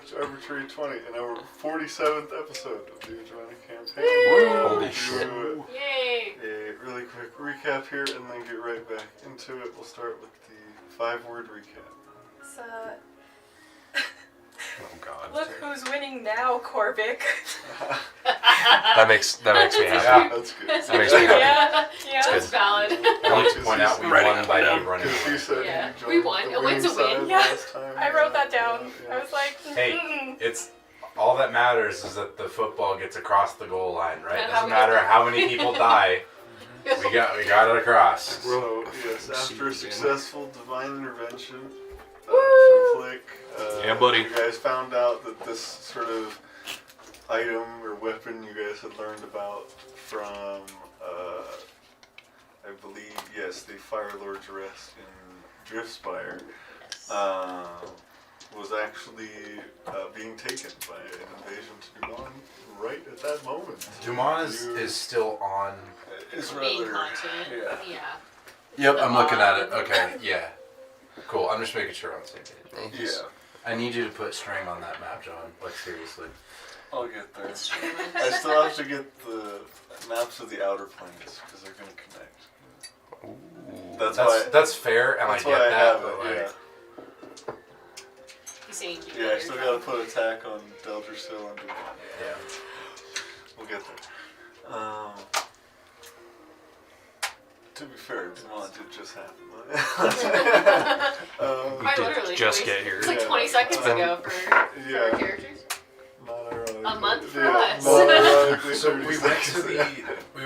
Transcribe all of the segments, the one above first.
Arbitrary 20 in our 47th episode of the Edjrana campaign. Holy shit. Yay! A really quick recap here and then get right back into it. We'll start with the 5-word recap. So, Oh god. look who's winning now, Korvik. That makes me happy. Yeah, that's good. That's That makes me happy. yeah, that's valid. I like to point out we won by Right. me running Because away. you said Yeah. you We joined won. the A win's a winning win. side Yeah. last time. I wrote that down. Yeah. I was like, Hey, mm-mm. it's all that matters is that the football gets across the goal line, right? And Doesn't how matter we- how many people die. We got it across. So, yes, after a successful divine intervention Woo! from Flick, Yeah, buddy. you guys found out that this sort of item or weapon you guys had learned about from, I believe, yes, the Fire Lord's Rest in Driftspire, was actually being taken by an invasion to Dumon right at that moment. Dumon You- is still on. is Being rather, haunted. yeah. Yep, I'm looking at it. Okay, yeah. Cool, I'm just making sure I'm on the same page. Yeah, I need you to put string on that map, John. Like, seriously. I'll get there. It's true. I still have to get the maps of the outer planes because they're going to connect. That's fair, and That's I why get I that, have but it, like, yeah. He's saying Yeah, I still got to put attack on Deldrasil and Dumon. yeah. We'll get there. To be fair, Dumon did just happen. I did literally just 20 get here. It's like Yeah. 20 seconds It's been- ago for Yeah. our characters. Not ironically. A month for yeah, us. not ironically, So 30 we went to seconds. we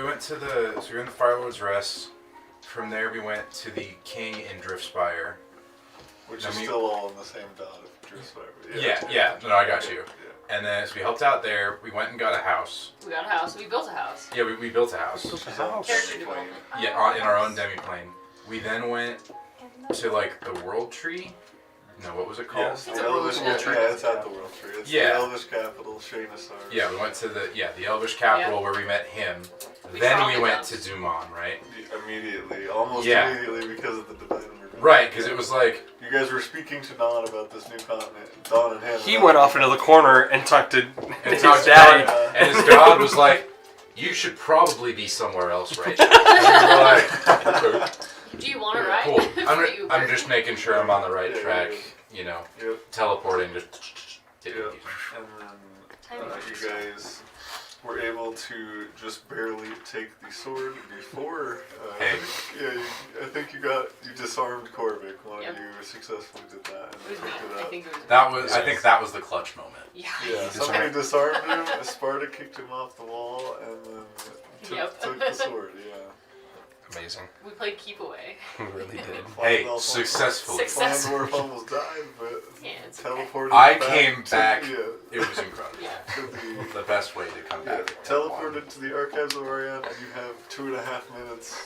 were in the Firelord's Rest. From there we went to the King in Driftspire. Which I is mean- still all in the same dot of Driftspire. Yeah. No, I got you. Yeah. And then so we helped out there. We went and got a house. We got a house. We built a house. Yeah, we built a house. Character development. Yeah, in our own demiplane. We then went to like the World Tree. No, what was it called? Yes, It's the a Elvish World Tree. Tree. Yeah, it's at the World Tree. It's Yeah. the Elvish capital, Shanasar. Yeah, we went to the Elvish capital where we met him. We Then saw we the went house. to Dumon, right? Immediately, almost Yeah. immediately because of the divine intervention. Right, because it was like You guys were speaking to Don about this new continent. Don and him. He went off into the corner and talked to his talked to daddy. and his god was like, "You should probably be somewhere else right now." And we were like, "Okay, Do you want to ride? cool." For Uber? I'm just making sure I'm on the right Yeah, track. yeah. You know, Yep. teleporting just. Yep. And then Timing works. you guys were able to just barely take the sword before. Hey. I think you disarmed Korvik when Yep. you successfully did that. It was And picked bad. it I up. think it was. I think that was the clutch moment. Yeah. Yeah, somebody disarmed him, Sparta kicked him off the wall, and then took the sword, yeah. Amazing. We played keep away. He really did. Hey, Flandwarf successfully. Success. Flandwarf almost died, but Yeah, it's okay. teleported I back came to- back. Yeah, It was incredible. Yeah. to the... The best way to come Yeah, back. teleported to the archives of Orion, and you have 2.5 minutes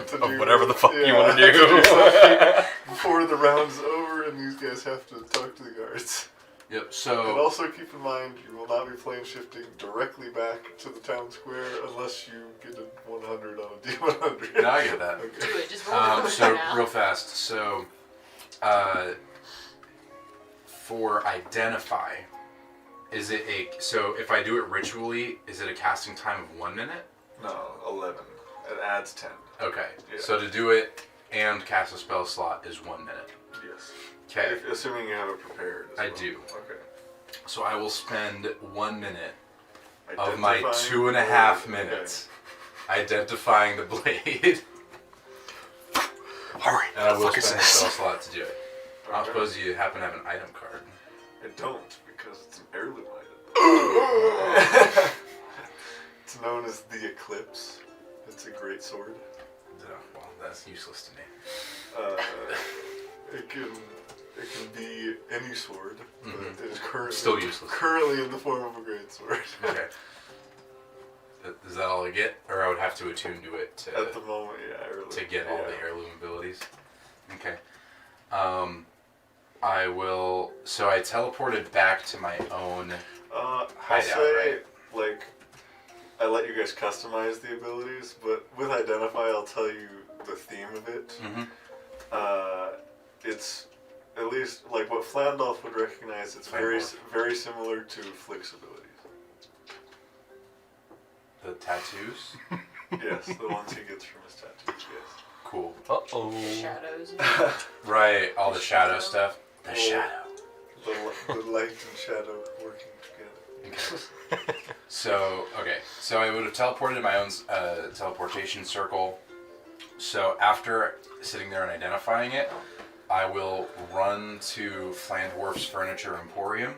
to Of do whatever the fuck you yeah, want to do. before the round's over, and these guys have to talk to the guards. Yep. And So also keep in mind, you will not be plane shifting directly back to the town square unless you get a 100 on a D100. no, I get that. Okay. Do it. Just roll the number So now. real fast. So for identify, is it so if I do it ritually, is it a casting time of 1 minute? No, 11. It adds 10. Okay. Yeah. So to do it and cast a spell slot is 1 minute. Yes. Okay. Assuming you have it prepared. as I well. do. Okay. So I will spend 1 minute of my Identifying 2.5 the- minutes identifying the blade, Hurry. and I will Fuck is spend a this? spell slot to do it. I don't Okay. suppose you happen to have an item card. I don't, because it's an heirloom item. It's known as the Eclipse. It's a great sword. Well, that's useless to me. It can be any sword, but Mhm. it is currently Still useless. Currently in the form of a great sword. Okay. Is that all I get, or I would have to attune to it At the moment, yeah, heirloom. to get all yeah. the heirloom abilities? Okay. I will. So I teleported back to my own. I'll hideout, say, right? like, I let you guys customize the abilities, but with Identify, I'll tell you the theme of it. Mm-hmm. It's at least like what Flandwarf would recognize, it's Flandwarf. very similar to Flick's abilities. The tattoos? Yes, the ones he gets from his tattoos. Yes. Cool. Uh-oh. Shadows. Right, all the shadow Shadow. stuff. The Oh. shadow. The light and shadow working together. So, okay. So I would have teleported in my own teleportation circle. So after sitting there and identifying it, I will run to Flandwarf's Furniture Emporium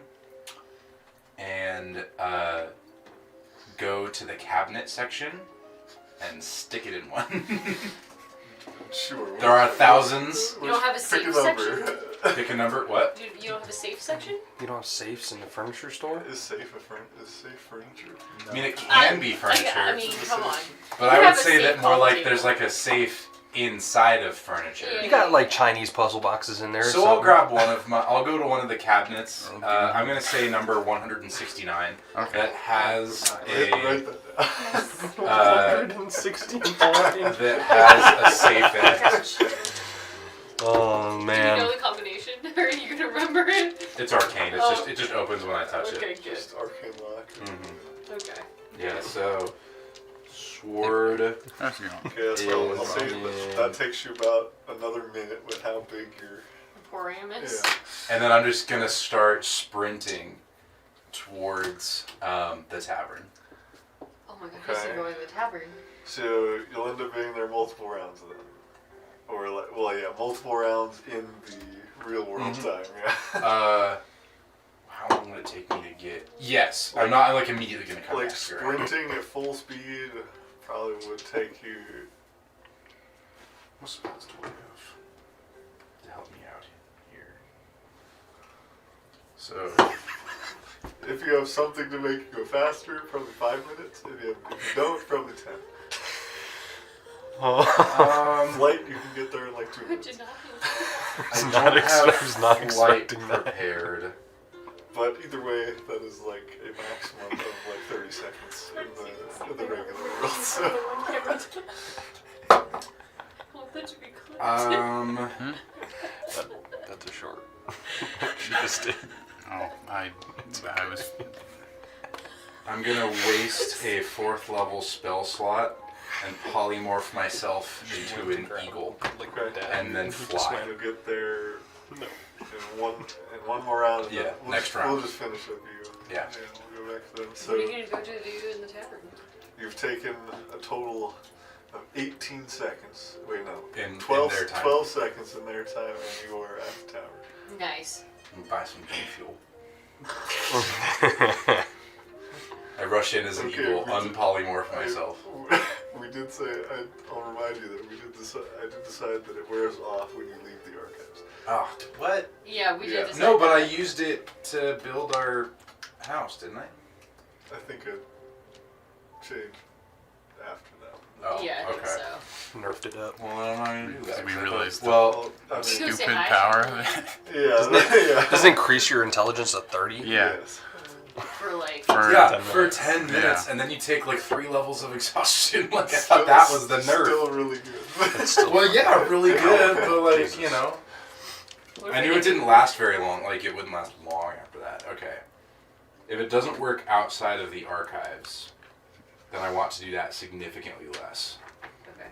and go to the cabinet section and stick it in one. Sure. There are thousands. You don't have a Pick safe a number. section? Pick a number. What? You don't have a safe section? You don't have safes in the furniture store? Is safe furniture? I mean, it can be furniture, I mean, come on. but you I would have a say safe that more on the like table. there's like a safe inside of furniture. Yeah. You got like Chinese puzzle boxes in there. or So I'll something? grab one of my. I'll go to one of the cabinets. Okay. I'm gonna say number 169. Okay. That has Write a that down. 169. that has a safe in it. Oh Do you man. know the combination? Or are you gonna remember it? It's arcane. It's Oh. just it just opens when I touch Okay, it. good. Just arcane lock. Okay. Yeah. So sword. That's good. Okay, so I'll say Yeah. that takes you about another minute with how big your Emporium is. yeah. And then I'm just gonna start sprinting towards the tavern. Oh my god, he's Okay. going to the tavern. So you'll end up being there multiple rounds then, or like multiple rounds in the real world Mhm. time. Yeah. How long would it take me to get? Yes, I'm not like immediately gonna come Like back here. sprinting at full speed probably would take you. What spells do I have to help me out here? So If you have something to make you go faster, probably 5 minutes. If you don't, probably 10. Flight, you can get there in like 2 Did minutes. not was I not don't ex- have I was not flight expecting that. prepared. But either way, that is like a maximum of like 30 seconds in the regular world. So. Oh, that should be clipped. That's a short. She just did. Oh, I was. I'm gonna waste a 4th level spell slot and polymorph myself into an eagle Like Okay. that. and then fly. You'll get there No. in one more round. and Yeah, then we'll next just, round. We'll just finish up you. Yeah. We'll go back to them. What are So you going to go to do in the tavern? you've taken a total of 18 seconds. Wait, no. In 12, their time. 12 seconds in their time, and you are at the tower. Nice. And buy some gun fuel. I rush in as an Okay, eagle, we did- unpolymorph myself. We did say, I'll remind you that I did decide that it wears off when you leave the archives. Oh, what? Yeah, we Yeah. did decide No, but I that. used it to build our house, didn't I? I think it changed after that. Oh, Yeah, I okay. think so. Nerfed it up. Well, then I do that. We realized Well, I mean, You go say stupid hi. power of it. yeah. Does it increase your intelligence to 30? Yeah. Yes. For like... For yeah, 10 for minutes. 10 minutes, Yeah. and then you take like 3 levels of exhaustion. Like, I thought that was the nerf. Still really good. It's still Well, yeah, really good, Okay. but like, Jesus. you know. What if I we knew it get- didn't last very long. Like, it wouldn't last long after that. Okay. If it doesn't work outside of the archives, then I want to do that significantly less. Okay.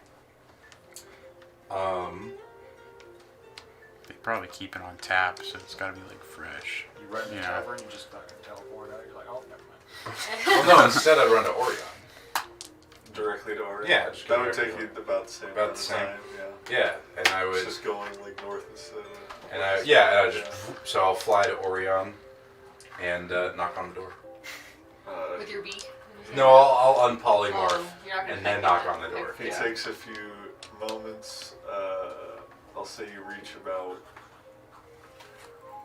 They probably keep it on tap, so it's gotta be like fresh. You run in the Yeah. tavern, you just fucking teleport out. You're like, oh, never mind. Well, no, instead I run to Orion. Directly to Orion. Yeah, just go That would take directly you about the same About amount the of same. time. Yeah. Yeah, and I It's would, just going like north instead of. and I, west. yeah, and I just, so I'll fly to Orion and knock on the door. With your beak? No, I'll unpolymorph Oh, you're not gonna and then peck knock it. on the door. It Yeah. takes a few moments. I'll say you reach about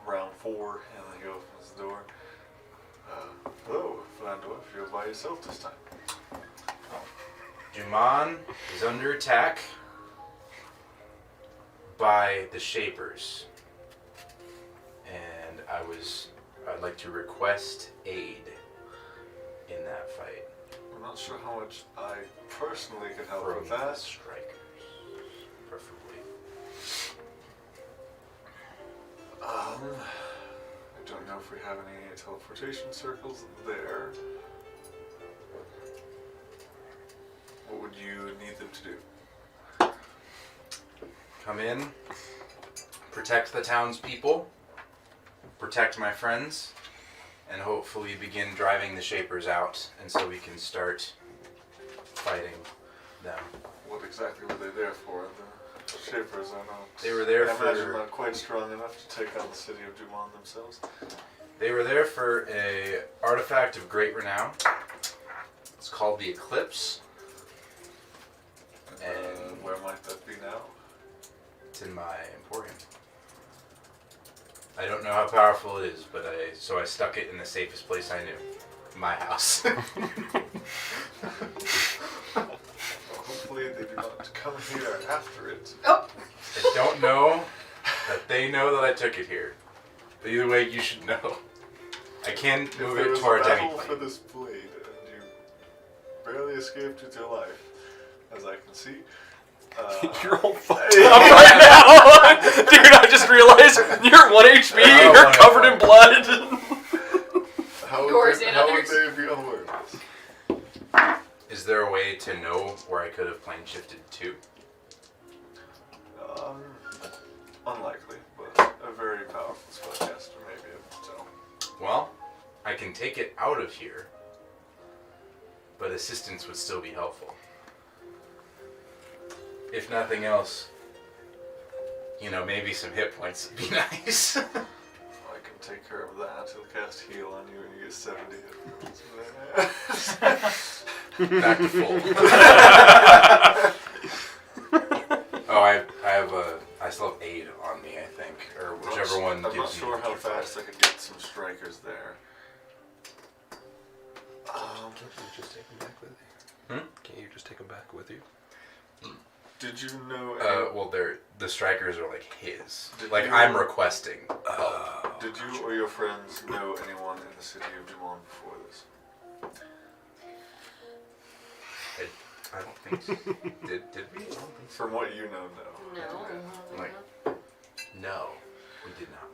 round 4, and then he opens the door. Hello, Flandwarf. You're by yourself this time. Dumon is under attack by the Shapers, and I'd like to request aid in that fight I'm not sure how much I personally can help from with the that. strikers, preferably. I don't know if we have any teleportation circles there. What would you need them to do? Come in, protect the townspeople, protect my friends, and hopefully begin driving the Shapers out, and so we can start fighting them. What exactly were they there for? The Shapers are not... They were there I imagine for... not quite strong enough to take on the city of Dumon themselves. They were there for a artifact of great renown. It's called the Eclipse. And Where might that be now? it's in my emporium. I don't know how powerful it is, but I stuck it in the safest place I knew. My house. Hopefully they do not come here after it. Oh! I don't know that they know that I took it here. But either way, you should know. I can move If there it was to our a battle demi for this blade and you barely escaped with your life, as I can see. You're all fucked up right now! Dude, I just realized you're 1 HP, Oh, you're wonderful. covered in blood! How Yours would, and how would others. they be unaware of this? Is there a way to know where I could have plane shifted to? Unlikely, but a very powerful spellcaster may be able to tell. Well, I can take it out of here, but assistance would still be helpful. If nothing else, maybe some hit points would be nice. I can take care of that. He'll cast heal on you and you get 70 hit points. Back to full. Oh, I still have aid on me, I think, or whichever one gives I'm me. not sure how extra fast I could get some strikers there. Can't you just take him back with you? Hmm? Can't you just take him back with you? Did you know? Well, the strikers are like his. Did Like you- I'm requesting help. Did you or your friends know anyone in the city of Dumon before this? I don't think so. Did we? I don't think so. From what you know, no. No. Like, no, we did not.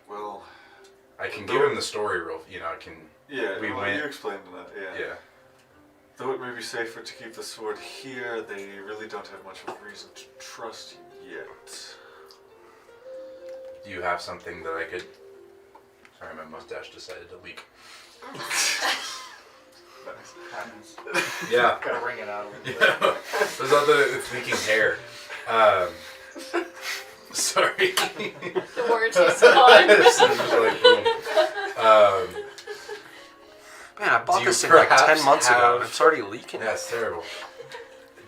Well, I can give him the story real. I can. yeah, We well, went- you explained that, yeah. Yeah. Though it may be safer to keep the sword here, they really don't have much of a reason to trust you yet. Do you have something that I could? Sorry, my mustache decided to leak. Nice. Happens. Yeah. Gotta wring it out a little bit. Yeah. It's not that it's leaking hair. Sorry. The warranty's gone. It's just like, boom. Man, I bought Do this you thing like perhaps 10 months ago and have- it's already leaking. Yeah, it's terrible.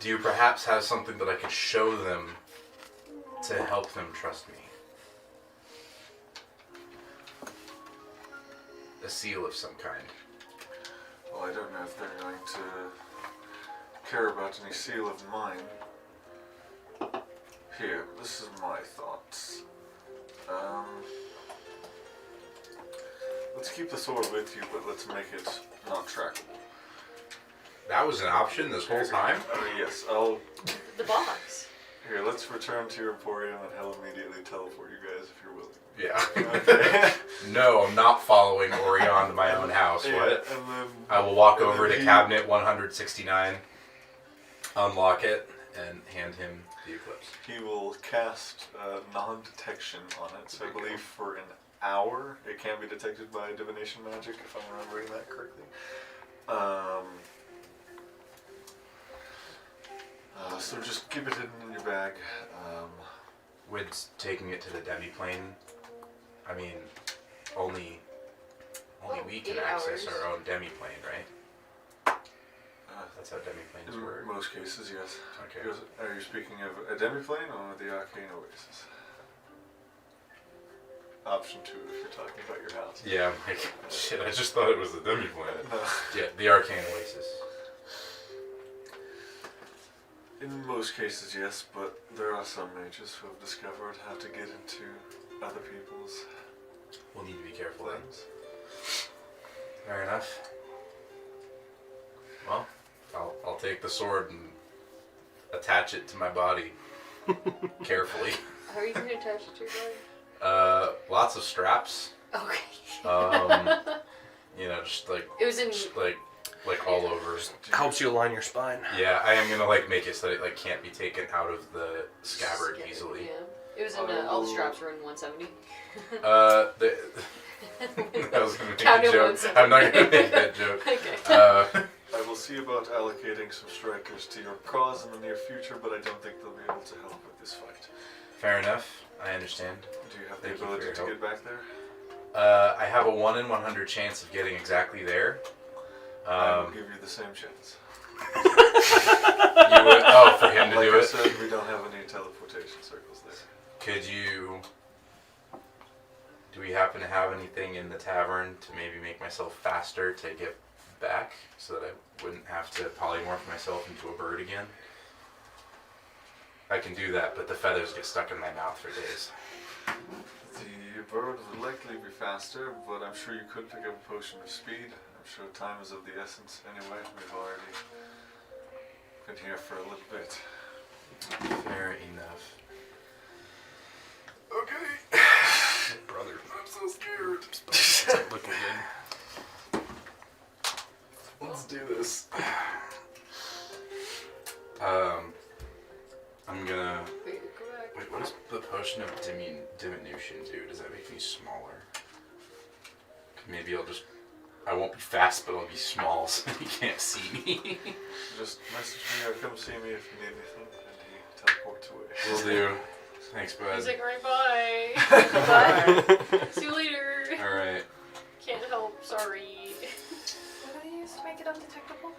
Do you perhaps have something that I could show them to help them trust me? A seal of some kind. Well, I don't know if they're going to care about any seal of mine. Here, this is my thoughts. Let's keep the sword with you, but let's make it not trackable. That was an option this whole time? Yes, I'll... The box. Here, let's return to your emporium and he'll immediately teleport you guys if you're willing. Yeah. Okay. No, I'm not following Orion to my own house. Yeah, What? and then... I will walk and over then to he- cabinet 169, unlock it, and hand him the Eclipse. He will cast non-detection on it, so I believe for an hour it can't be detected by divination magic, if I'm remembering that correctly. So just keep it hidden in your bag. With taking it to the demi-plane, I mean, only we can 8 access hours. our own demi-plane, right? Uh, That's how demi-planes in work. most cases, yes. Okay. Because, are you speaking of a demiplane or the Arcane Oasis? Option 2 if you're talking about your house. Yeah, I'm like, shit, I just thought it was the demi-plane. No. Yeah, the Arcane Oasis. In most cases, yes, but there are some mages who have discovered how to get into other people's We'll need to be careful then. things. Fair enough. Well, I'll take the sword and attach it to my body carefully. How are you going to attach it to your body? Lots of straps. Okay. You know, just like It was in. like all over. Helps you align your spine. Yeah, I am gonna like make it so that it like can't be taken out of the scabbard easily. Yeah. It was in. All the straps were in 170. I was gonna make Count a it joke. once. I'm not gonna make that joke. Okay. I will see about allocating some strikers to your cause in the near future, but I don't think they'll be able to help with this fight. Fair enough. I understand. Do you have Thank the you for ability your to help. get back there? I have a 1 in 100 chance of getting exactly there. I will give you the same chance. You would, oh, for him to Like do I it. said, we don't have any teleportation circles there. Could you? Do we happen to have anything in the tavern to maybe make myself faster to get back, so that I wouldn't have to polymorph myself into a bird again? I can do that, but the feathers get stuck in my mouth for days. The bird would likely be faster, but I'm sure you could pick up a potion of speed. I'm sure time is of the essence anyway. We've already been here for a little bit. Fair enough. Okay. Brother. I'm so scared. Looking good. Let's do this. I'm gonna. Wait, go back. Wait, what does the potion of diminution do? Does that make me smaller? Maybe I won't be fast, but I'll be small so you can't see me. Just message me or come see me if you need anything, and he teleports away. Will do. Thanks, bud. He's like, alright, bye. Bye. See you later. Alright. Can't help, sorry. What do they use to make it undetectable?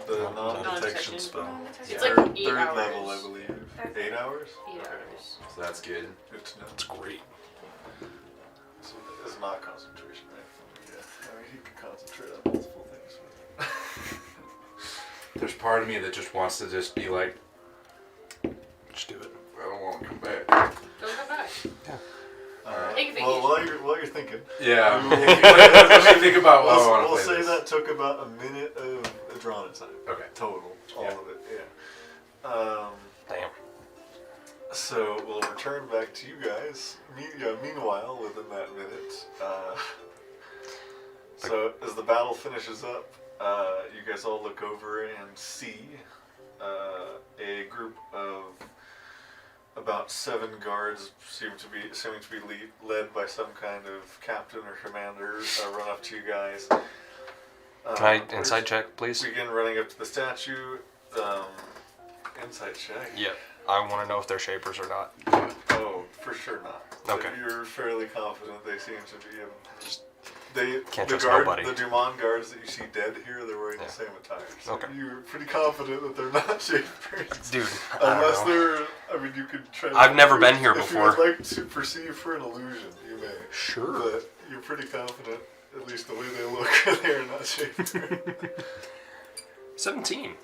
The Non-detection non-detection spell. Non-detection. It's Third, like 8 third hours. level, I believe. 8 hours? 8 Okay. hours. So that's good. Good to know. That's great. So it's not concentration, right? Yeah. I mean, he can concentrate on multiple things. But There's part of me that just wants to just be like, Just do it. I don't want to come back. Don't come back. Take a well, vacation. while you're thinking, Yeah. Let me think about what I want to we'll play say this. that took about a minute of Edjrana time. Okay. Total. All Yeah. of it, yeah. Damn. So we'll return back to you guys. Meanwhile, within that minute, so as the battle finishes up, you guys all look over and see a group of about 7 guards, seeming to be led by some kind of captain or commander, run up to you guys. Can I inside check, please? Begin running up to the statue. Insight check. Yeah. I want to know if they're shapers or not. Oh, for sure not. Okay. You're fairly confident they seem to be. Can't the trust nobody. The Dumon guards that you see dead here, they're wearing Yeah. the same attire. So Okay. you're pretty confident that they're not shapers. Dude, I don't Unless know. they're, I mean, you could try. I've never been here If before. you would like to perceive for an illusion, you may. Sure. But you're pretty confident, at least the way they look, they are not shapers. 17.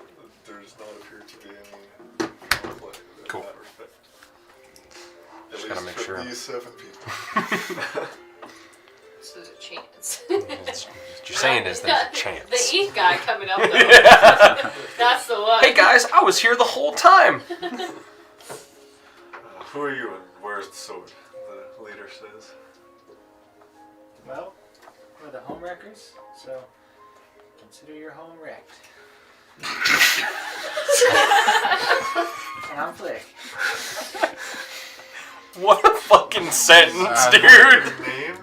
There does not appear to be any conflict in Cool. that respect. At Just least gotta make for sure. these 7 people. So there's a chance. What you're saying is there's a chance. The 8th guy coming up, though. That's the one. Hey guys, I was here the whole time. Who are you and where's the sword? The leader says. Well, we're the Homewreckers, so consider your home wrecked. And I'm Flick. What a fucking sentence, dude. Your name?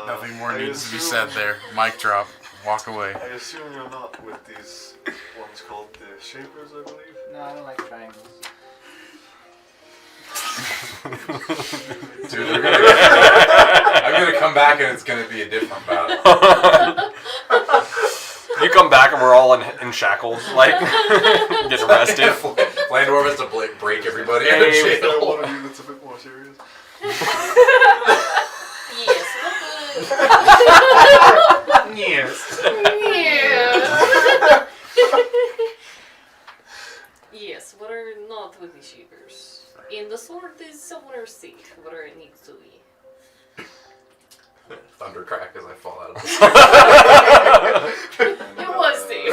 Nothing more I needs to be assume- said there. Mic drop. Walk away. I assume you're not with these ones called the Shapers, I believe? No, I don't like triangles. Dude, I'm gonna come back and it's gonna be a different battle. You come back and we're all in shackles, like getting arrested. Flandwarf has to break everybody in Hey, Is there jail. one of you that's a bit more serious? Yes. Yes. Yeah. Yes, what are not with the shapers? And the sword is somewhere safe, where it needs to be. Thundercrack as I fall out of the And, It was safe.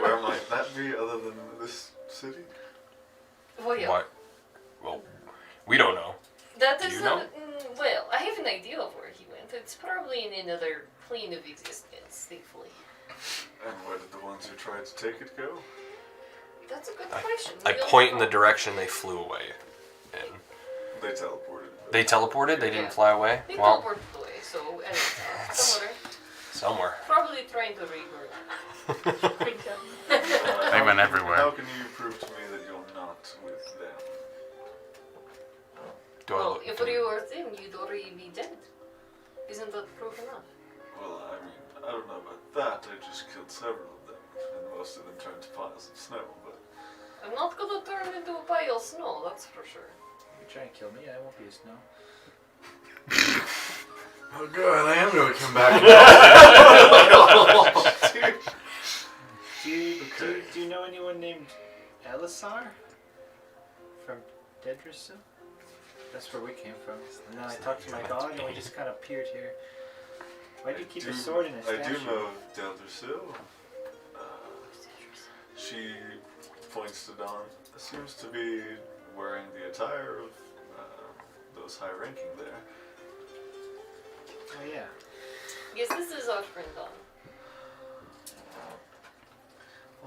Where might that be other than this city? Well, yeah. What? Well, That Do is you not. know? Well, I have an idea of where he went. It's probably in another plane of existence, thankfully. And where did the ones who tried to take it go? That's a good question. I We don't point in the know. direction they flew away. And They teleported. they teleported? They didn't Yeah. fly away? They Well, teleported away, so somewhere. somewhere. Probably trying to regroup. They went everywhere. How can you prove to me that you're not with them? Do I Well, look? if you were them, you'd already be dead. Isn't that proof enough? Well, I mean, I don't know about that. I just killed several of them, and most of them turned to piles of snow. But I'm not gonna turn into a pile of snow, that's for sure. You try and kill me, I won't be a snow. Oh god, I am gonna come back. Do you know anyone named Elisar? From Edjrana? That's where we came from. And then I talked to my dog and we just kind of appeared here. Why do you keep a sword in a statue? I do know Deldersil. She points to Dawn. Seems to be wearing the attire of those high-ranking there. Oh yeah. Yes, this is our friend Don.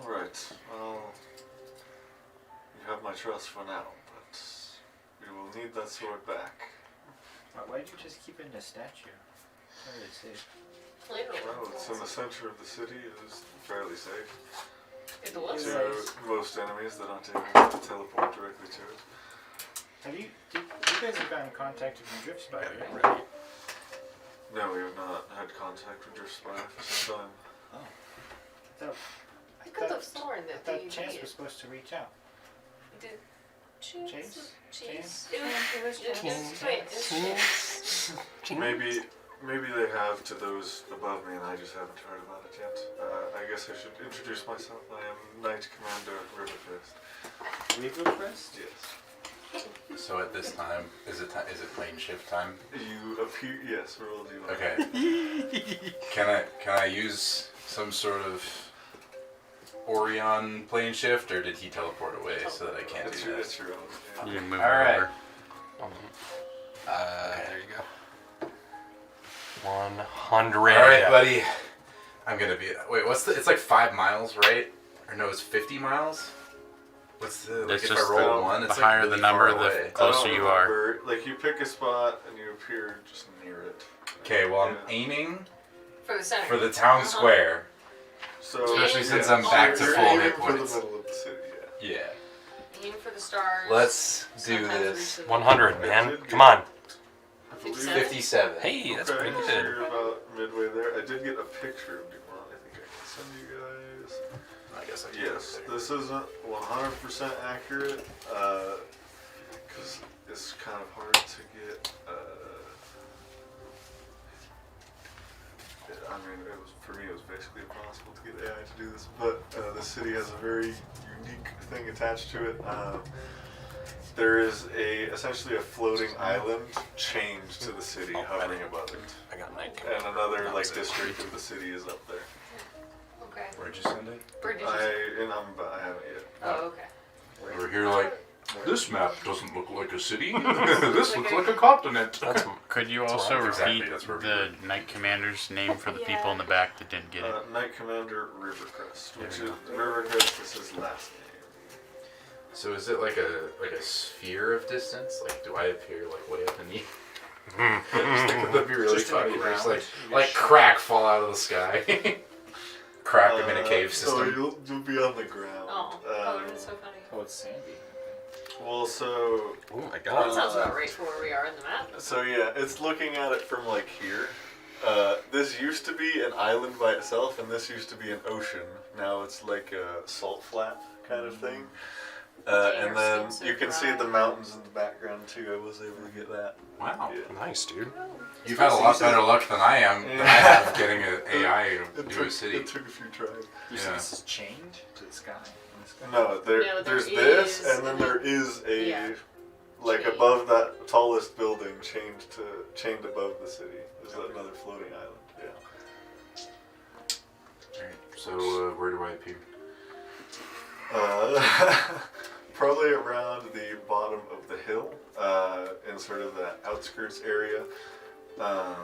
All right. Well, you have my trust for now, but we will need that sword back. Why did you just keep it in a statue? Not really safe. Later Well, it's in the center of the city. It is fairly safe It was. Yeah. to most enemies that aren't able to teleport directly to it. You guys have gotten contacted from Drift Spy, right? No, we have not had contact with Drift Spy for some time. So, I could have sworn I that thought they Chance did. was supposed to reach out. Did Chance? Chase? Chase? Chase? It was Chance. Maybe they have to those above me, and I just haven't heard about it yet. I guess I should introduce myself. I am Knight Commander Rivercrest. Rivercrest? Yes. So at this time, is it plane shift time? You appear. Yes, roll D1. Okay. Can I use some sort of Orion plane shift, or did he teleport away so that I can't It's do your, that? it's your own. You Yeah. can move All right. over. There you go. 100. All right, buddy. I'm gonna be. Wait, what's the? It's like 5 miles, right? Or no, it's 50 miles. What's the? Like It's if just I roll the- one, the it's higher like the really number, far the away. closer I don't you are. remember. Like you pick a spot and you appear just near it. Okay, well I'm Yeah. aiming For the center. for the town square. So Especially since Yeah. I'm back to you're full aiming hit for the points. middle of the city. Yeah. Yeah. Aim for the stars. Let's do Sometimes this. reach the- 100, man. Come on. I believe. 57. 57. Hey, that's Okay, pretty so good. you're about midway there. I did get a picture of Dumon. I think I can send you guys. I guess I can Yes, go there. this isn't 100% accurate because it's kind of hard to get. I mean, for me, it was basically impossible to get AI to do this. But the city has a very unique thing attached to it. There is essentially a floating island chained to the city, Oh, hovering above it, I got Night and another That like was it. district of the city is up there. Okay. Where'd you send it? Where did you I haven't yet. Oh, okay. Over here, like, this map doesn't look like a city. This looks like a continent. That's Could you That's also right. Exactly, repeat that's where we the Knight Commander's name for the people in the back that didn't get it? Knight Commander Rivercrest, which There is you Rivercrest is his last name. So is it like a sphere of distance? Like, do I appear like way up in the? That'd be really Just in the funny. There's ground. like crack fall out of the sky. Crack him in a cave So system. you'll be on the ground. Oh, that would have been so funny. Oh, it's sandy. Well, so Oh my That god. sounds about right for where we are in the map. yeah, it's looking at it from like here. This used to be an island by itself, and this used to be an ocean. Now it's like a salt flat kind of thing. Yeah, And then your skin's so you can see dry. the mountains in the background too. I was able to get that. Wow. Yeah. Nice, dude. You've had a lot better luck than I am. Than I have getting an AI to It do took, a city. it took a few tries. You Yeah. said this is chained to the sky? In the sky? No, No, there there's this, is and then there is a yeah. like Chain. above that tallest building, chained above the city. There's another floating island. Yeah. Alright, so where do I appear? probably around the bottom of the hill, in sort of the outskirts area. Are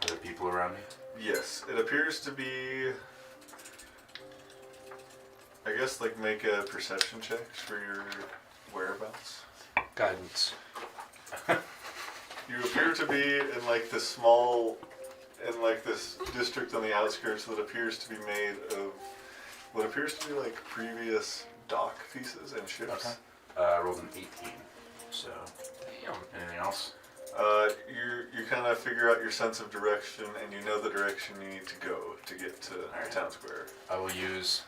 there people around me? Yes, it appears to be. I guess like make a perception check for your whereabouts. Guidance. You appear to be in like this district on the outskirts that appears to be made of what appears to be like previous dock pieces and ships. Okay. I rolled an 18. So, anything else? You kind of figure out your sense of direction, and you know the direction you need to go to get to the town square. I will use.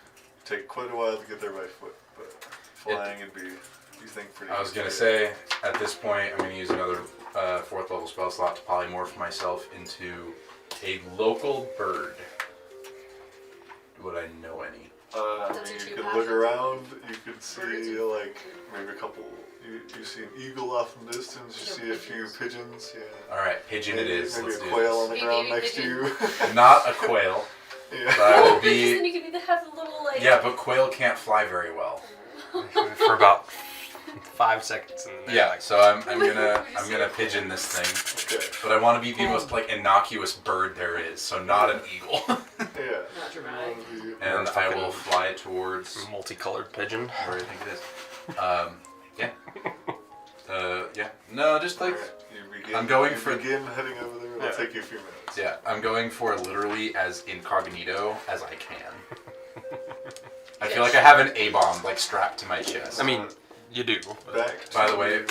Take quite a while to get there by foot, but flying would be, you think, pretty. I was easy gonna to say, at this point, I'm gonna use another 4th level spell slot to polymorph myself into a local bird. Would I know any? I That's mean, what you you could have look to- around. You could Birds see are- like maybe a couple. You see an eagle off in the distance. You see a few pigeons. Yeah. All right, pigeon it is. Maybe Let's a do quail on this. the Maybe ground a next to you. Not a quail, Yeah. but I will Because then be. you could have a little like. Yeah, but quail can't fly very well. For about 5 seconds. And then Yeah, so I'm gonna pigeon this thing, Okay. but I want to be the most like innocuous bird there is, so not an eagle. Yeah. Not dramatic. And I will fly towards multicolored pigeon. where I think it is. Yeah. Yeah. No, just like. Alright, you begin, I'm going you for- begin heading over there. It'll Yeah. take you a few minutes. Yeah, I'm going for literally as incognito as I can. I feel like I have an A-bomb like strapped to my chest. I mean, you do. Back to By the way,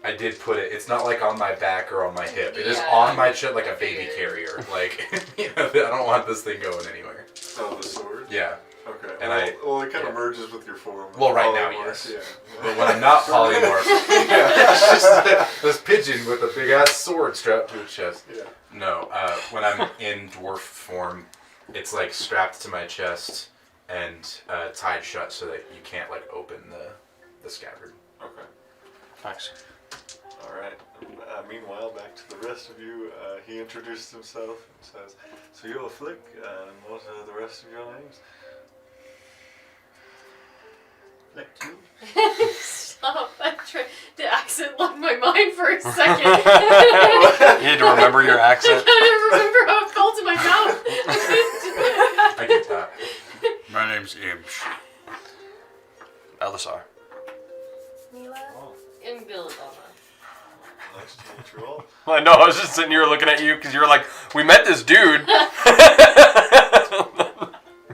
I did put it. It's not like on my back or on my hip. It is Yeah. on my chest like a baby carrier. Like, you know, I don't want this thing going anywhere. oh, the sword. Yeah. Okay. And well, it kind yeah. of merges with your form. Well, right now, Polymorphs, yes. Yeah. But when I'm not polymorph, it's just this pigeon with a big ass sword strapped to its chest. Yeah. No, when I'm in dwarf form, it's like strapped to my chest and tied shut so that you can't like open the scabbard. Okay. Nice. All right. Meanwhile, back to the rest of you. He introduces himself and says, "So you're Flick, and what are the rest of your names?" Like two. Stop. I tried. The accent left my mind for a second. You need to remember your I accent. can't remember how it felt in my mouth. I get that. My name's Imsh. Elisar. Mila? Oh. And Belladonna. Nice to meet you all. I know, I was just sitting here looking at you because you were like, we met this dude.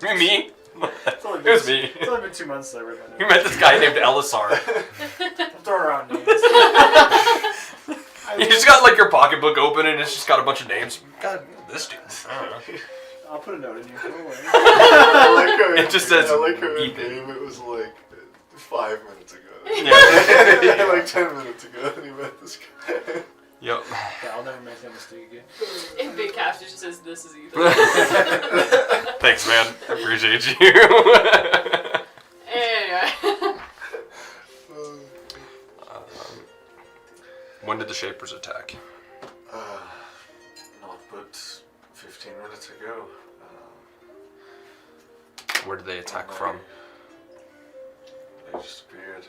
Me? It's only It been, was me. It's only been 2 months that we've We been met this guy named Elisar. I'm throwing around names. You just got like your pocketbook open and it's just got a bunch of names. God, this dude. I don't know. I'll put a note in here. Don't worry. I like how It just says I like how Ethan. name. It was like 5 minutes ago. Yeah. Like 10 minutes ago, and he met this guy. Yep. Yeah, I'll never make that mistake again. In big caps, it just says, "This is Ethan." Thanks, man. I appreciate you. Anyway. When did the Shapers attack? Not but 15 minutes ago. Where did they attack from? They just appeared,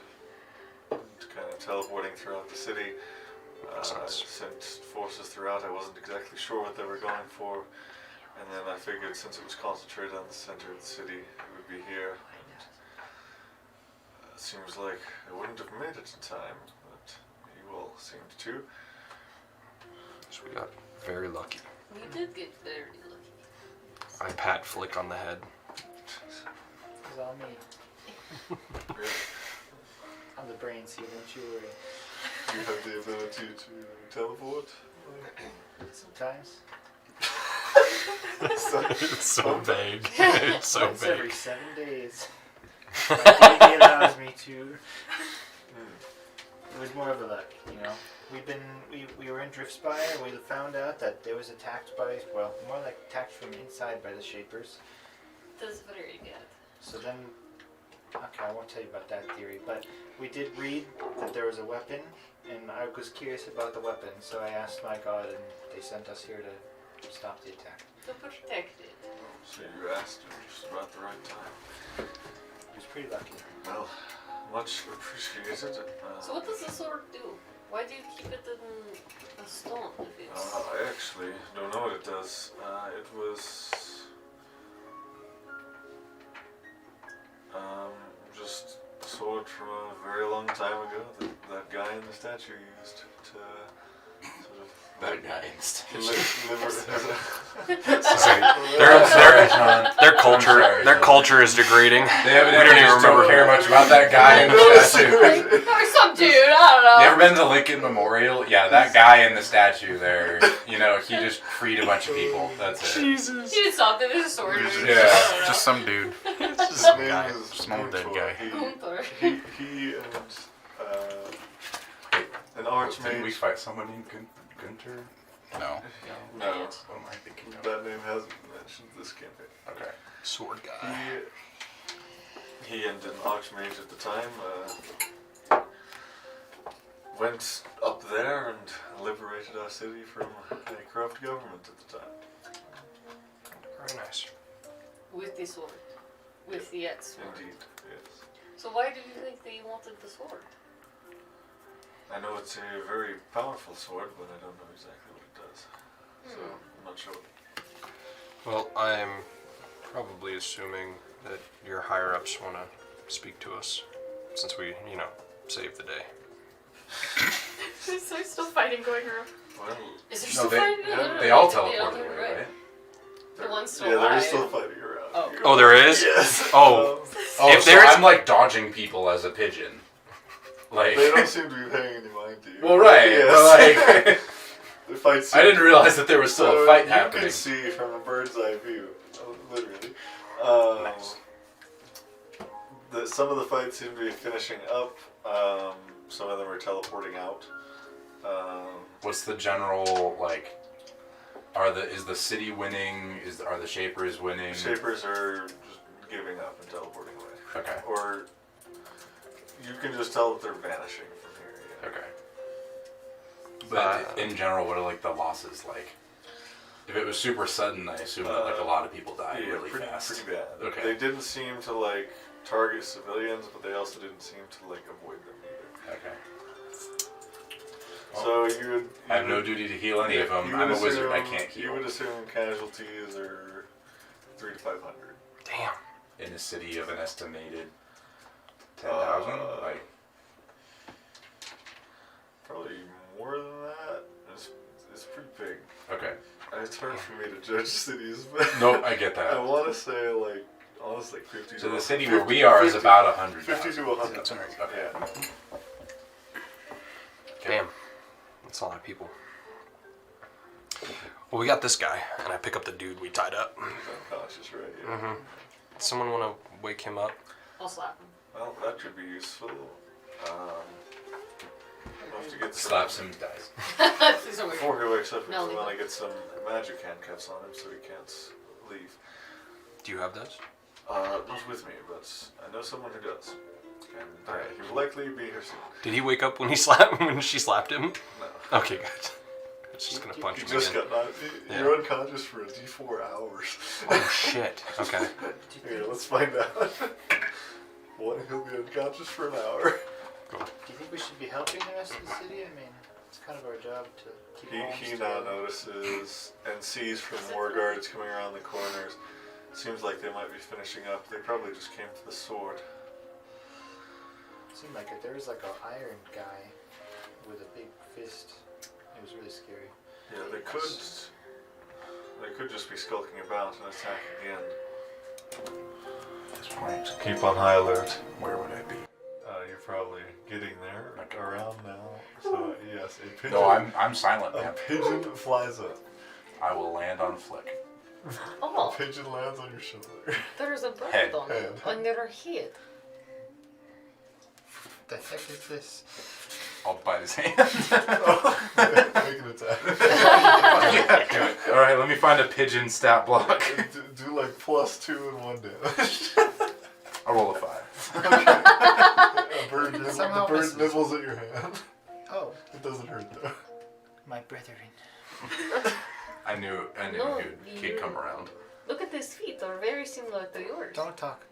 kind of teleporting throughout the city. Makes I sense. sent forces throughout. I wasn't exactly sure what they were going for, and then I figured since it was concentrated on the center of the city, it would be here. And, it seems like I wouldn't have made it in time, but you all seemed to. So we got very lucky. We did get very lucky. I pat Flick on the head. It's all me. Really, I'm the brain seed, don't you worry. you have the ability to teleport. Sometimes. It's so vague. It's so Once every vague. 7 days. My deity allows me to. It was more of a luck, you know. We were in Driftspire and we found out that there was attacked by, well, more like attacked from inside by the Shapers. That's very good. So then, okay, I won't tell you about that theory, but we did read that there was a weapon, and I was curious about the weapon, so I asked my god, and they sent us here to stop the attack. To protect it. So you asked him just about the right time. was pretty lucky. Well, much appreciated. So what does the sword do? Why do you keep it in a stone if it's... I actually don't know what it does. It was just a sword from a very long time ago that that guy in the statue used to sort of That guy in the statue. Their culture is degrading. They evidently don't even just remember. don't care much about that guy in the statue. Or some dude, I don't know. You ever been to Lincoln Memorial? Yeah, that guy in the statue there, you know, he just freed a bunch of people. That's it. Jesus. He did something, there's a sword. Yeah. Just some dude. His Some name guy. is Small dead Gunther. guy. Gunther. He and an Didn't we archmage. fight someone named Gunter? No. No, What am I thinking of? that name hasn't been mentioned this campaign. Okay. Sword guy. He and an archmage at the time went up there and liberated our city from a corrupt government at the time. Very nice. With the sword. With the X sword. Indeed, yes. So why do you think they wanted the sword? I know it's a very powerful sword, but I don't know exactly what it does. So I'm not sure. Well, I'm probably assuming that your higher ups want to speak to us, since we, saved the day. Is there still fighting going around? Well, Is there No, still fighting? they all They all teleported do, away, right? The one's still yeah, they're alive. still fighting around. Oh. here. Oh, there is? Yes. Oh. Oh, If so there's- I'm like dodging people as a pigeon. Like, They don't seem to be paying any mind to you. well, right. Yes. But like, The fight I didn't realize that there was still so a fight you happening. can see from a bird's eye view, literally. Nice. Some of the fights seem to be finishing up. Some of them are teleporting out. What's the general like? Is the city winning? Are the Shapers winning? Shapers are just giving up and teleporting away. Okay. Or you can just tell that they're vanishing from here. Yeah. Okay. But in general, what are like the losses like? If it was super sudden, I assume that like a lot of people died Yeah, really pretty, fast. pretty bad. Okay. They didn't seem to like target civilians, but they also didn't seem to like avoid them either. Okay. So you would. I have no duty to heal any of them. you I'm would a wizard. I assume- can't You heal. would assume casualties are 300 to 500. Damn. In a city of an estimated 10,000, like Probably more than that. It's pretty big. okay. It's hard for me to judge cities, but Nope, I get I that. want to say like almost like 50. So to the city 50 where we are is 50 about 100. 50 to 100. That's right. Okay. Yeah. Damn. That's a lot of people. Well, we got this guy, and I pick up the dude we tied up. He's unconscious, right? Yeah. Mm-hmm. Someone want to wake him up? I'll slap him. Well, that could be useful. I'll have to get some. Slaps him, dies. Please don't wake Before he wakes up, No, we leave want to him. get some magic handcuffs on him so he can't leave. Do you have those? Not with me, but I know someone who does. And he will likely be here soon. Did he wake up when she slapped him? No. Okay, good. It's just gonna punch You him just again. got knocked. You're unconscious for a D4 hours. Oh shit. Okay. Here, let's find out. One, he'll be unconscious for an hour. Do you think we should be helping the rest of the city? I mean, it's kind of our job to keep homes He now together. notices and sees from more guards coming around the corners. Seems like they might be finishing up. They probably just came for the sword. Seemed like it. There was like an iron guy with a big fist. It was really scary. Yeah, they could just be skulking about and attack again. That's right. Keep on high alert. Where would I be? You're probably getting there, around now. So yes, a pigeon. No, I'm silent, A man. pigeon flies up. I will land on Flick. Oh, A pigeon lands on your shoulder. there's a bird Head. on it. On your head. The heck is this? I'll bite his hand. Make an attack. Yeah, do it. All right, let me find a pigeon stat block. do like +2 and 1 damage. I'll roll a 5. A bird, Somehow the bird misses. nibbles at your hand. Oh, It doesn't hurt though. my brethren. I knew No, he'd come around. Look at his feet, they're very similar to yours. Don't talk.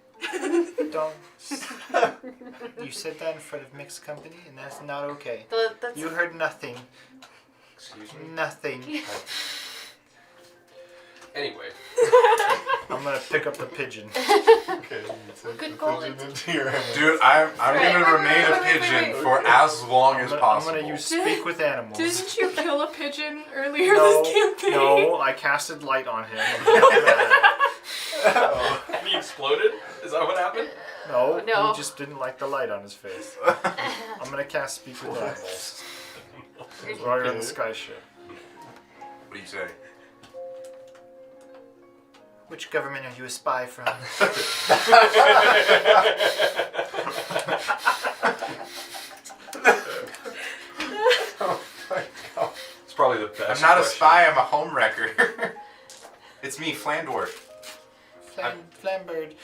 Don't. You said that in front of mixed company, and that's not okay. That's You heard nothing. Excuse me. Nothing. Anyway, I'm gonna pick up the pigeon. Okay, you take Good the call, pigeon it's- into your hands. Dude, I'm Right. gonna remain a Wait. pigeon for as long as I'm possible. gonna use speak with animals. Didn't you kill a pigeon earlier No, this campaign? no, I casted light on him. he exploded? Is that what happened? No, No. he just didn't like the light on his face. I'm gonna cast speak with animals. While you're on the sky ship. What do you say? Which government are you a spy from? It's probably the best. I'm not a question. spy. I'm a homewrecker. It's me, Flandwarf. Flambird.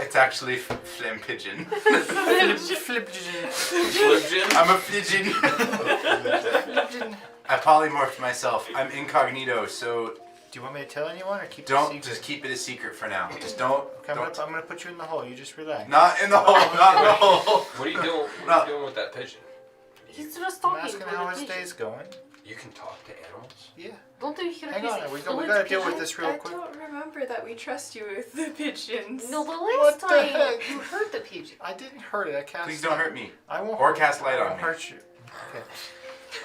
It's actually Flam Pigeon. Flippigen. Flipgin? I'm a pigeon. I polymorphed myself. I'm incognito, so Do you want me to tell anyone or keep it a don't secret? just keep it a secret for now. Just don't. Okay, I'm don't gonna put you in the hole. You just relax. not in the hole. Not in the hole. What are you doing? What No. are you doing with that pigeon? He's just I'm talking asking to how the his pigeon. day's going. You can talk to animals? Yeah. Don't you hear Hang his on, we fluent gotta deal with pigeon? this real I quick. don't remember that we trust you with the pigeons. No, the What last the time heck? you heard the pigeon. I didn't hurt it. I cast. Please don't hurt me. I won't. Or cast light I on won't me. hurt you. Okay.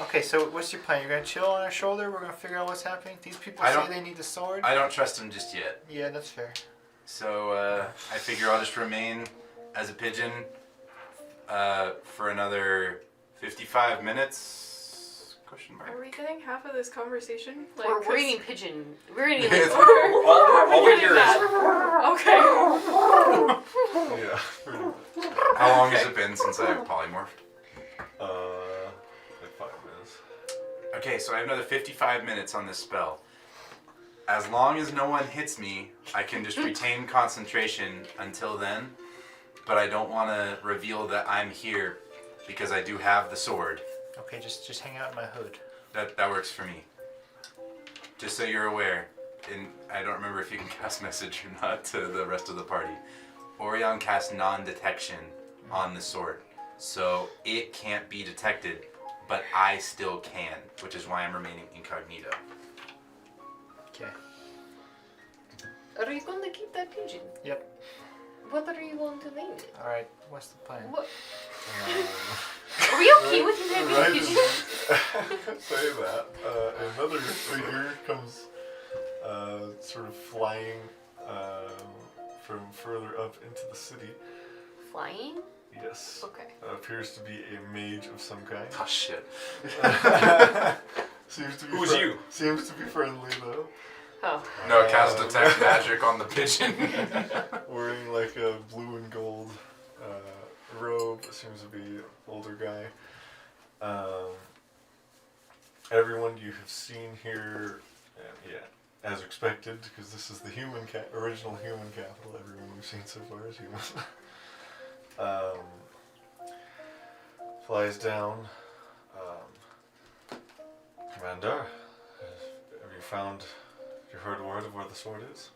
Okay. So what's your plan? You're gonna chill on our shoulder. We're gonna figure out what's happening. These people I say don't- they need the sword. I don't trust him just yet. Yeah, that's fair. So I figure I'll just remain as a pigeon for another 55 minutes? Question mark. Are we getting half of this conversation? Like, We're 'cause- eating pigeon. We're eating It's- like, All we getting hear is. that. Okay. Yeah, pretty much. How long has it been since I've polymorphed? Like 5 minutes. Okay, so I have another 55 minutes on this spell. As long as no one hits me, I can just retain concentration until then. But I don't want to reveal that I'm here because I do have the sword. Okay, just hang out in my hood. That works for me. Just so you're aware, and I don't remember if you can cast message or not to the rest of the party. Orion casts non-detection on the sword, so it can't be detected, but I still can, which is why I'm remaining incognito. Okay. are you going to keep that pigeon? Yep. What are you going to name it? All right. What's the plan? What? Are we okay with you having a Right. pigeon? Say that. Another figure comes sort of flying from further up into the city. Flying? Yes. Okay. Appears to be a mage of some kind. Oh shit. Seems to be Who's you? Seems to be friendly though. Oh. No, cast detect magic on the pigeon. Wearing like a blue and gold robe. Seems to be an older guy. Everyone you have seen here, yeah, as expected, because this is the original human capital. Everyone we've seen so far is human. Flies down. Commander, have you heard word of where the sword is?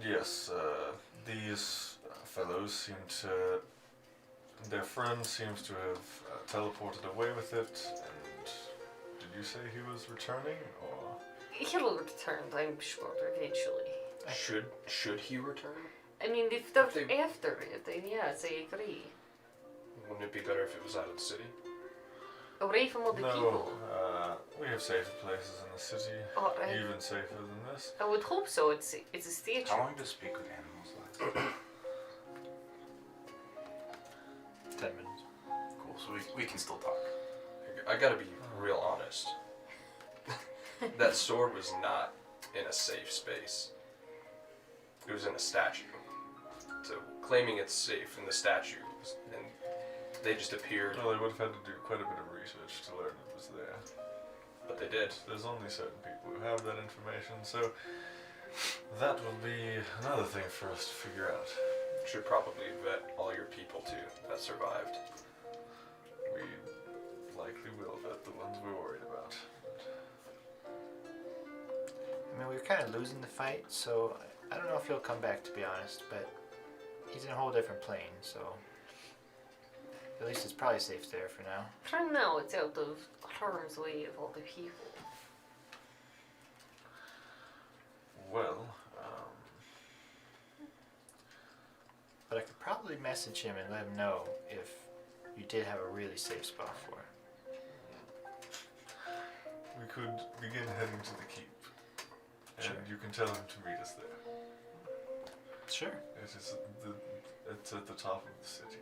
Yes, these fellows seem to, their friend seems to have teleported away with it, and did you say he was returning, or? He will return, I'm sure, eventually. Should he return? I mean, if they're They- after it, then yes, I agree. Wouldn't it be better if it was out of the city? Away from all the No, people. we have safer places in the city, Oh, even safer than this. I would hope so. It's a statue. How long does speak with animals last? 10 minutes. Cool, so we can still talk. I gotta be real honest. That sword was not in a safe space. It was in a statue. So claiming it's safe in the statue, and they just appeared, Well, they would have had to do quite a bit of research to learn it was there. but they did. There's only certain people who have that information, so that will be another thing for us to figure out. Should probably vet all your people too that survived. We likely will vet the ones we're worried about. I mean, we were kind of losing the fight, so I don't know if he'll come back, to be honest, but he's in a whole different plane, so at least it's probably safe there for now. For now, it's out of harm's way of all the people. Well, But I could probably message him and let him know if you did have a really safe spot for him. we could begin heading to the keep, and Sure. you can tell him to meet us there. Sure. It's at the top of the city.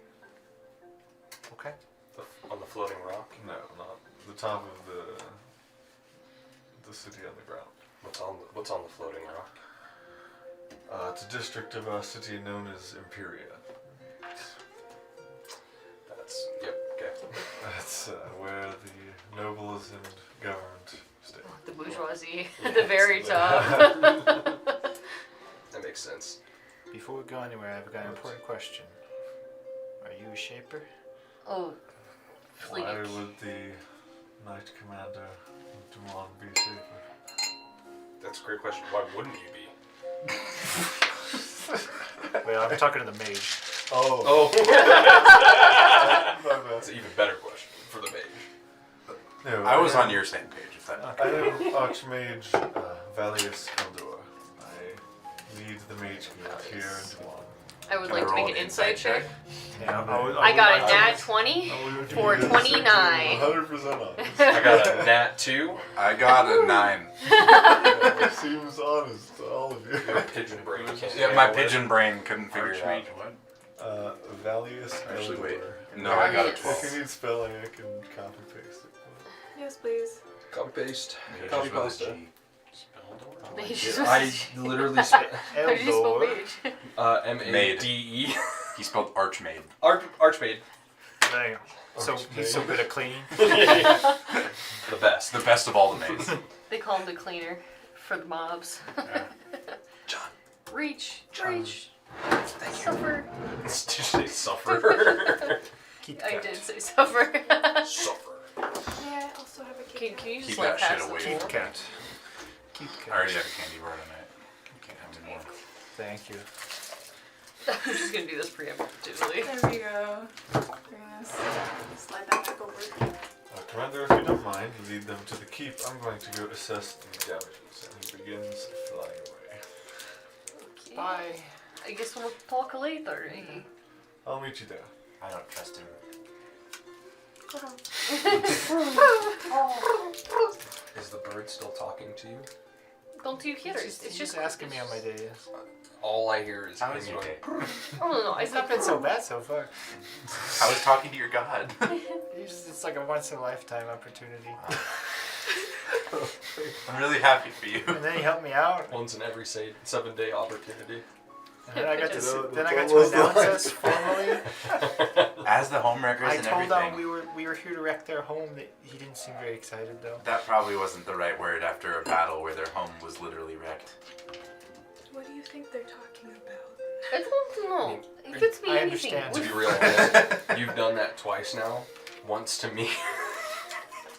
Okay. On the floating rock. No, not the top of the city on the ground. What's on the floating rock? It's a district of our city known as Imperia. Yep. Okay. That's where the nobles and government stay. The bourgeoisie at the very top. That makes sense. Before we go anywhere, I've got an important question. Are you a shaper? Oh, Why Fleek. would the Knight Commander Dumon be shaper? That's a great question. Why wouldn't you be? Wait, I'm talking to the mage. Oh, my bad. That's an even better question for the mage. No, I was am- on your same page, if that. I am Archmage Valius Eldor. I lead the mage guild here in Dumon. I would Can like I to roll make an an insight check. Yeah, I got a nat 20 for 29. 100% honest. I got a nat 2. I got a 9. It seems honest to all of you. Your pigeon brain can't Yeah, my handle it. pigeon brain couldn't figure it out. Archmage, what? Valius Actually, Eldor. wait. No, I got a Valius. 12. If you need spelling, I can copy paste it. Yes, please. Copy paste. Mage Copy is with a pasta. G. Mage. I literally spelled How do you spell Eldor. mage? M-A-D-E. He spelled Archmaid. Archmaid. There you go. So he's so good at cleaning. The best. The best of all the maids. They call him the cleaner for the mobs. John. Reach. John. Reach. Suffer. Did you say suffer? Kit I Kat. did say suffer. Suffer. Yeah, I also have a kid. Can you just Keep like that shit pass the away. bowl? Kit Kat. Kit Kat. I already have a candy bar tonight. Can't have any more. Thank you. I'm just gonna do this preemptively. There we go. We're gonna slide that back over. Commander, if you don't mind, lead them to the keep. I'm going to go assess the damages. And he begins flying away. Okay. Bye. I guess we'll talk later. Eh? I'll meet you there. I don't trust him. Is the bird still talking to you? Don't you hear it? He's It's just just asking me how my day is. All I hear is How him is your going, day? Oh no, I It's not been so bad so far. I was talking to your god. It's like a once in a lifetime opportunity. I'm really happy for you. And then he helped me out. once in every 7-day opportunity. And then I got to That's then I got to announce us formally. As the homewreckers I and told everything. him we were here to wreck their home. That he didn't seem very excited though. That probably wasn't the right word after a battle where their home was literally wrecked. What do you think they're talking about? I don't know. It could be I anything. understand. To be real honest, you've done that twice now. Once to me.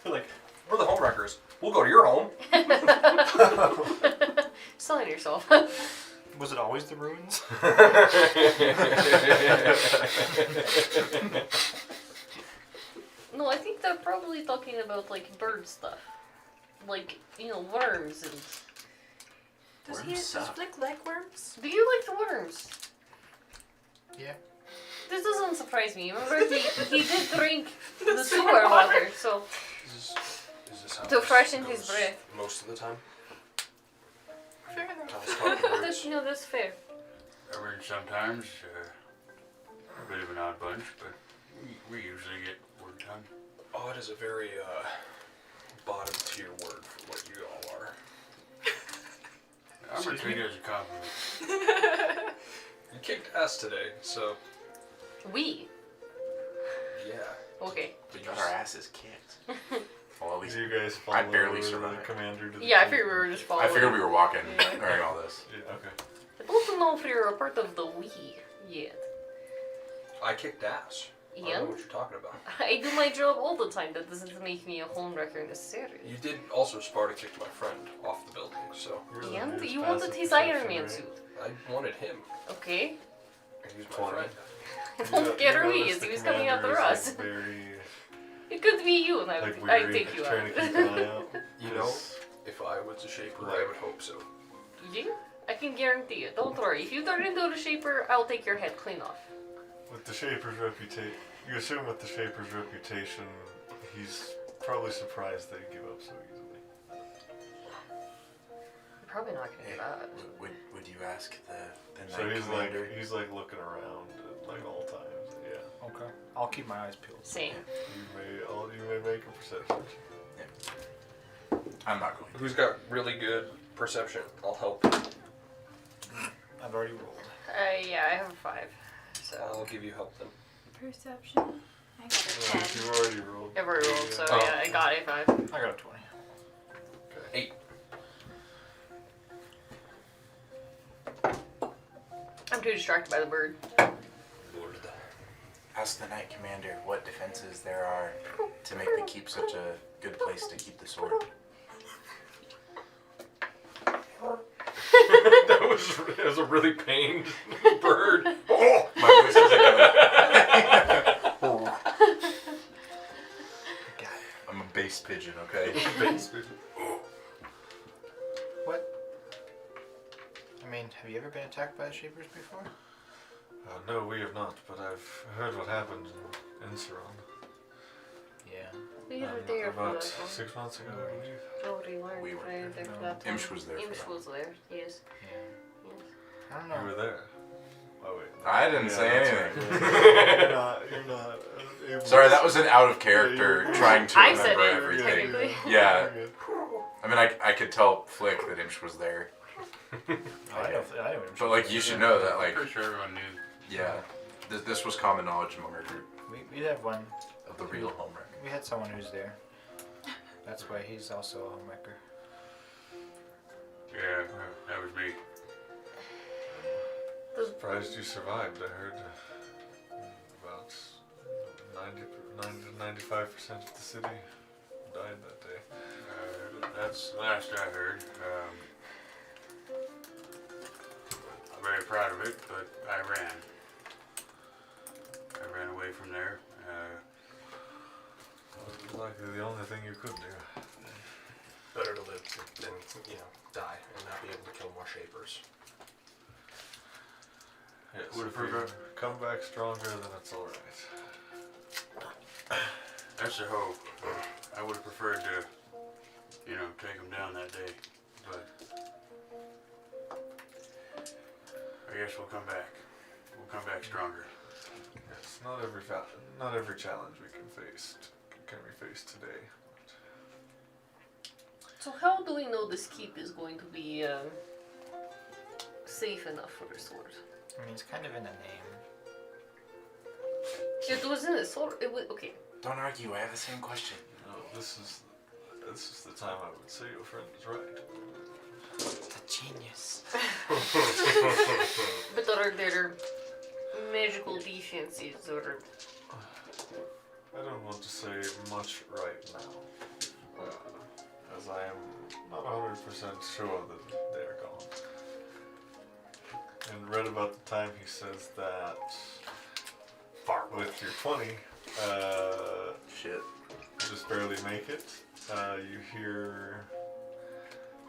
You're like, we're the homewreckers. We'll go to your home. Sign yourself. Was it always the ruins? No, I think they're probably talking about like bird stuff. Like, worms and... Does Flick like worms? Do you like the worms? Yeah. This doesn't surprise me. Remember, he did drink the sewer water, so... Is this how To this freshen his goes breath. Most of the time. Fair enough. How it's talking to That's, birds. that's fair. I mean, sometimes a bit of an odd bunch, but we usually get work done. Odd is a very bottom tier word for what you all are. I'm gonna take it as a compliment. You kicked ass today, so We. yeah. Okay. We got our asses kicked. Well, at least Do you guys follow I barely the survived. commander to the Yeah, I keep? figured we were just I following. figured we were walking Yeah. during all this. Yeah, okay. I don't know if you're a part of the we yet. I kicked ass. I don't know what you're talking about. I do my job all the time. That doesn't make me a homewrecker necessarily. You did also Sparta kick my friend off the building, so You're the And nearest you wanted passive his Iron perception, Man right? suit. I wanted him. Okay. And he was my 20. friend. Don't get her notice ears. the He was coming after commander us. is, like, very, It could be you, and I like, would I'd weary, take you trying out. to keep an eye out. You know, if I was a shaper, I would hope so. You? I can guarantee you. Don't worry. If you turn into a shaper, I'll take your head clean off. With the Shaper's reputation, you assume with the Shaper's reputation, he's probably surprised they give up so easily. I'm probably not gonna do that. Would you ask the So knight commander? he's like looking around at like all times. Yeah. Okay. I'll keep my eyes peeled. Same. You may make a perception. I'm not going. Who's got really good perception? I'll help. I've already rolled. Yeah, I have a 5. So I'll give you help then. Perception. I got a 10. You already rolled. I've already rolled, so Oh. yeah, I got a 5. I got a 20. 8. I'm too distracted by the bird. Lord. Ask the knight commander what defenses there are to make the keep such a good place to keep the sword. That was a really pained bird. Oh, my voice isn't coming. I'm a bass pigeon, okay? What? I mean, have you ever been attacked by the Shapers before? No, we have not, but I've heard what happened in Edjrana. Yeah. We were there for About that one. 6 months ago, I believe. Oh, we weren't We were there there. for that Imsh one. was there for Imsh that. was there, yes. Yeah. Yes. I don't You know. were there. Oh wait. I didn't say that's anything. right. You're not able Sorry, to- that was an out of character Yeah, trying to I said remember it, everything. technically. Yeah. You're good. I mean, I could tell Flick that Imsh was there. I know him. But, like, you should know that, like, Pretty sure everyone knew. yeah, this was common knowledge among our group We have one. of the real homewrecker. We had someone who's there. That's why he's also a homewrecker. Yeah, that was me. Surprised you survived. I heard about 90 to 95% of the city died that day. That's the last I heard. I'm very proud of it, but I ran. I ran away from there. It was likely the only thing you could do. Better to live than, die and not be able to kill more shapers. Yes, Would if approve you it. come back stronger, then it's alright. That's the hope. I would have preferred to, take them down that day, but I guess we'll come back. We'll come back stronger. Yes, not every challenge we can be faced today. So how do we know this keep is going to be safe enough for the sword? I mean, it's kind of in the name. It was in the sword. It was okay. Don't argue, I have the same question. No, this is the time I would say your friend is right. It's a genius. But are there magical defenses or? I don't want to say much right now, as I am not 100% sure that they are gone. And read about the time he says that with your 20, Shit. just barely make it. You hear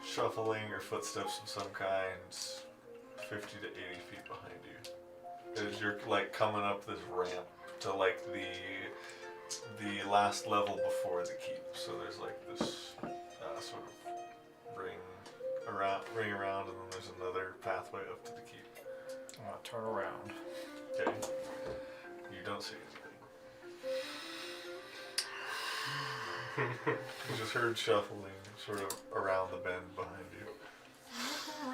shuffling or footsteps of some kind 50 to 80 feet behind you. As you're like coming up this ramp to like the last level before the keep. So there's like this sort of ring around, and then there's another pathway up to the keep. I'm gonna turn around. Okay. You don't see anything. You just heard shuffling sort of around the bend behind you.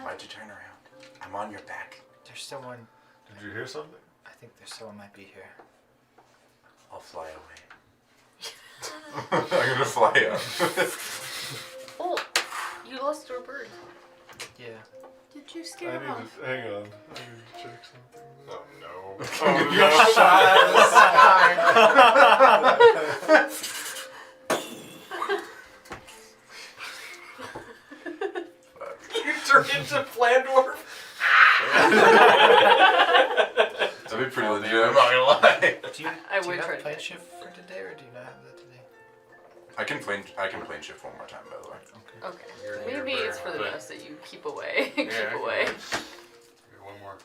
Why'd you turn around? I'm on your back. There's someone. Did you hear something? I think there's someone might be here. I'll fly away. I'm gonna fly up. Oh, you lost your bird. Yeah. Did you scare him off? Hang on. I need to check something. Oh no. You're shot. You turn into Flandwarf. That'd be pretty legit. I'm not gonna lie. Do you, I do would you try have to plane get- shift for today, or do you not have that today? I can plane shift one more time, by the way. Okay. You're Maybe it's for the but- best that you keep away. keep Yeah, I can- away. Here, one more.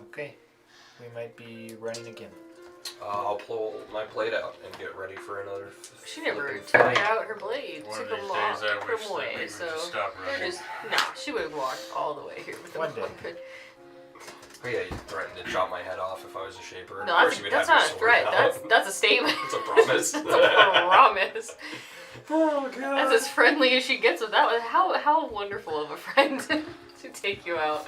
Okay. We might be running again. I'll pull my blade out and get ready for another. She never flipping took fight. out her blade. One Took of them these off. days I Put wish them that we away. would So just stop they're running. just no. She would have walked all the way here with them One day. open. Oh, yeah, you threatened to chop my head off if I was a shaper. No, Of course you would that's have not a your threat. sword out. That's a statement. It's a promise. That's a promise. Oh god. That's as friendly as she gets with that one. How wonderful of a friend to take you out.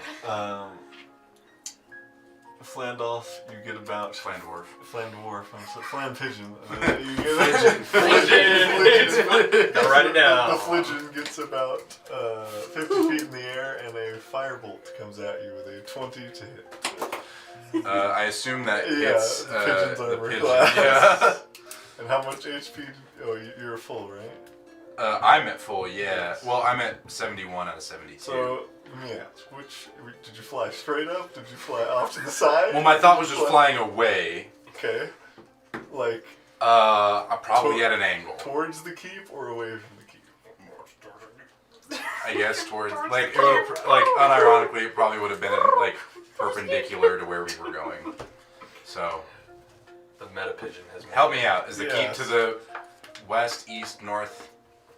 Flandolf, you get about Flandwarf. Flandwarf. Fland pigeon. You get Fligeon. Now write it down. The Fligeon gets about 50 feet in the air, and a firebolt comes at you with a 20 to hit. I assume that Yeah, hits the pigeon's the armor pigeon. class. Yeah. And how much HP? Oh, you're full, right? I'm at full, yeah. Well, I'm at 71 out of 72. So, yeah. Which did you fly straight up? Did you fly off to the side? well, my thought was just flying away. Okay. Like Probably at an angle. towards the keep or away from the keep? I guess towards like it would, like unironically it probably would have been like perpendicular to where we were going. So The meta pigeon has help me out. Is the Yes. keep to the west, east, north?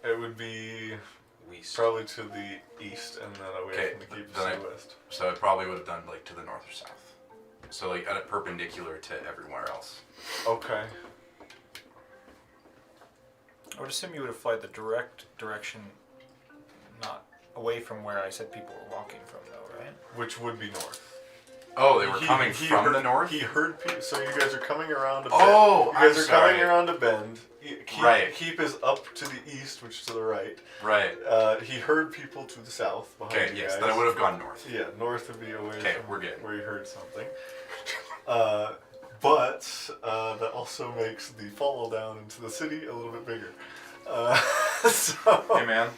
It would be Least. probably to the east and then away Okay, from the keep then to the west. So it probably would have done like to the north or south. So like at a perpendicular to everywhere else. Okay. I would assume you would have flied the direct direction, not away from where I said people were walking from, though, right? Which would be north. Oh, they were coming from heard, the north? He heard people. So you guys are coming around a bend. Oh, you guys I'm are coming sorry. around a bend. Keep, Right. Keep is up to the east, which is to the right. Right. He heard people to the south behind Okay, you yes, guys. then I would have gone north. Yeah, north would be away Okay, from we're good. where you heard something. But that also makes the follow down into the city a little bit bigger. So Hey man,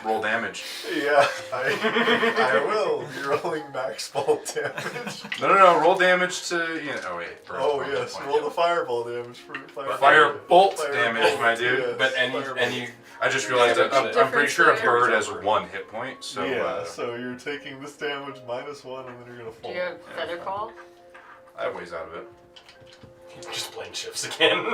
roll damage. yeah, I will be rolling max ball damage. No, roll damage to oh wait. Oh yes, roll the fireball damage for Fire bolt Fire damage, bolt, my dude. yes, But fireball. any I just realized that I'm pretty Difference sure a there? bird has 1 hit point, so yeah, so you're taking this damage -1, and then you're gonna Do fall. you have feather call? I have ways out of it. just plane shifts again.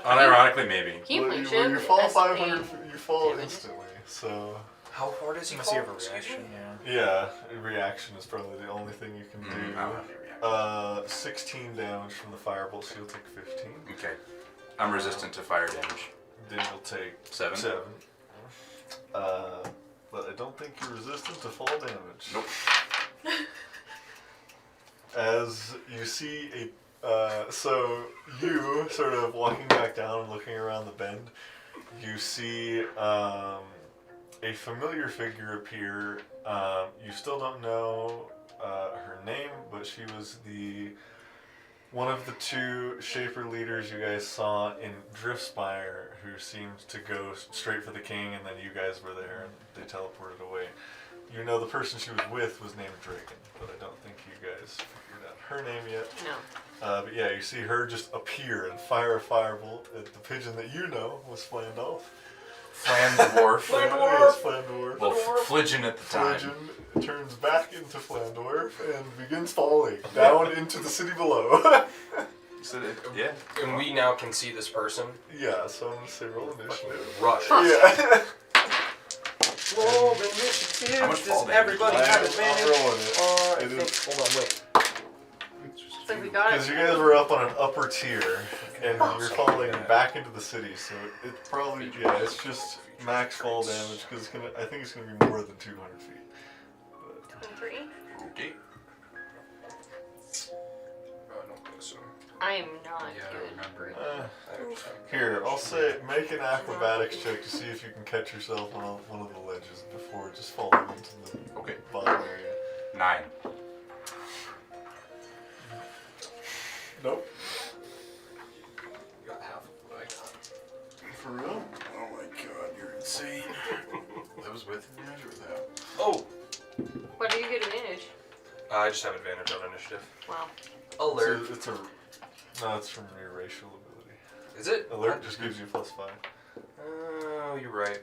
Unironically, maybe. Can you Well, plane you shift? fall That's 500. pain. You fall damage. instantly. So How hard is he Unless you have a falling? Excuse reaction, me? yeah. yeah, reaction is probably the only thing you can do. I don't have any reaction. 16 damage from the firebolt, so you'll take 15. Okay. I'm resistant to fire damage. Then you'll take 7. 7. But I don't think you're resistant to fall damage. Nope. As you see so you sort of walking back down and looking around the bend, you see a familiar figure appear. You still don't know her name, but she was one of the 2 Shaper leaders you guys saw in Driftspire, who seemed to go straight for the king, and then you guys were there and they teleported away. You know the person she was with was named Draken, but I don't think you guys figured out her name yet. No. But yeah, you see her just appear and fire a firebolt at the pigeon that you know was Flandolf. Flandwarf. Yes, Flandorf. Well, Fligeon at the time. Fligeon turns back into Flandorf and begins falling down into the city below. So yeah. And we now can see this person. Yeah, so I'm gonna say roll initiative. Rush. Yeah. Roll initiative. How much fall damage? Everybody have advantage. I'm rolling it. I It think, is- hold on, wait. It's like we got Because it. you guys were up on an upper tier, and you're falling back into the city, so it probably, yeah, it's just max fall damage, because I think it's gonna be more than 200 feet. 23. Okay. I don't think so. I am not Yeah, I good. remember. Here, I'll say, make an acrobatics check to see if you can catch yourself on one of the ledges before just falling into the Okay. bottom area. 9. Nope. with advantage or without? Oh, What do you get advantage? I just have advantage on initiative. Wow. Alert. No, it's from your racial ability. Is it? Alert just gives you +5. Oh, you're right.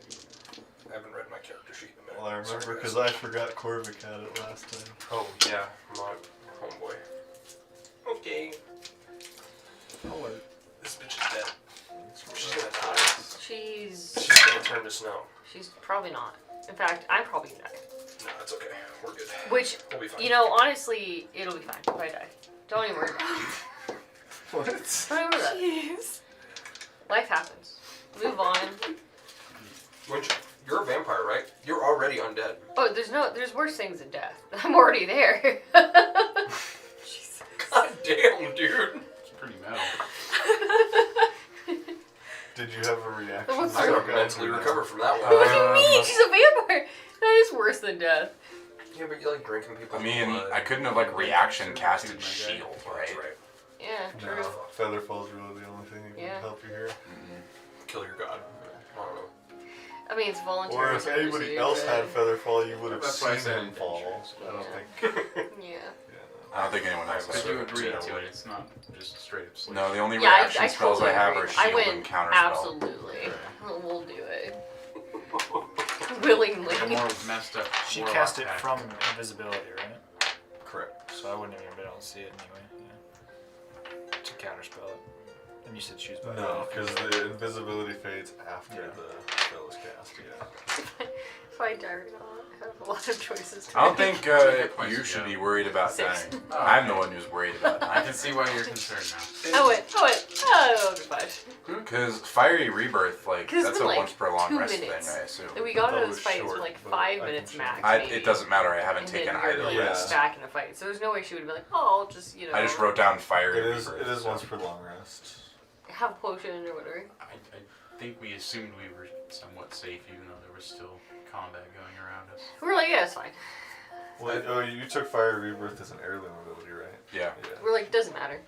I haven't read my character sheet in a minute. Well, I remember Sorry, because guys. I forgot Corvic had it last time. Oh, yeah. My homeboy. Okay. Alert. This bitch is dead. She's gonna die. She's Gonna turn to snow. she's probably not. In fact, I'm probably gonna die. No, it's okay. We're good. Which, We'll be fine. you know, honestly, it'll be fine if I die. Don't even worry about it. What? Don't even worry about it. Jeez. Life happens. Move on. You're a vampire, right? You're already undead. Oh, there's worse things than death. I'm already there. Jesus. God damn, dude. It's pretty metal. Did you have a reaction? What's I So gotta mentally recover from that one. What do you mean? She's a vampire. That is worse than death. Yeah, but you like drinking people's I mean, blood. I couldn't have like reaction casted shield, Oh, right? that's right. Yeah, true. No, Featherfall's really the only thing that can Yeah. help you here. Kill your god. I don't know. I mean, it's voluntary. Or if anybody else had Featherfall, you would have That's why I seen said him fall. adventures. I don't Yeah. think. Yeah. I don't think anyone else But has. you agreed to it. It's not just straight up sleep. No, the only Yeah, reaction I spells totally I have agree. are I shield went and counter spell. absolutely. We'll do it. Willingly. The more messed up. She warlock cast it pack. from invisibility, right? Correct. So I wouldn't have even been able to see it anyway. Yeah. To counterspell it. And you said choose by No, because the invisibility fades after the spell is cast. Yeah. If I die or not, I have a lot of choices to I don't make. think Good points, you should yeah. be worried about 6. dying. Oh. I'm the one who's worried about I dying. can see why you're concerned now. I went. Oh, it'll be fine. Because Fiery Rebirth, like, 'Cause it's that's been, a like, once per long 2 rest minutes. thing, I assume. And we got That into was this fight for short, like but 5 I minutes can max. I, maybe. it doesn't matter, I haven't And taken then you're either like rest. back in the fight. So there's no way she would be like, oh, I'll just, you know. I just wrote down Fiery It is. Rebirth. It is so. once per long rest. have a potion or whatever. I think we assumed we were somewhat safe, even though there was still combat going around us. We're like, yeah, it's fine. Well, oh, you took Fire Rebirth as an heirloom ability, right? Yeah. Yeah. We're like, doesn't matter.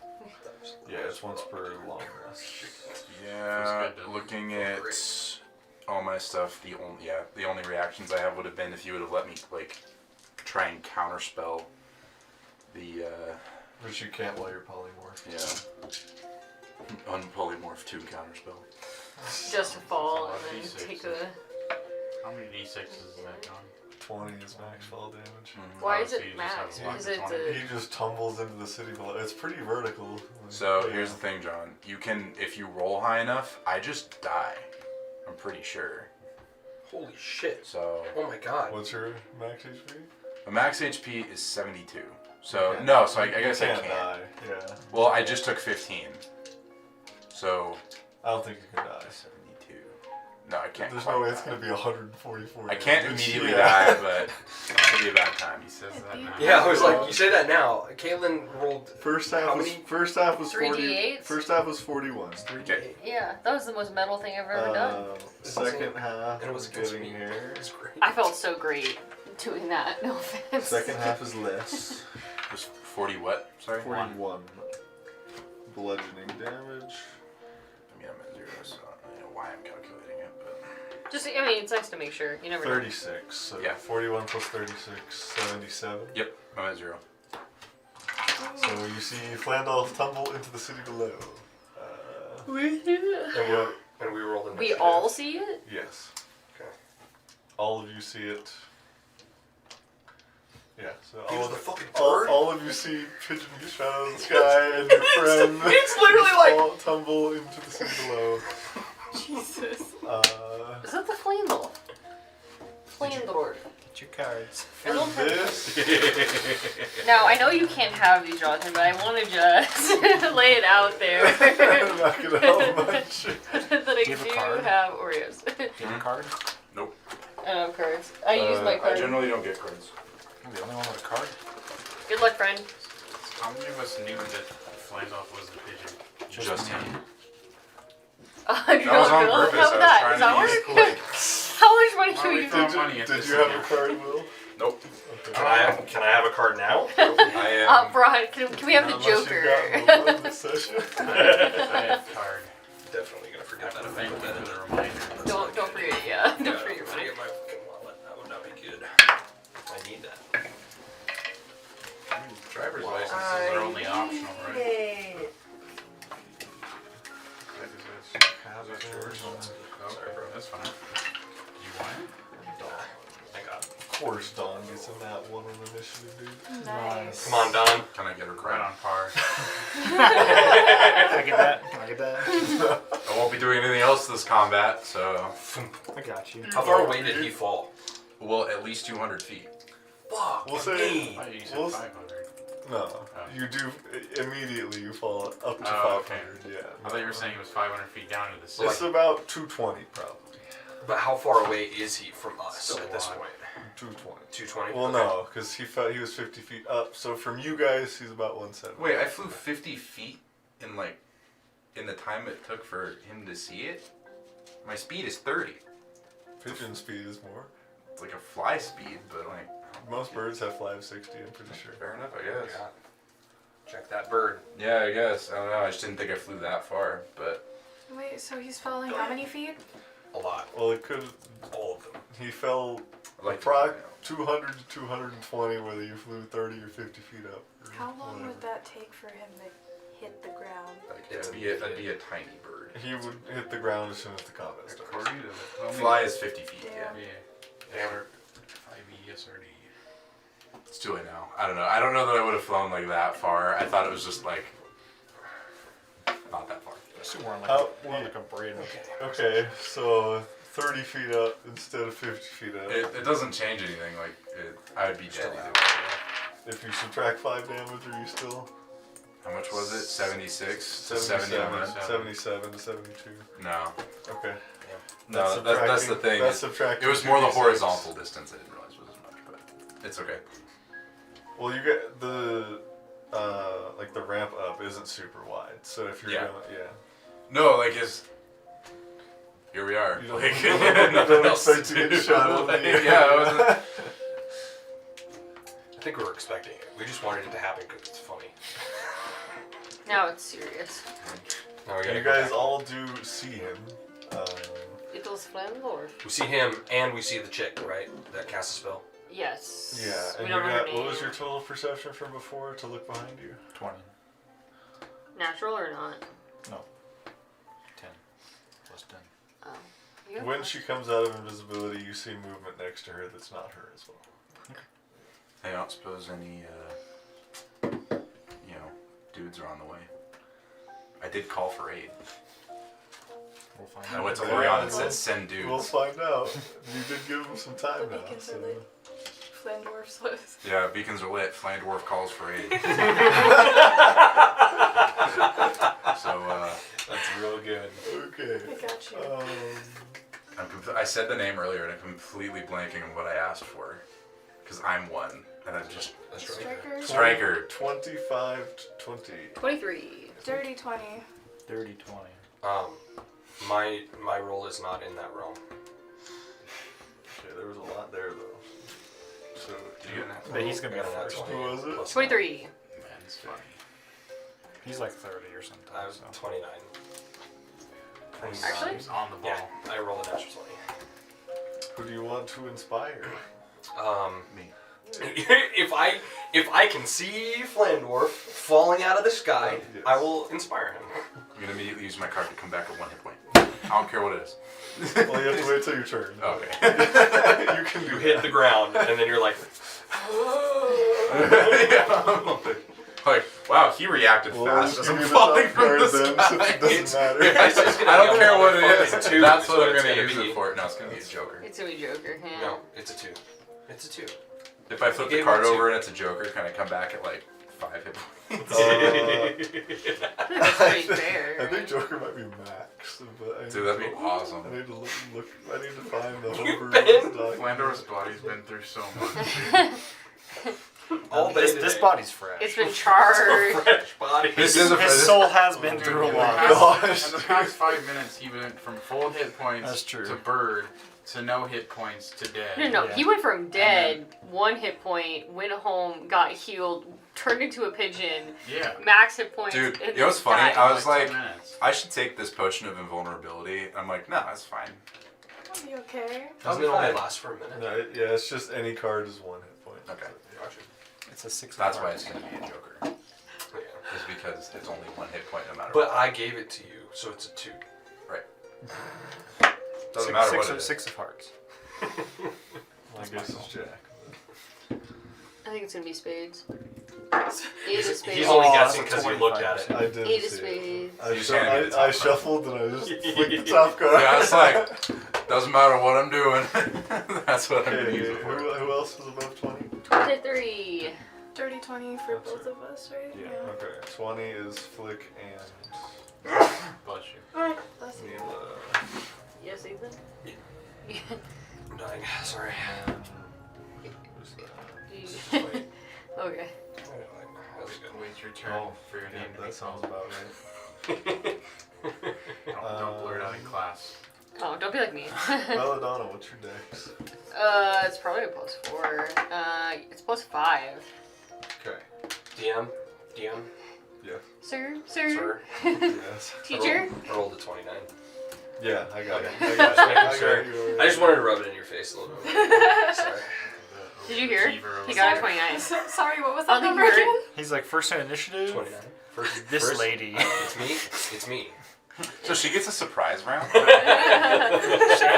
Yeah, it's once per long rest. Yeah, Feels good. looking at all my stuff, the only reactions I have would have been if you would have let me like try and counterspell the Which you can't while you're polymorph. unpolymorph 2 counterspell. Just to fall That's a lot and of then D6s. take a. How many d6s is that, John? 20 is max fall damage. Why Oh, is so it you just max? have one Is to it 20. He just tumbles into the city below. It's pretty vertical. So Yeah. here's the thing, John. You can, if you roll high enough, I just die. I'm pretty sure. Holy shit. So Oh my god. What's your max HP? my max HP is 72. So Okay. no, so I You guess I can't can't. die. Yeah. Well, I just took 15. So I don't think you can die. 72. No, I can't. There's quite no way it's die. gonna be 144. I can't damage. immediately Yeah. die, but it'll be about time. He says that now. Yeah, I was like, you say that now. Caitlin rolled First half How was many? 40. 3d8s? First half was 41. 3d8. Yeah, that was the most metal thing I've ever done. Second half And it was is against getting me. here. It's great. I felt so great doing that. No offense. Second half is less. It was 40 what? Sorry? 41. Bludgeoning damage. I mean, I'm at 0, so I don't know why I'm calculating it, but... Just, I mean, it's nice to make sure. You never know. 36. So Yeah. 41 plus 36, 77. Yep, I'm at 0. So you see Flandwarf tumble into the city below. And we rolled in We all see it? Yes. Okay. All of you see it. Yeah, so He all was of, the fucking all, bird. all of you see Pigeon get shot out of the sky and your friend It's literally like. all tumble into the city below. Jesus. Is that the Flandel? Flandor. Get your cards. I don't have This Now, I know you can't have these, Jonathan, but I want to just lay it out there I'm not gonna help much. that I Do you have a do card? have Oreos. Do you have a card? Nope. I don't have cards. I use my I card. generally don't get cards. I'm the only one with a card. Good luck, friend. How many of us knew that Flandwarf was the pigeon? Just him. That That was on purpose. How I that? was Does that trying to work? be quick. How much money Well, do we you found Did money you, at did this you have a account. card, Will? Nope. Okay. Can I have a card now? I am. Brian, can we have the Unless you've Joker? got one this session. I have a card. Definitely gonna forget that if I Thank put you that in. for the reminder. Don't forget, yeah. Don't Yeah, forget your money. forget my fucking wallet. That yours. Sorry, bro. That's fine. You want it? Don. I got it. Of course, Don gets in that one on initiative, dude. Nice. Come on, Don. Can I get a Right credit? on par. Can I get that? Can I get that? I won't be doing anything else this combat, so I got you. How far away did he fall? well, at least 200 feet. Fuck We'll say- me. I thought you said Well, 500. No, you do immediately. You fall up to Oh, 500. okay. Yeah. I thought you were saying it was 500 feet down to the sea. It's about 220 probably. But how far away is he from us Still at this a lot. point? 220. 220? Well, no, because he was 50 feet up. So from you guys, he's about 170. Wait, I flew 50 feet in the time it took for him to see it? My speed is 30. Pigeon speed is more. It's like a fly speed, but like, Most birds have fly of 60. I'm pretty sure. fair enough, I guess. God. Check that bird. Yeah, I guess. I don't know. I just didn't think I flew that far, but Wait, so he's falling how many feet? A lot. Well, it could. All of them. He fell I like approx 200 to 220, whether you flew 30 or 50 feet up. Or How long whatever. would that take for him to hit the ground? That'd be a tiny bird. He would hit the ground as soon as the combat starts. According to the Fly is 50 feet, yeah. Damn. Yeah. Hammer. 5e SRD. It's too late now. I don't know. I don't know that I would have flown like that far. I thought it was just like not that far. We're on How- like a bridge. Okay, so 30 feet up instead of 50 feet up. It doesn't change anything. Like I would be dead Still either out. way. If you subtract 5 damage, are you still? How much was it? 76 to 77, 70. 77 to 72. No, Okay. no. That's the thing. That's subtracting. It was more the 2d6. horizontal distance. I didn't realize was as much, but it's okay. Well, you get the like the ramp up isn't super wide, so if you're Yeah. going, yeah. No, like his. Here we are. You don't, Like, you don't nothing else expect to get do. shot over Like, the air. yeah, it wasn't. I think we were expecting it. We just wanted it to happen because it's funny. Now it's serious. Now we gotta You go guys back. all do see him. It was Flandwarf. We see him and we see the chick, right? That casts a spell. Yes. Yeah, and We you don't know her got what was name. your total perception from before to look behind you? 20. Natural or not? 10. Plus 10. Oh. You have When plus- she comes out of invisibility, you see movement next to her that's not her as well. I don't suppose any, dudes are on the way. I did call for aid. We'll find I out. went to Yeah, Lorion and we'll- said, send dudes. We'll find out. You did give him some time The now. beacons So. are lit. Flandwarf's lit. Yeah, beacons are lit. Flandwarf calls for aid. So, That's real good. Okay. I got you. I said the name earlier and I'm completely blanking on what I asked for. Because I'm one. And I'm just. That's right. Striker. Striker. 25 to 20. 23. Dirty 20. Dirty 20. My role is not in that realm. Okay, there was a lot there though. So Did you get that? But he's gonna I got go a nat first. 20 Who was it? plus 23. Man, it's funny. He's like 30 or something. I was so. 29. Actually? He's on the ball. Yeah, I rolled a natural who do you want to inspire? 20. Me. if I can see Flandwarf falling out of the sky, Yes. I will inspire him. I'm going to immediately use my card to come back at 1 hit point. I don't care what it is. Well, you have to wait till your turn. Okay. You can do You hit the ground, and then you're like, Like, wow, he reacted Well, fast just as I'm give me the falling top from card the then, sky. since it doesn't matter. It's just gonna I be don't a care what it motherfucking is. two, That's so what I'm it's going to gonna use be- it for. No, it's going to be a Joker. It's gonna be Joker. Yeah. no, it's a 2. It's a 2. If I flip You the gave card me two. over and it's a Joker, can I come back at like 5 hit points? That's pretty fair. I think right? Joker might be max, but I need Dude, that'd to, be awesome. I need to look. I need to find the You've Homer. Flandor's body's been through so much. All day This today. body's fresh. It's been charged. Fresh body. This is a His soul has been Dude, through a in the lot. past- In the past 5 minutes, he went from full hit points That's true. to bird to no hit points to dead. No, Yeah. he went from dead, 1 hit point, went home, got healed, turned into a pigeon, Yeah. max hit points. Dude, and you know what's funny? died. I was like, 10 minutes. I should take this potion of invulnerability. I'm like, no, that's fine. Are you okay? Doesn't it only last for a minute? No, yeah, it's just any card is 1 hit point. Okay. Gotcha. It's a 6. That's why it's going to be a Joker. Yeah. Is because it's only 1 hit point no matter But what. I gave it to you, so it's a 2. Right. Doesn't matter what it is. Six of hearts. I guess it's Jack. I think it's gonna be spades. Eight of spades. He's only Oh, guessing that's a because you looked at it. I didn't Eight of see it. spades. I, You just handed me the top I card. shuffled and I just flicked the top card. Yeah, it's like, doesn't matter what I'm doing. That's what I'm Okay, gonna use it for. who else is above 20? 23. Dirty 20 for both of us, right? Okay, 20 is Flick and Bless you. That's Mila. Yes, Ethan? I'm dying. Sorry. Who's that? Okay. How's it going? Wait your turn Oh, for your yeah, name to be that sounds called. about right. Don't blurt it out in class. Oh, don't be like me. Belladonna, what's your dex? It's probably a +4. It's +5. Okay. DM? Sir? Sir? Yes. Teacher? I rolled a 29. Yeah, I got it. Okay. I got Just making it. sure. You I just wanted to rub it in your face a little bit. Sorry. Did you hear? Achiever over He got a there. 29. Sorry, what was I that don't think number you heard. again? He's like first in initiative. 29. This First- lady. It's me. It's me. So she gets a surprise round?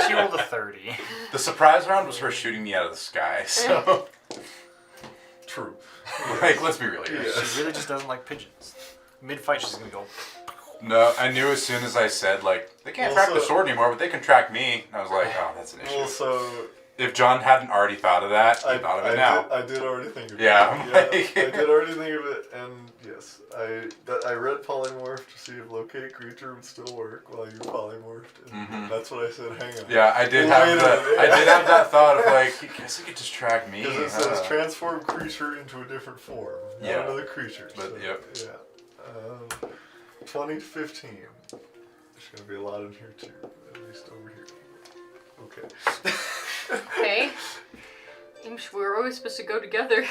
She rolled a 30. The surprise round was her shooting me out of the sky, so. True. Like, let's be real here. Yeah. She really just doesn't like pigeons. Mid-fight, she's gonna go. No, I knew as soon as I said, like, they can't track the Also- sword anymore, but they can track me. And I was like, oh, that's an issue. Well, so If John hadn't already thought of that, he thought of it now. I did already think of Yeah, it. I'm Yeah, like- I did already think of it, and yes, I read polymorph to see if locate creature would still work while you're polymorphed, and Mhm. that's what I said. Hang on. Yeah, I did Wait have a that. minute. I did have that thought of like, I guess he could just track me. Because it says transform creature into a different form, not Yeah. another creature. But, so, yep. Yeah. 20 to 15. There's gonna be a lot in here too, at least over here. Okay. Okay. We're always supposed to go together.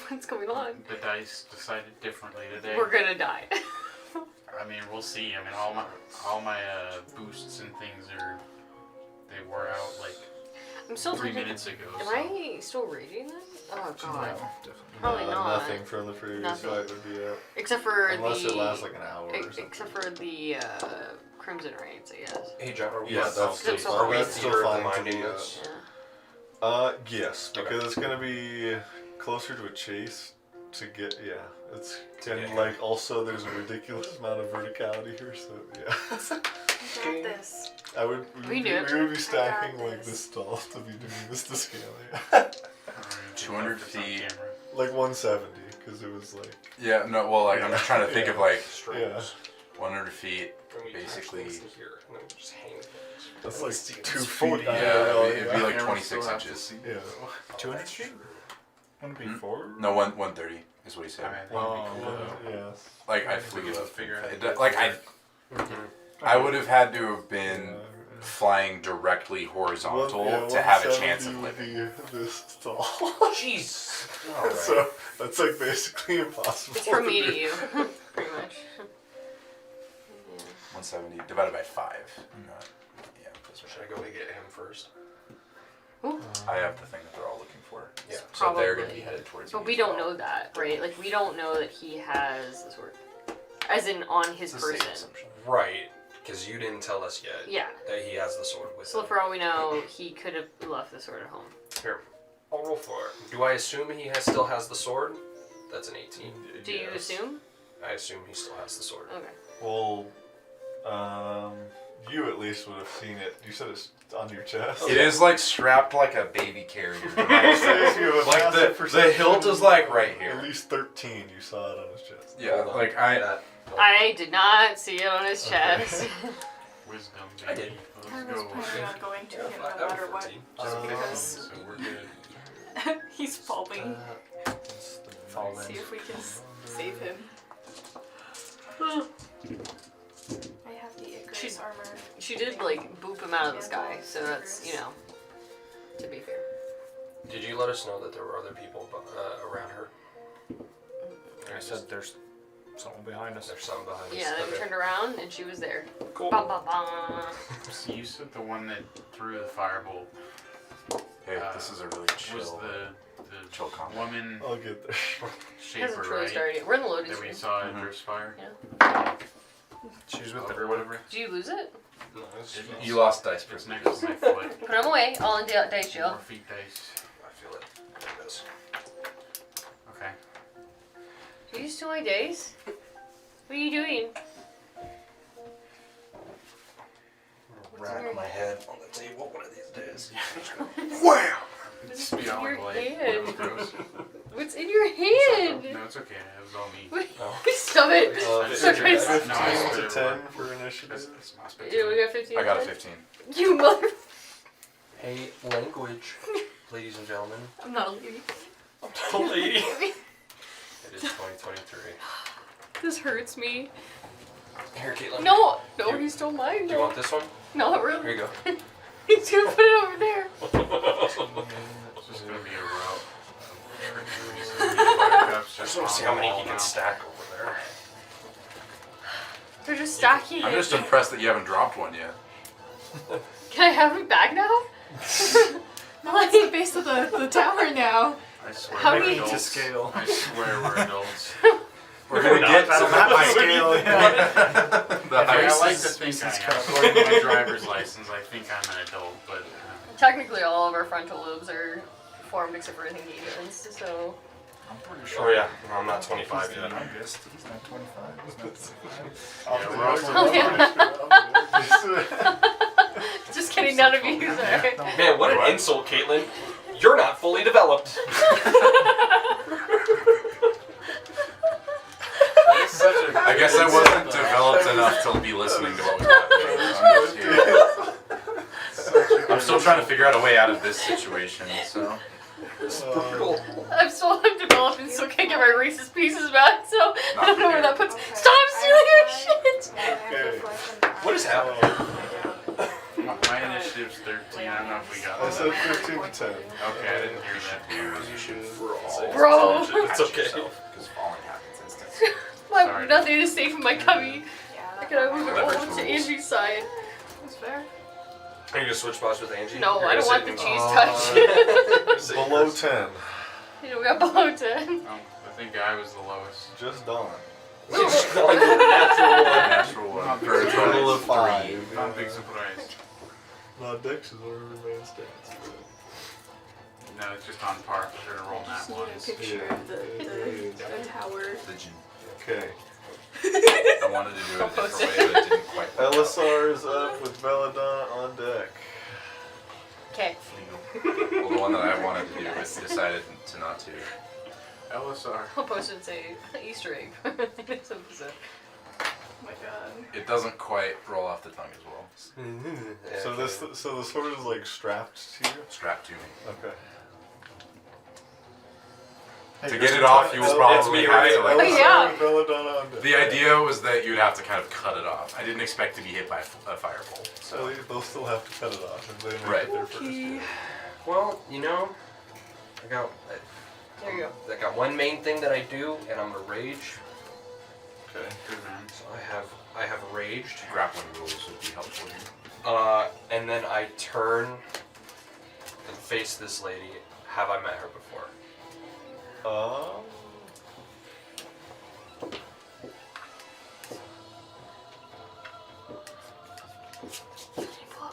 What's going on? The dice decided differently today. We're gonna die. I mean, we'll see. I mean, all my boosts and things they wore out like I'm still 3 thinking. minutes ago. Am so. I still reading them? Oh god. Probably No, not. Nothing from the previous Nothing. fight would be up. Except for Unless the. it lasts like an hour or something. Except for the Crimson Raids, I guess. Hey, John, are we, Yeah, that's still still fine. are we That's still theater fine to minding be this? Yeah. Yes, because it's gonna be closer to a chase to get. Yeah, it's To and get- like also there's a ridiculous amount of verticality here, so yeah. I got this. I would. We do. We would be stacking got like this. this tall to be doing this to scale. Yeah. Alright, 200 it's on feet. camera. Like 170, because it was like. Yeah, no, well, like, I'm just trying to think of like Strings. 100 feet. And we Basically- attach things to here, and then we just hang things. That's And like see, 2 it's feet. 40. on Yeah, the rail, it'd be yeah. like Camera 26 still have to inches. see. Yeah. 200 feet? Wouldn't be 4? No, 130 is what he said. I mean, Oh, that'd be cool though. yes. Like, I If we flew could up. figure out It- how to like, get I would have had to have been Yeah. flying directly horizontal Yeah, to have a chance 170 of would living. be this tall. Jeez. Alright. So that's like basically impossible. It's from me do. to you, pretty much. Yeah. 170 divided by 5. Not, yeah, So should I go to get him first? I have the thing that they're all looking for. Yeah. So they're going to Probably. be headed towards But me we as don't well. know that, right? Like, we don't know that he has the sword. As in, on his It's a safe person. assumption. Right, because you didn't tell us yet Yeah. that he has the sword with So him. for all we know, he could have left the sword at home. Here, I'll roll for it. Do I assume he still has the sword? That's an 18. Do you Yes. assume? I assume he still has the sword. Okay. Well, you at least would have seen it. You said it's on your chest. It is like strapped like a baby carrier. to my I'll say chest. if you have a Like massive the perception, hilt is like right At here. least 13, you saw it on his chest. Yeah, Hold on. like I. That, I did not see it on his chest. Wisdom, I baby. did. I Let's was go. planning on going to him I no have matter what. 14. Just because So we're good. he's falling. Fall See in. if we can save him. I have the Icarus She's- armor. She did, like, boop him out of the sky, so that's, you know, to be fair. Did you let us know that there were other people around her? I said there's someone behind us. There's some behind us. Yeah, then we Okay. turned around and she was there. Cool. Bum, bum, bum. So you said the one that threw the firebolt Hey, this is a really was chill. the chill combat. woman I'll get there. It hasn't shaper, truly right? started yet. We're in the loading That we screen. saw Mhm. at First Fire? She's with Or the whatever. Did you lose it? No, it's You lost dice It's privilege. next to my foot. Put them away. All in dice jail. 4 feet dice. I feel it. There it is. Okay. Do you steal my dice? What are you doing? Rack my head on the table one of these days. Wow! It's beyond your light. hand? It was gross. What's in your No, hand? it's okay. It was all me. Stop it. I Stop spit it. it. 15 No, I spit to it 10 everywhere. for initiative. That's my spit Yeah, too. we got 15. I got a then? 15. You mother. Hey, language, ladies and gentlemen. I'm not a lady. Lady. It is 2023. This hurts me. Here, Caitlin. No, You- he stole mine. Do you want this one? Not Here really. you go. He's gonna put it over there. It's just gonna be a route. I I just want to see how many he can stack over there. They're just stacking I'm it. just impressed that you haven't dropped one yet. Can I have it back now? No, it's the base of the tower now. I swear How we're many- adults. To scale. I swear we're adults. We're gonna get That's some not my scale. the I heights. like to think I am. According to my driver's license, I think I'm an adult, but Technically, all of our frontal lobes are formed except for anything he does. So I'm pretty Oh yeah, no, I'm not 25 He's yet. the youngest. He's not 25. He's not 25. yeah, we're also Oh, yeah. Just kidding, none of you. Sorry. Man, what an insult, Caitlin. You're not fully developed. I guess I wasn't developed enough to be listening to what was happening. I'm still trying to figure out a way out of this situation, so. I'm still undeveloped and still can't get my racist pieces back, so I don't know where that puts. Stop stealing your shit! Okay. What is happening? my initiative's 13. I don't know if we got I that. said 15 to 10. Okay, I didn't hear that. Bro. It's okay. Because falling happens instantly. My, Sorry. nothing is safe in my cubby. I could move it Leverage over to rules. Angie's side. That's fair. Are you gonna switch spots with Angie? No, You're I don't gonna want the sit cheese touch. Below 10. You know, we got below 10. I think I was the lowest. Just Dawn. She's going to the natural one. Natural one. For a total of 5. Not big surprise. Not Dex is one of her main stats. No, it's just on par. We're gonna roll that ones. picture of the tower. Okay. I wanted to do it a different way, but it didn't quite work out. LSR is up with Belladonna on deck. Okay. Well, the one that I wanted to do, but decided to not to. LSR. I'll post it and say Easter egg. Next episode. Oh my god. It doesn't quite roll off the tongue as well. So the sword is like strapped to you. Strapped to me. Okay. To get it off, you will probably me, have to right? like. Oh, yeah. Belladonna on deck. The idea was that you'd have to kind of cut it off. I didn't expect to be hit by a firebolt. So So they'll still have to cut it off if they make Right. it there first. Yeah. Well, you know, There you go. I got one main thing that I do, and I'm gonna rage. Okay. Good man. So I have raged. grappling rules would be helpful here. And then I turn and face this lady. Have I met her before?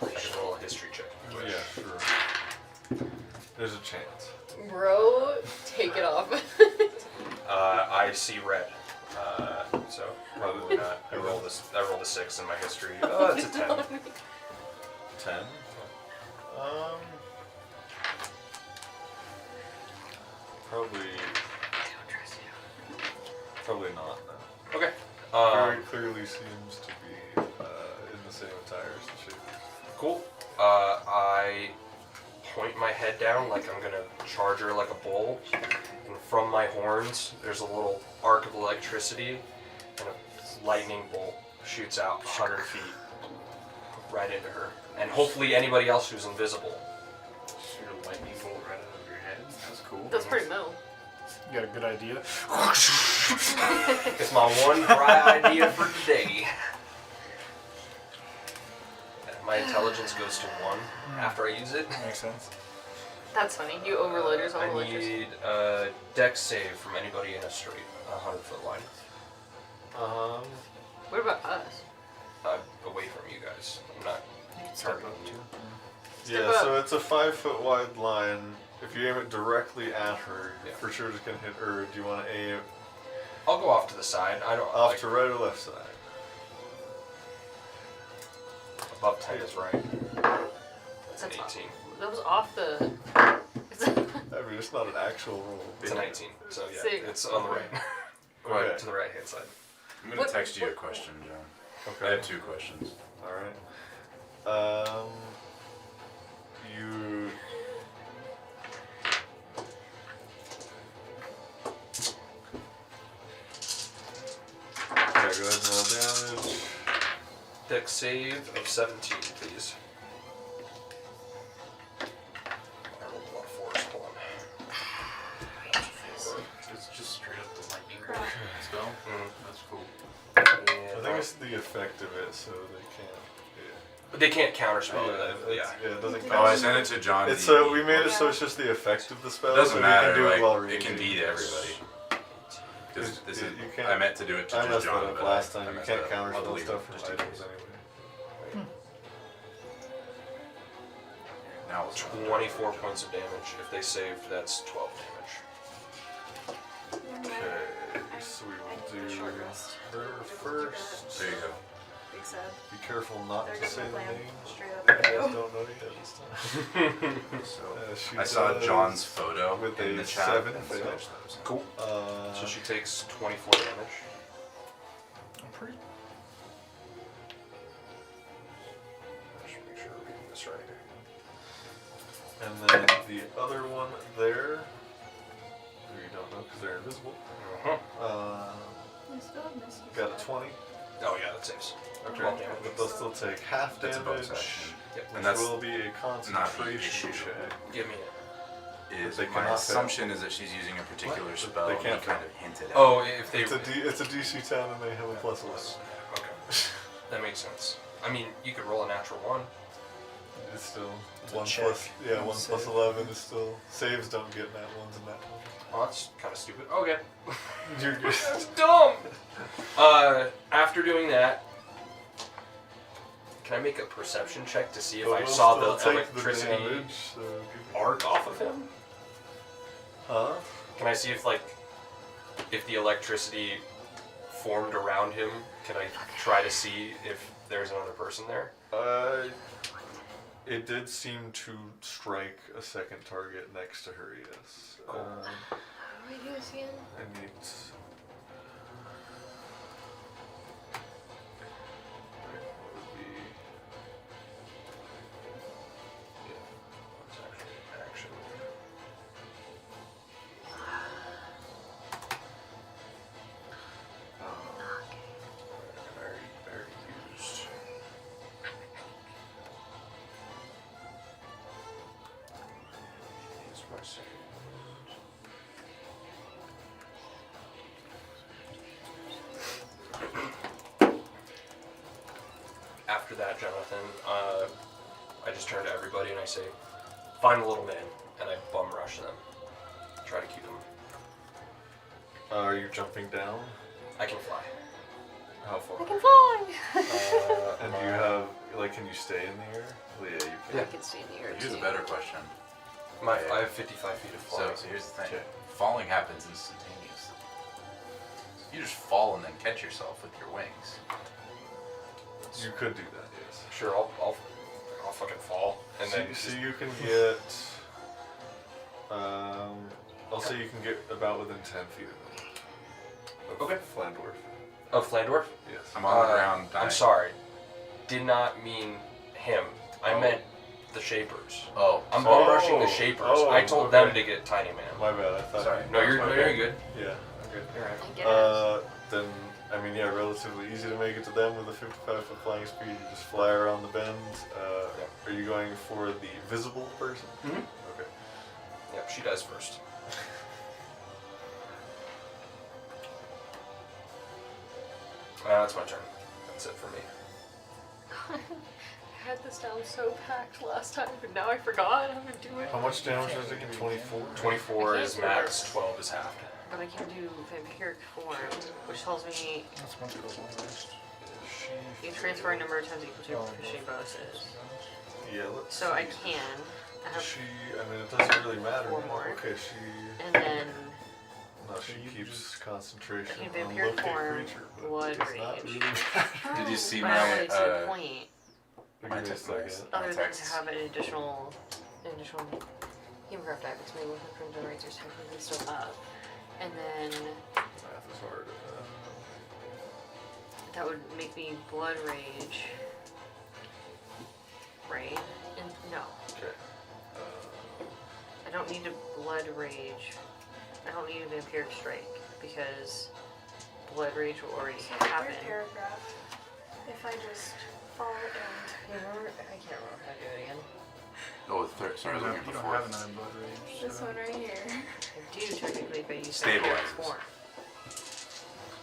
I can roll a history check if you wish. Yeah, sure. There's a chance. Bro, take it off. I see red. So probably not. I rolled a 6 in my history. Oh, it's a 10. 10. Probably not. No. Okay. Very clearly seems to be in the same attire as the Shakers. Cool. I point my head down like I'm gonna charge her like a bull, and from my horns there's a little arc of electricity, and a lightning bolt shoots out 100 feet right into her, and hopefully anybody else who's invisible. Shoot a lightning bolt right out of your head. That's cool. That's pretty metal. You got a good idea? It's my one dry idea for today. My intelligence goes to 1 after I use it. Makes sense. That's funny. You overload yourself with I electricity. need a dex save from anybody in a straight 100-foot line. What about us? away from you guys. I'm not Step targeting up you. too. Yeah, so it's a 5-foot wide line. If you aim it directly at her, Yeah. for sure it's gonna hit her. Do you want to aim I'll go off to the side. I don't off like, to right or left side? above 10 is right. That's an That's 18. That was off the. I mean, it's not an actual roll. It's a 19. So yeah, Sick. it's on the right. Okay. Right to the right hand side. I'm gonna text you a question, John. I Okay. have 2 questions. All right. You. Okay, go ahead and roll damage. Dex save of 17, please. I rolled a lot of 4s. Hold on. It's just straight up the lightning bolt spell. Mm. That's cool. I And think it's the effect of it, so they can't. but they can't counterspell Yeah, it. it's- Yeah. it doesn't Oh, count. I sent it to John. It's D. we made it so it's just the effect of the spell. It doesn't so matter. We can do like, it while it reading. can be to everybody. This is, You can't- I meant to do it to I just messed John, that up but last I time. You messed can't it up. I'll counterspell delete stuff it, from just in items case. anyway. Now it's 24 points of damage. If they saved, that's 12 damage. Okay, so we will do short rest. her first. There you go. Big sad. Be careful not They're to getting say a the plan. name. Straight up. You guys don't know yet this time. So She I saw does John's photo with in a the chat. 7 and fail. switched those. Cool. Uh, So she takes 24 damage. I'm pretty. I should make sure we're reading this right. and then the other one there, who you don't know because they're invisible, got a 20. Oh yeah, that saves. Okay, 12 damage. but they'll still take half That's a damage, bonus action. Yep. which And that's will be a concentration issue. check. Give me it. Is They my cannot assumption is that she's using a particular What? spell. They and can't he kind of hinted at. Oh, if they. It's a DC 10 and they have a plus 11. Okay. That makes sense. I mean, you could roll a natural 1. It's still It's a 1 check. plus, yeah, 1 Save. plus 11 is still, saves don't get nat 1s and nat 1s. Oh, that's kind of stupid. Okay. You're good. That's dumb! After doing that, can I make a perception check to see if But I we'll saw still the take electricity damage, so give me- arc off of him? Huh? Can I see if, like, if the electricity formed around him? Can I try to see if there's another person there? It did seem to strike a second target next to her, yes. Cool. How do I do this again? I need. What would be. It's actually action. I already used. Use my save. After that, Jonathan, I just turn to everybody and I say, find the little man, and I bum rush them. Try to keep them. Are you jumping down? I can fly. How far? I can fly! And do you have, like, can you stay in the air? Well, yeah, you can. Yeah. I can stay in the air Here's too. a better question. I have 55 feet of So, flying. so here's the thing. Okay. Falling happens instantaneously. You just fall and then catch yourself with your wings. You could do that, yes. Sure, I'll fucking fall, and then So you can get. I'll say you can get about within 10 feet of them. Of Okay. Flandwarf. oh, Flandwarf. Yes. I'm on the ground dying. I'm sorry. Did not mean him. I Oh. meant the Shapers. Oh. I'm Oh. bum rushing the Shapers. Oh, I told okay. them to get Tiny Man. My bad. I thought. Sorry. No, you're Okay. good. Yeah. Okay. You're right. I guess. Then, I mean, yeah, relatively easy to make it to them with a 55-foot flying speed. You just fly around the bend. Are you going for the visible person? Mhm. Okay. Yep, she dies first. That's my turn. That's it for me. I had this down so packed last time, but now I forgot how to do it. How much damage is it again? 24? 24 I is can't do max, this. 12 is half. But I can do vampiric form, which tells me That's one goes on rest. You transfer a number of times equal to your proficiency bonuses. Yeah, let's So I see. can. I have, She, I mean, it doesn't really matter. 4 more. Okay, she. and then No, she keeps concentration in on vampire locate form, creature, but blood it does not rage. really matter. Did you see but I my wanted to point Give my me a text? second. My other than to text. have an additional Homewreckers die between 100 generates your technically still up. And then Math is hard. that would make me blood rage. Right? And no. Okay. I don't need a blood rage. I don't need a vampiric strike because blood rage will already happen. Third paragraph. If I just follow and I can't remember how to do it again. Oh, the third. Sorry, I was looking You for don't have fourth. another blood rage. this so- one right here. I do technically if I use Stabilizes. vampiric form.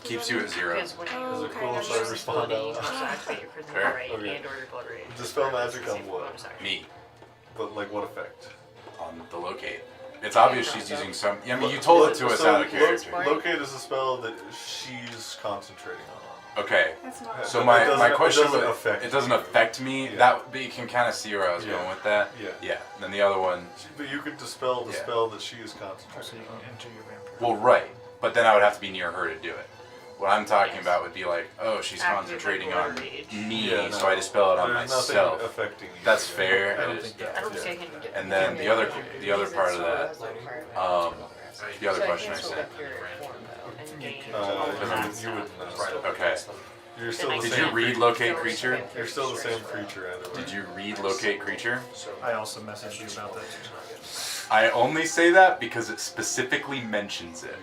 Keeps you at 0. Because when you Oh, Is it okay, cool if that's I just respond ability, out you must loud? activate your prison Fair. right Okay. and or your blood rage. Dispel magic It's a on what? bonus action. Me But like what effect? on the locate. It's obvious she's using some. I mean, you told it to us So out of character. Locate is a spell that she's concentrating on. Okay. That's not. So It my doesn't- question it doesn't was, affect it doesn't you. affect me. Yeah. That but you can kind of see where I was Yeah. going with that. Yeah. Yeah. And then the other one. But you could dispel the Yeah. spell that she is So concentrating you on. can enter your vampire. Well, right. But then I would have to be near her to do it. What I'm talking Yes. about would be like, oh, she's Activate concentrating blood on rage. me, Yeah, so I dispel it on There's myself. nothing affecting you. That's Yeah. fair. I don't think I that. don't Yeah. think I can get. And then the other part of that, the other so question I I can still said. get vampiric form though and gain You all of wouldn't that know. stuff. Okay. You're still the Did same. you read locate creature? You're still the same creature either way. Did you read locate creature? I also messaged you about that too. I only say that because it specifically mentions it.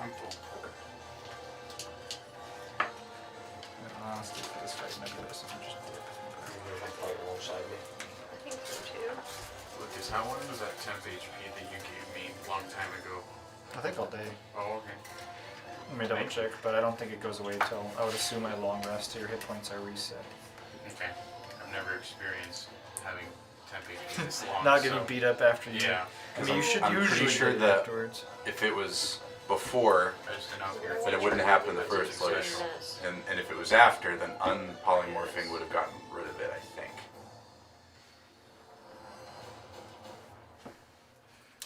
I'm full. Honestly, for this fight, maybe this is just I think so too. Lucas, how long was that temp HP that you gave me a long time ago? I think all day. Oh, okay. Let me double check, but I don't think it goes away till I would assume my long rest to your hit points are reset. Okay. I've never experienced having temp HP this long. Not getting so- beat up after you. Yeah. I mean, you should I'm pretty usually sure get it that- afterwards. If it was before, I just didn't know if you were then it wouldn't happen in the first place. Yes. And if it was after, then unpolymorphing would have gotten rid of it, I think.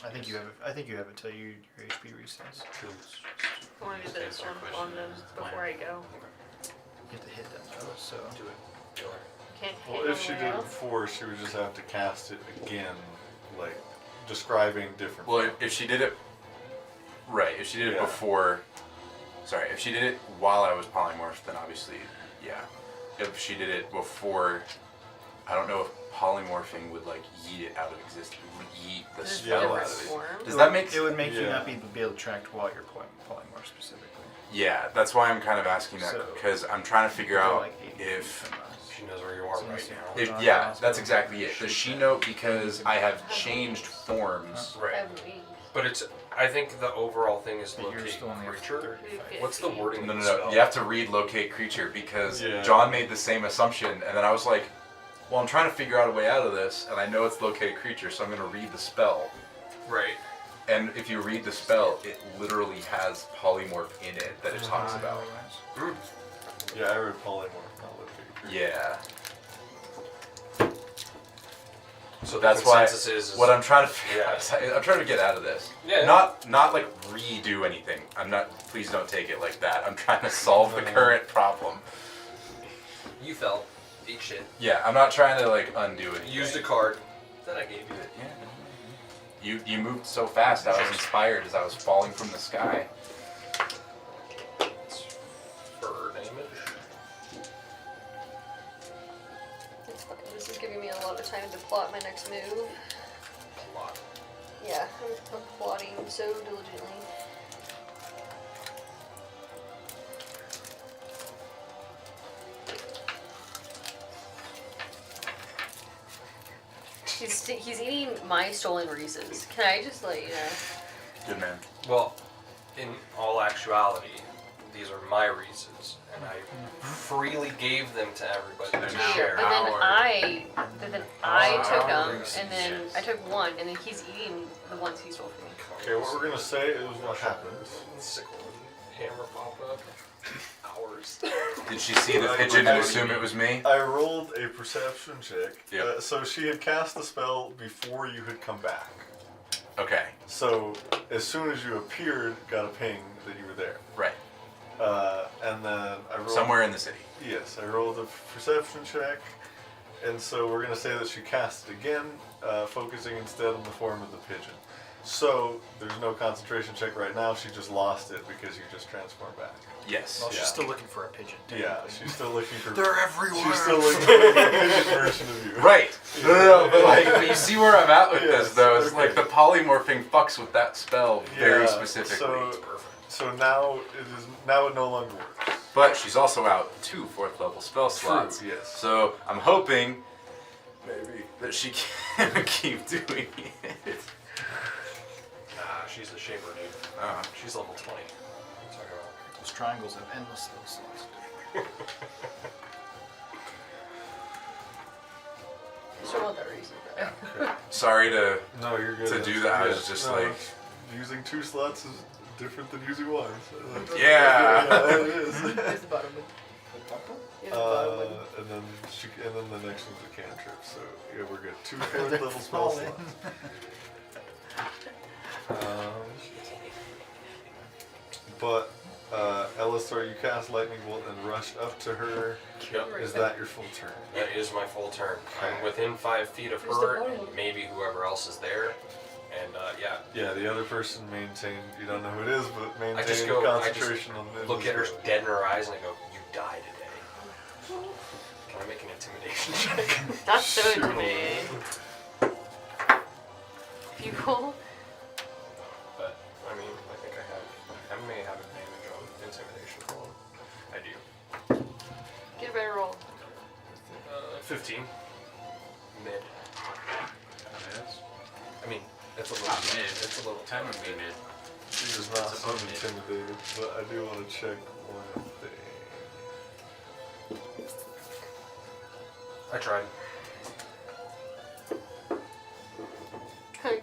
I think you have it. I think you have it till your HP resets. I want to do this one on them before I go. You have to hit them though, so. Can't hit Well, if she did anywhere it else. before, she would just have to cast it again, like describing different. Well, if she did it, right, if she did it Yeah. before, sorry, if she did it while I was polymorphed, then obviously, yeah. If she did it before, I don't know if polymorphing would like yeet it out of existence, would yeet the This is spell out different of it. form. Does that make It would make you Yeah. not be able to track while you're polymorph specifically. Yeah, that's why I'm kind of asking that, So- because I'm trying to figure They're out like 8 feet if from us. She knows where you are So right you now. see- If, yeah, that's exactly it. Does she know because I have changed forms? Right. Every- But it's. I think the overall thing is But you're locate still only creature. 35. What's the wording? No, of no, the no. spell? You have to read locate creature because Yeah. John made the same assumption, and then I was like, well, I'm trying to figure out a way out of this, and I know it's locate creature, so I'm going to read the spell. Right. And if you read the spell, it literally has polymorph in it that it talks about. Yeah, I read polymorph, not locate. Yeah. So That's the why consensus is what I'm trying to figure Yeah. out is I'm trying to get out of this. Yeah. Not like redo anything. I'm not. Please don't take it like that. I'm trying to solve the current problem. You fell. Eat shit. Yeah, I'm not trying to like undo it. Used a card that I gave you. Yeah. You moved so fast. I was inspired as I was falling from the sky. It's fur damage. It's fine. This is giving me a lot of time to plot my next move. A lot. Yeah, I'm plotting so diligently. He's eating my stolen Reese's. Can I just let you know? Good man. Well, in all actuality, these are my Reese's, and I freely gave them to everybody They're to now share. But then I took them, Reese's, and then yes. I took one, and then he's eating the ones he stole from me. Okay, what we're gonna say is what happened. Sickle and hammer pop up. Hours. Did she see the pigeon and assume it was me? I rolled a perception check. Yep. So she had cast the spell before you had come back. Okay. So as soon as you appeared, got a ping that you were there. Right. And then I rolled Somewhere in the city. Yes, I rolled a perception check, and so we're gonna say that she cast it again, focusing instead on the form of the pigeon. So there's no concentration check right now. She just lost it because you just transformed back. Yes. Well, she's Yeah. still looking for a pigeon. Yeah, she's still looking for. They're everywhere. She's still looking for a pigeon version of you. Right. No, but like, but you see where I'm at with Yes, this, though. It's okay. like the polymorphing fucks with that spell very Yeah, specifically. So now it no longer works. But she's also out 2 4th level spell slots. True, yes. So I'm hoping maybe that she can keep doing it. Nah, she's a shaper, dude. She's level 20. What are you talking about? Those triangles have endless little slots. Just for that reason. Sorry to. No, you're good. To do that, I was just like- using 2 slots is different than using 1. So Yeah. it is. Where's the bottom one? Here's the bottom one. And then the next one's a cantrip. So yeah, we're good. 2 4th level spell slots. But Elisar, you cast lightning bolt and rush up to her. Yep. Is that your full turn? That is my full turn. I'm within 5 feet of Where's the her, bottom and one? maybe whoever else is there. And yeah, Yeah, the other person maintained. You don't know who it is, but maintain just go- I just concentration on the look at her invisibility. dead in her eyes and I go, "You die today." Can I make an intimidation check? That's so Shoot. intimidating. If you roll, But I mean, I think I may have advantage on intimidation roll. I do. get a better roll. 15. Mid. Yes. I mean, it's a little Not mid. It's a little 10 would be mid. She does not It's seem above mid. intimidated, but I do want to check one thing. I tried.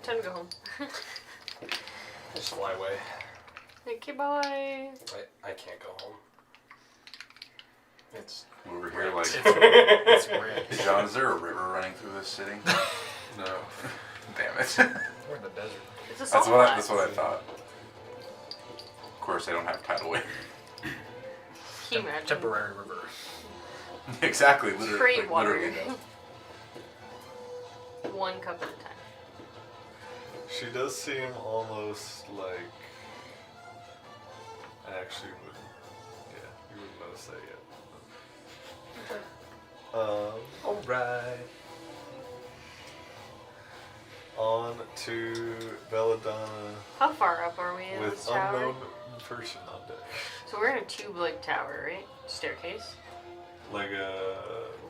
Time to go home. Just fly away. Okay, bye. I can't go home. It's Over here, like, It's red. John, is there a river running through this city? No. Damn it. We're in the desert. It's a That's salt what I flats. thought. Of course, I don't have tidal wave. Can you imagine? Temporary river. Exactly, literally. Trade like, water. literally though. 1 cup at a time. She does seem almost like. I actually wouldn't. Yeah, you wouldn't notice that yet. alright. On to Belladonna How far up are we in with this tower? unknown person on deck. So we're in a tube-like tower, right? Staircase, Like a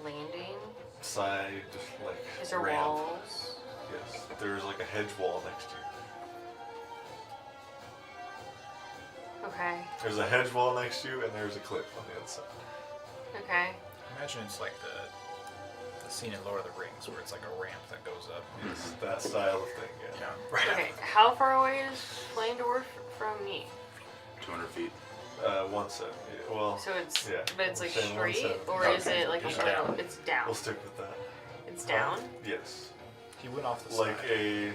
landing. side, like Is there ramp. walls? Yes, there's like a hedge wall next to you. Okay. There's a hedge wall next to you, and there's a cliff on the other side. Okay. Imagine it's like the scene in Lord of the Rings where it's like a ramp that goes up. It's that style of thing, yeah. Right. Okay. How far away is Flandwarf from me? 200 feet. 170. Yeah, well, So it's, yeah, but it's like we're saying straight, 170. or is it like a It's little? down. It's down. we'll stick with that. It's down. Yes. He went off the Like side.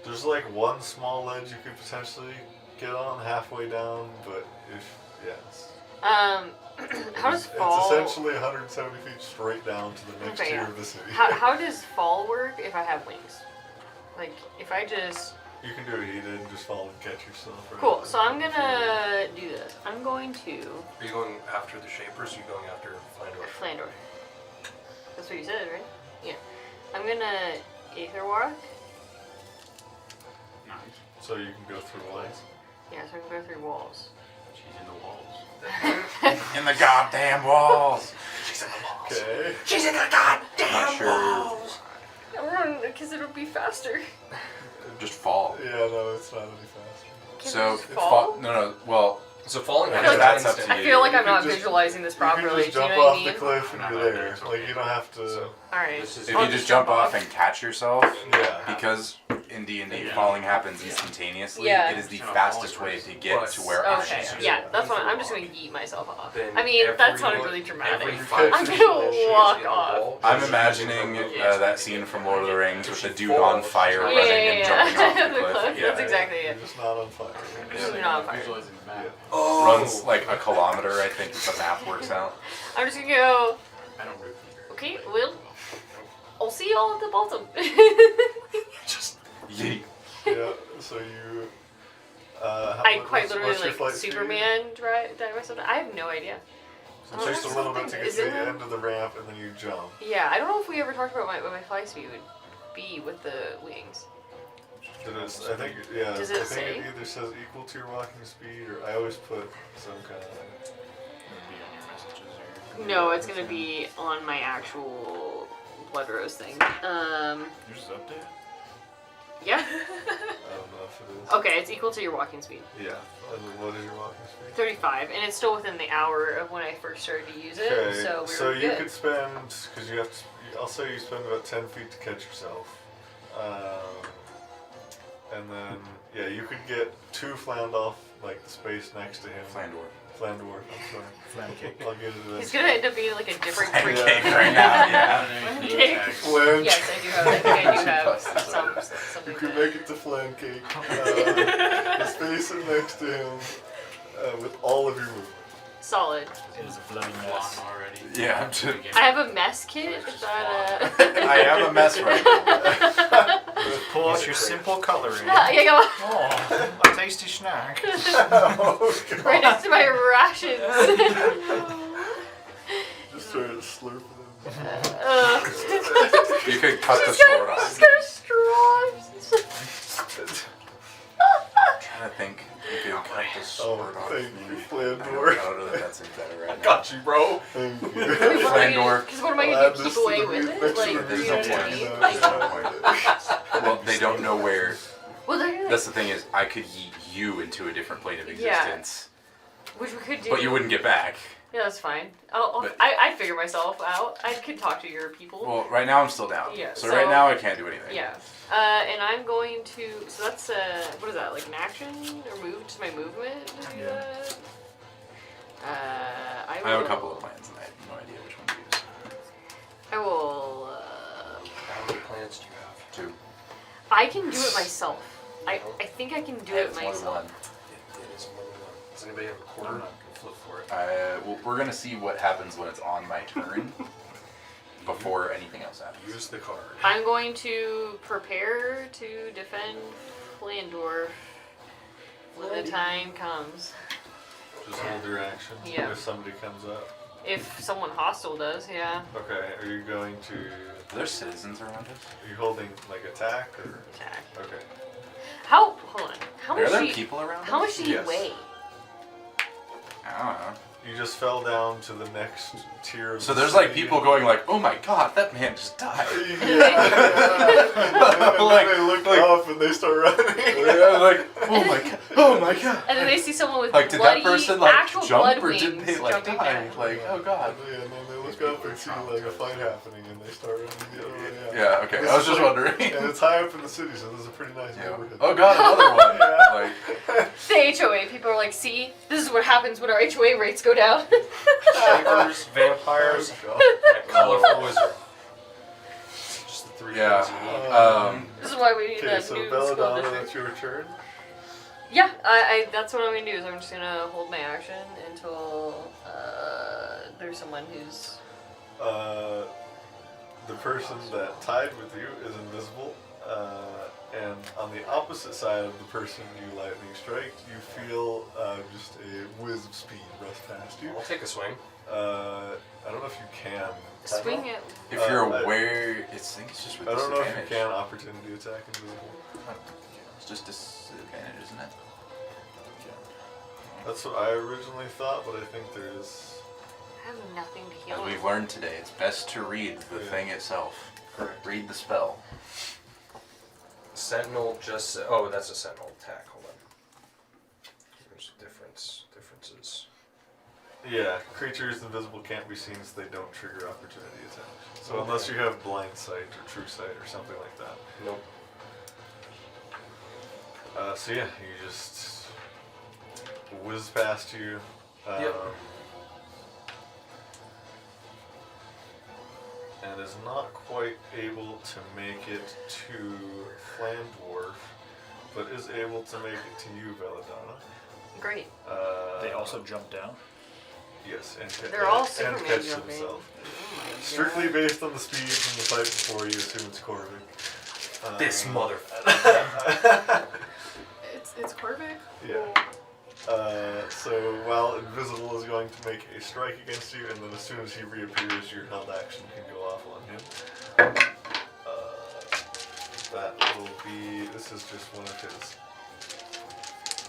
there's like one small ledge you could potentially get on halfway down, but yes. How does fall? It's essentially 170 feet straight down to the next Okay, tier yeah. of the city. How does fall work if I have wings? Like if I just You can do what he did and just fall and catch yourself. Right? cool. So I'm gonna do this. I'm going to Are you going after the Shapers or are you going after Flandor? Flandor. That's what you said, right? Yeah. I'm gonna Aether Walk. Nice. So you can go through walls. Yeah, so I can go through walls. She's in the walls. In the goddamn walls! Okay. She's in the goddamn Not sure. Run, because it'll be faster. Just fall. Yeah, no, it's not any faster. Can So, I just fall? no, well, So falling I happens feel like that's up instantly. to I feel like You I'm can not just- visualizing this You properly. can just Do you jump know what I off mean? the cliff and I'm you're not there. there, so- Like you don't have to. So- Alright. This is- if I'll you just jump off and catch yourself, Yeah. because in D&D, Yeah. falling happens instantaneously. Yeah. It is the It's not fastest falling way first. to get But- to where I Okay, am. yeah, that's what I'm just gonna yeet myself off. I mean, that sounded really dramatic. I'm gonna walk off. I'm imagining that scene from Lord of the Rings with the dude on fire Yeah, running and jumping off the The cliff. cliff, Yeah. that's exactly You're it. just not on fire. You're not on fire. Visualizing the map. Oh. Runs like a kilometer, I think, if the math works out. I'm just gonna go. I don't root for you. Okay, well, I'll see y'all at the bottom. Just Yeet. Yeah, so you. I quite literally what's your like flight speed? Superman drive myself. I have no idea. So Oh, just a that's little bit to something. get Is to it the a- end of the ramp, and then you jump. Yeah, I don't know if we ever talked about what my fly speed would be with the wings. I think, yeah. Does I it think say? it either says equal to your walking speed, or I always put some kind of. It'll be on your messages or No, it's gonna be on my actual blood rose thing. yours is updated. Yeah. I don't know if it is. Okay, it's equal to your walking speed. Yeah. And then what is your walking speed? 35, and it's still within the hour of when I first started to use it, Okay, so we so were you good. could spend, because you have to, I'll say you spend about 10 feet to catch yourself. And then, yeah, you could get 2 Flandwarf, like the space next to him. Flandwarf, I'm sorry. Flan cake. I'll get into He's that. gonna end up being like a different Flan breed. cake right now, yeah. Flan cake. Flan Yes, I do have. I think I do have something. You could that- make it to Flan Cake. The space next to him with all of your movement. Solid. It is a bloody Blonde mess. already. Yeah, I'm just, I have a mess kit. Is that I am a mess right now. Pull out your simple coloring. Yeah, go Oh, a tasty snack. right next to my rations. Just started slurping them. You could cut the She's sword got off. straws. I'm trying to think. You could cut the sword off. Thank you, I don't Flandor. know that that's any better right now. got you, bro. Thank you. Flandor. Because what am I I'll gonna add do? this Keep to away the with next it? Like, to the There's you no know what I point. mean? No, Like, There's no point. Well, they don't know where. well, they're That's the thing is, I could yeet you into a different plane of Yeah. existence, which we could do. but you wouldn't get back. Yeah, that's fine. But- I'd figure myself out. I could talk to your people. Well, right now I'm still down. Yeah, So so- right now I can't do anything. Yeah. And I'm going to. So that's what is that? Like an action or move to my movement? To do Yeah. that? I have a couple of plans and I have no idea which one to use. I will. How many plans do you have? 2. I can do it myself. I think I can do it It's more than myself. one. It is more than one. Does anybody have a quarter? Flip for it. Well, we're gonna see what happens when it's on my turn before anything else happens. Use the card. I'm going to prepare to defend Flandwarf when the time comes. Just hold your action Yeah. if somebody comes up. If someone hostile does, yeah. Okay, are you going to. Are there citizens around us? Are you holding like attack or. Attack. Okay. How? Hold on. How Are much? there Do you, people around how us? much do you Yes. weigh? I don't know. You just fell down to the next tier of So the there's like city. people going like, oh my god, that man just died. Yeah. And Like- then they look like- off and they start running. Yeah, like, oh my god, oh my god. And then they see someone with Like, did bloody, that person like actual jump blood or wings did they like jumping die? down. Like, oh god. Yeah, and then they look up and see like a fight happening and they start running the other way. Yeah, okay. This I was is just like- wondering. And it's high up in the city, so this is a pretty nice Yeah. neighborhood. Oh god, another one. Yeah. Like, The HOA people are like, see, this is what happens when our HOA rates go down. Shavers, vampires, Oh, and a colorful wizard. Just the three Yeah. things you need. God. This is why we need Okay, that so new school Belladonna, district. that's your turn. Yeah, I that's what I'm gonna do. Is I'm just gonna hold my action until there's someone who's The person that tied with you is invisible, and on the opposite side of the person you lightning strike, you feel just a whiz of speed rush past you. I'll take a swing. I don't know if you can. swing it. if you're I- aware, I think it's just with I don't know if you disadvantage. can opportunity attack invisible. It's just disadvantage, isn't it? That's what I originally thought, but I think there is. I have nothing to As heal. we've learned today, it's best to read the Yeah. thing itself. Correct. Read the spell. Sentinel just said, oh, that's a sentinel attack. Hold on. There's differences. Yeah, creatures invisible can't be seen, so they don't trigger opportunity attack. So unless you have blind sight or true sight or something like that. Nope. So yeah, you just whiz past you. Yep. And is not quite able to make it to Flandwarf, but is able to make it to you, Belladonna. Great. They also jump down. Yes, and They're all and Superman catch jumping. himself. Oh my Strictly God. based on the speed from the fight before, you assume it's Corvic. This motherfucker. It's Corvic. Yeah. So while Invisible is going to make a strike against you, and then as soon as he reappears, your held action can go off on him. That will be. This is just one of his.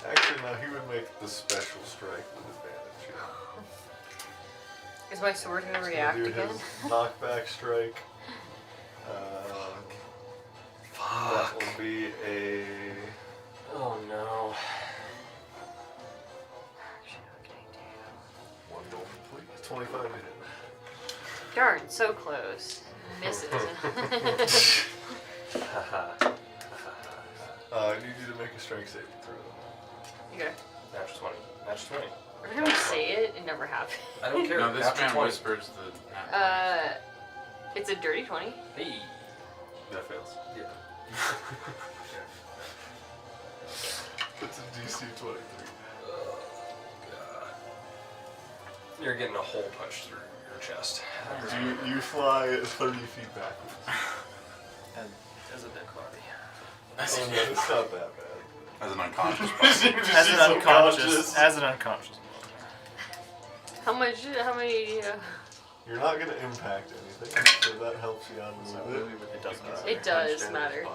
Actually, no, he would make the special strike with advantage. Yeah. Is my sword gonna He's react gonna do again? his knockback strike. That will be a. Oh no. One roll complete. 25 to hit. Darn, so close. Misses. I need you to make a strength saving throw. Okay. Natural 20. Natural 20. Every time we say it, it never happens. I don't care. No, this Natural man 20. whispers the. It's a dirty 20. Hey. That fails. Yeah. It's a DC 23. Oh, God. You're getting a hole punched through your chest. You fly 30 feet backwards. And as a dead body. Oh no, it's not that bad. As an unconscious person. As an unconscious. As an unconscious. How many, You're not going to impact anything, so that helps you out a little bit. It doesn't matter. It does matter.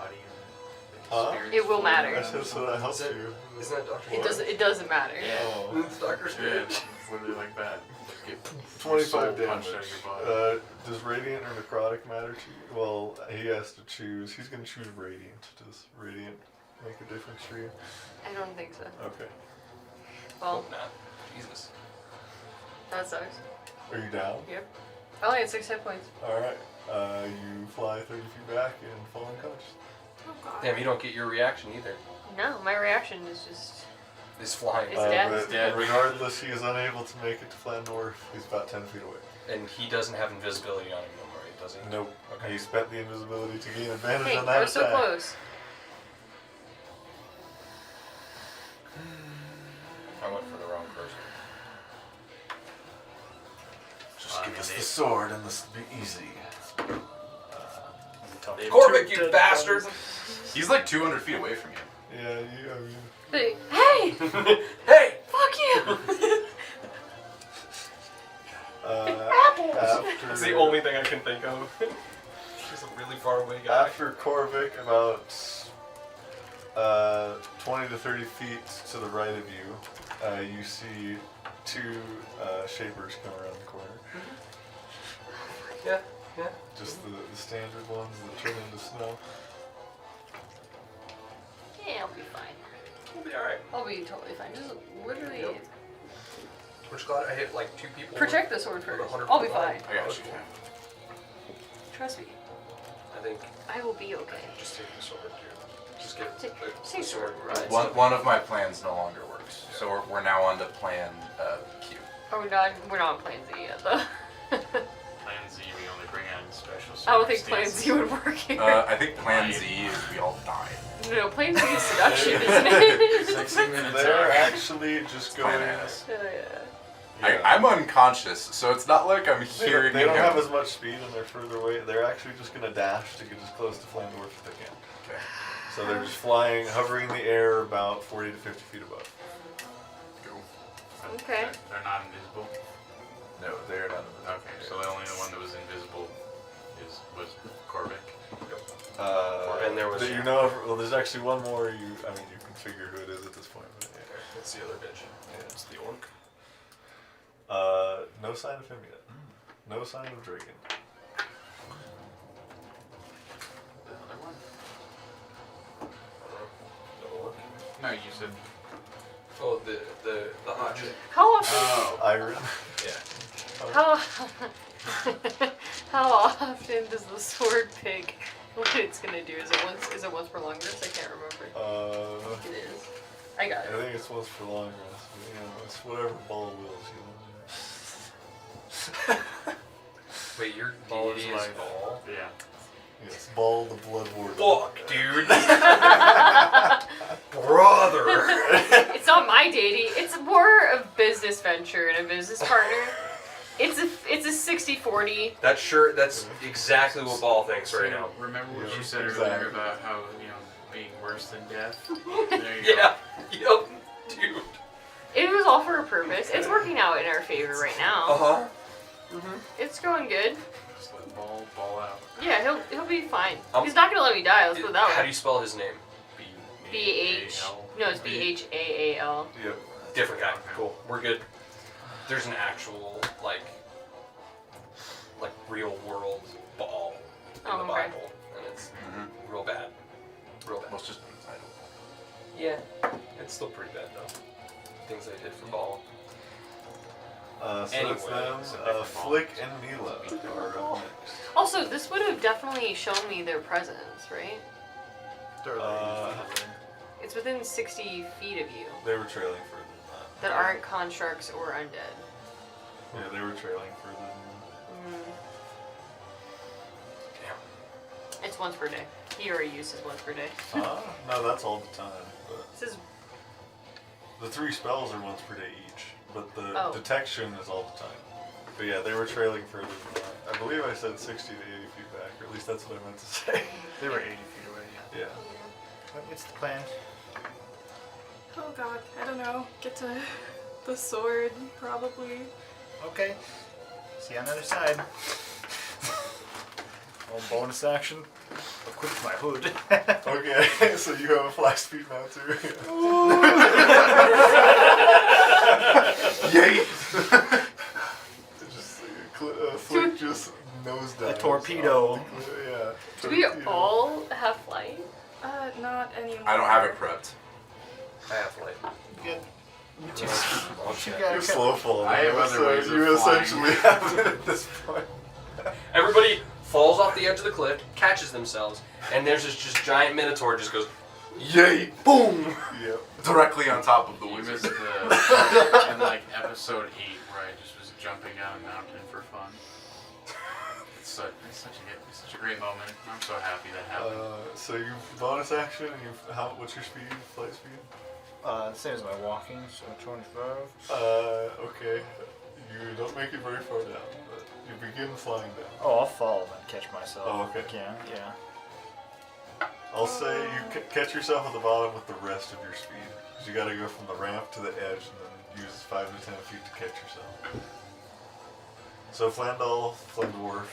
Huh? It will I matter. said so that helps Is it- you. Isn't that Dr. It doesn't matter. Oh. It's Dr. Yeah, Strange. it's literally like that. You get 25 soul damage. punched out of your body. Does Radiant or Necrotic matter to you? Well, he has to choose. He's going to choose Radiant. Does Radiant make a difference for you? I don't think so. Okay. Well, Nah. Jesus. that sucks. Are you down? Yep. I only had 6 hit points. Alright. You fly 30 feet back and fall unconscious. Oh god. Damn, you don't get your reaction either. No, my reaction is just. It's flying. It's dead. But dead. regardless, he is unable to make it to Flandwarf. He's about 10 feet away. And he doesn't have invisibility on him no more, does he? Nope. Okay. He spent the invisibility to gain advantage Hey, on I that was so attack. close. I went for the wrong person. Just give us the sword and this will be easy. Corvic, you bastard! He's like 200 feet away from you. Yeah, you, I mean... Hey! Hey! Fuck you! After, That's the only thing I can think of. He's a really far away guy. After Corvic, about 20 to 30 feet to the right of you, you see two shapers come around the corner. Yeah, yeah. Just the standard ones that turn into snow. Yeah, I'll be fine. We'll be alright. I'll be totally fine. Just literally Yep. We're just glad I hit like 2 people. protect the sword with first. 100 I'll be foot fine. line. I got you. Trust me. I think I will be okay. just take the sword, dude. Just get Take- the take sword. sword. Right. One of my plans no longer works. So we're now on to plan Q. Oh, we're not on Plan Z yet, though. Plan Z, we only bring out in special I don't think Plan Z would work here. I think plan Z is we all die. No, Plan Z is seduction, isn't it? 60 minutes They're out. actually just Plan going... S. Yeah. I'm unconscious, so it's not like I'm They hearing don't him. have as much speed and they're further away. They're actually just going to dash to get as close to Flandwarf as they can. Okay. So they're just flying, hovering in the air about 40 to 50 feet above. Cool. Okay. They're not invisible. No, they're not. Okay, so the only one that was invisible was Corvic. And there was- that you know of, well, there's actually one more. I mean, you can figure who it is at this point. But yeah. That's the other bitch. Yeah, it's the orc. No sign of him yet. No sign of Dragon. The other one? The orc. No, you said. Oh, the hot chick. How often? Oh. Iron. Yeah. How, how often does the sword pick What it's gonna do is it once per long rest? I can't remember. I think it is. I got I it. think it's once for long rest. But, you know, it's whatever ball wills, you know. Wait, your Ball deity is is life. Ball? Yeah. Yes, Ball the Blood Warden. Fuck, dude. Brother. It's not my deity. It's more a business venture and a business partner. It's a 60-40. That's exactly what Ball thinks right now. Remember what Yeah, you said exactly. earlier about how, being worse than death? There you Yeah. Yup. Dude. It was all for a purpose. It's working out in our favor right now. Uh-huh. It's going good. go. Just let ball out. Yeah, he'll be fine. Um, He's not gonna let me die. Let's put it that How do way. you spell his name? BH. No, it's BHAAL. Yep. Different guy. Cool. We're good. There's an actual, like real world Ball in the Oh, okay. Bible. And it's real bad. Real bad. Well, it's just an title. Yeah. It's still pretty bad, though. Things they did for Ball. So Anyway, it's them, it's a different Flick and Mila are up next. Also, this would have definitely shown me their presence, right? It's within 60 feet of you They were trailing further than that aren't constructs or undead. that. Yeah, they were trailing further than Damn. It's once per day. He already uses once per day. that. No, that's all the time. But This is the 3 spells are once per day each, but the Oh. detection is all the time. But yeah, they were trailing further than that. I believe I said 60 to 80 feet back, or at least that's what I meant to say. They were 80 feet away. Yeah. What's the plan? Oh god, I don't know. Get to the sword, probably. Okay. See you on the other side. Well, bonus action. Equip my hood. Okay, so you have a flash speed now too. Yay! Just Flick just nosedives. A torpedo. Yeah. Do we torpedo. all have flight? Not anymore. I don't have it prepped. I have light. Good. You two. You're slow falling. I have other so ways of you flying. essentially have it at this point. Everybody falls off the edge of the cliff, catches themselves, and there's this just giant minotaur just goes, Yay! Boom! Yep. Directly on top of the You wizard. missed the in episode 8 where I just was jumping down a mountain for fun. It's such a great moment. I'm so happy that happened. So you bonus action and you what's your speed? Flight speed? The same as my walking, so 25. Okay. You don't make it very far down, but you begin flying down. Oh, I'll fall and catch myself. Oh, okay. Again, yeah. I'll say you catch yourself at the bottom with the rest of your speed. Because you gotta go from the ramp to the edge and then use 5 to 10 feet to catch yourself. So Flandwarf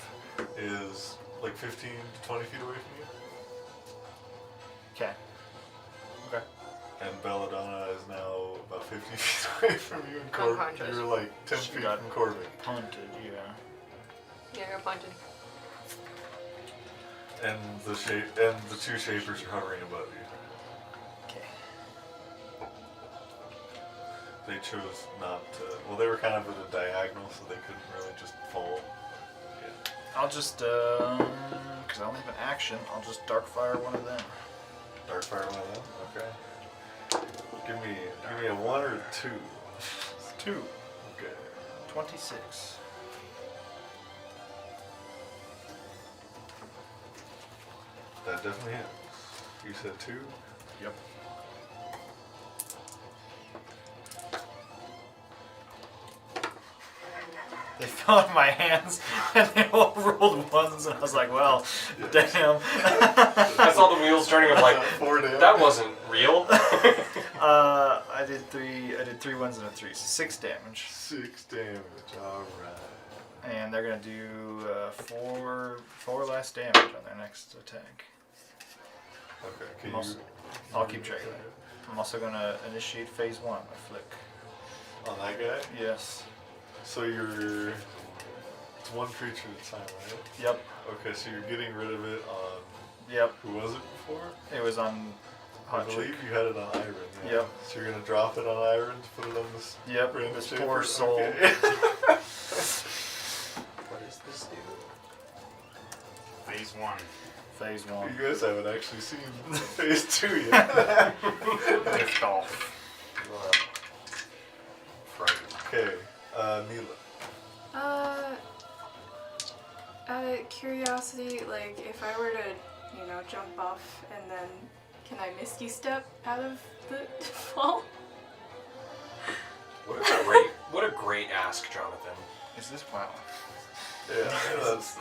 is like 15 to 20 feet away from you. Okay. Okay. And Belladonna is now about 50 feet away from you, and Unconscious. you're like 10 She feet got from Corbin. Punted, yeah. Yeah, I got punted. And the 2 shapers are hovering above you. Okay. They chose not to. Well, they were kind of at a diagonal, so they couldn't really just fall. Yeah. I'll just, because I only have an action, I'll just Darkfire one of them. Darkfire one of them. Okay. Give me a 1 or a 2. 2. Okay. 26. That definitely hits. You said 2. Yep. They fell in my hands and they all rolled ones, and I was like, well, damn. I saw the wheels turning. I'm like, 4 damage. that wasn't real. I did 3 ones and a 3, so 6 damage. 6 damage. All right. And they're gonna do 4 less damage on their next attack. Okay. Can I'm also- I'll keep track of that. I'm also gonna initiate phase 1 by Flick. On that guy? Yes. So it's one creature at a time, right? Yep. Okay, so you're getting rid of it on, Yep. who was it before? It was on I Hot believe Chick. you had it on Iron. Yeah. Yep. So you're gonna drop it on Iron to put it on this Yep. random This shaper? poor soul. Okay. What does this do? Phase 1. Phase 1. You guys haven't actually seen phase 2 yet. Lift off. Okay, Neela. Out of curiosity, like if I were to, jump off and then can I misty step out of the fall? What a great ask, Jonathan. Is this wow? Yeah, that's.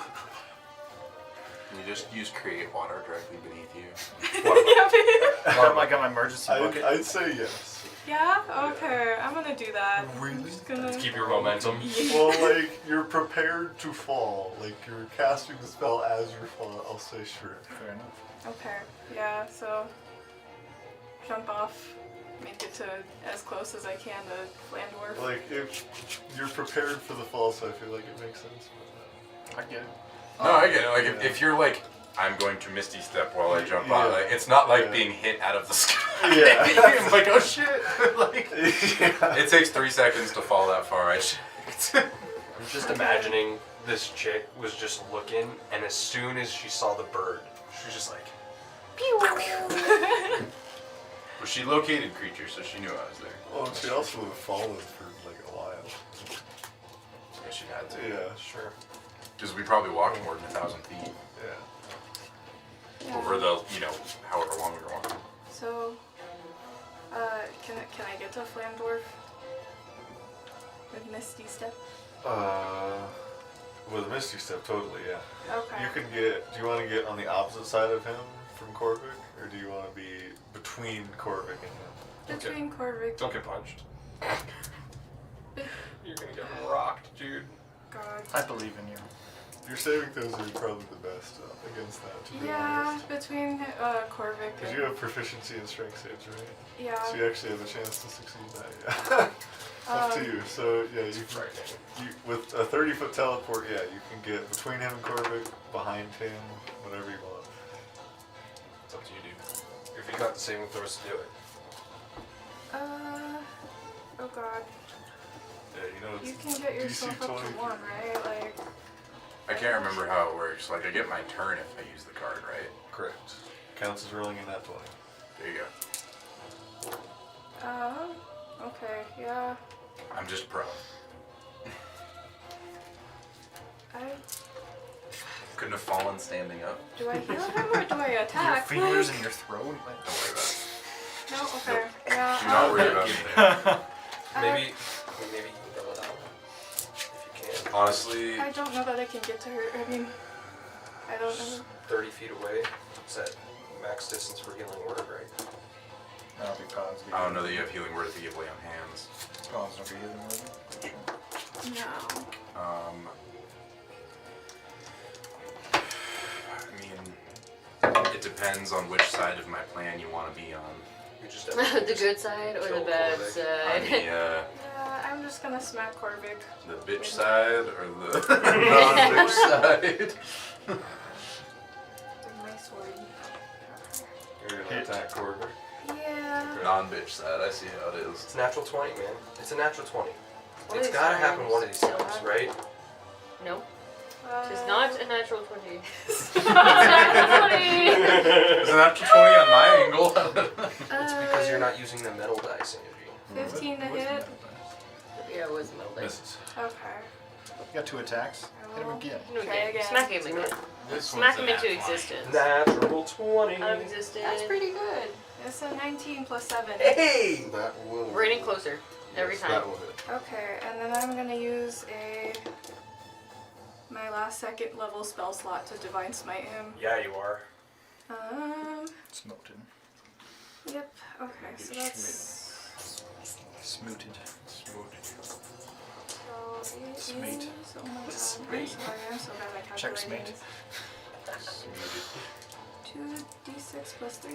You just use create water directly beneath you. Oh my god, my emergency bucket. I'd say yes. Yeah? Okay, I'm gonna do that. Really? I'm just gonna... Keep your momentum. Well, like, you're prepared to fall. Like, you're casting the spell as you're falling. I'll say sure. Fair enough. Okay, yeah, so jump off, make it to as close as I can to Flandwarf. Like, if you're prepared for the fall, so I feel like it makes sense. I get it. No, I get it. Like, Yeah. if you're like, I'm going to misty step while I jump Yeah. out, like, it's not like Yeah. being hit out of the sky. Yeah. I'm like, oh shit. Like, Yeah. it takes 3 seconds to fall that far. I checked. I'm just imagining this chick was just looking, and as soon as she saw the bird, she was just like, Well, she located creature, so she knew I was there. Well, she also would have fallen for, like, a while. Yeah, she had to. Yeah. sure. Because we probably walked more than 1,000 feet Yeah. Yeah. over the, however long we were walking. So, can I get to Flandwarf with Misty Step? With Misty Step, totally, yeah. Okay. You can get. Do you want to get on the opposite side of him from Korvik, or do you want to be between Korvik and him? Between Korvik. Don't get punched. You're gonna get rocked, dude. God. I believe in you. Your saving throws are probably the best against that, to be Yeah, honest. between Korvik Because and... you have proficiency in strength saves, right? Yeah. So you actually have a chance to succeed that, yeah. Up to you. So, yeah, you can... Frightening. With a 30-foot teleport, yeah, you can get between him and Korvik, behind him, whatever you want. It's up to you, dude. If you got the saving throws to do it. Oh god. Yeah, it's You can get yourself DC up to 20. 1, right? Like... I can't remember how it works. Like, I get my turn if I use the card, right? Correct. Counts as rolling in that 20. There you go. Okay, yeah. I'm just prone. Couldn't have fallen standing up. Do I heal him or do I Your attack? fingers in your throat? Don't worry about it. No, okay. Yeah. Do not worry about it. Maybe you can go it out. If you can. Honestly, I don't know that I can get to her. I mean, I don't know. 30 feet away. Is that max distance for healing word, right? That'll be cons. I don't know that you have healing word if you give lay on hands. Cons don't be healing word. No. I mean, it depends on which side of my plan you want to be on. You just have to The good side or the kill bad Korvik. side? Yeah, I'm just gonna smack Korvik. The bitch side or the non-bitch side? With my sword. You're going to attack Korvik. Yeah. Non-bitch side, I see how it is. It's a natural 20, man. It's a natural 20. One It's of these gotta happen times. one of these times, right? No, she's not a natural 20. It's a natural 20 on my angle. It's because you're not using the metal dice energy. 15 to hit. Yeah, it was a metal dice. Misses. Okay. You got 2 attacks. Hit him again. Okay, again. Smack him again. This Smack one's him a into nat 20. existence. Natural 20. Out of existence. That's pretty good. It's a 19 plus 7. Hey! That will... We're getting closer every Yes, time. that will hit. Okay, and then I'm gonna use my last 2nd level spell slot to Divine Smite him. Yeah, you are. Smoked him. Yep. Okay, so that's... Smooted. So it Smite. is... Oh my god. I'm Smite. sorry, I'm so bad at Check calculating. smite. 2d6 plus 3.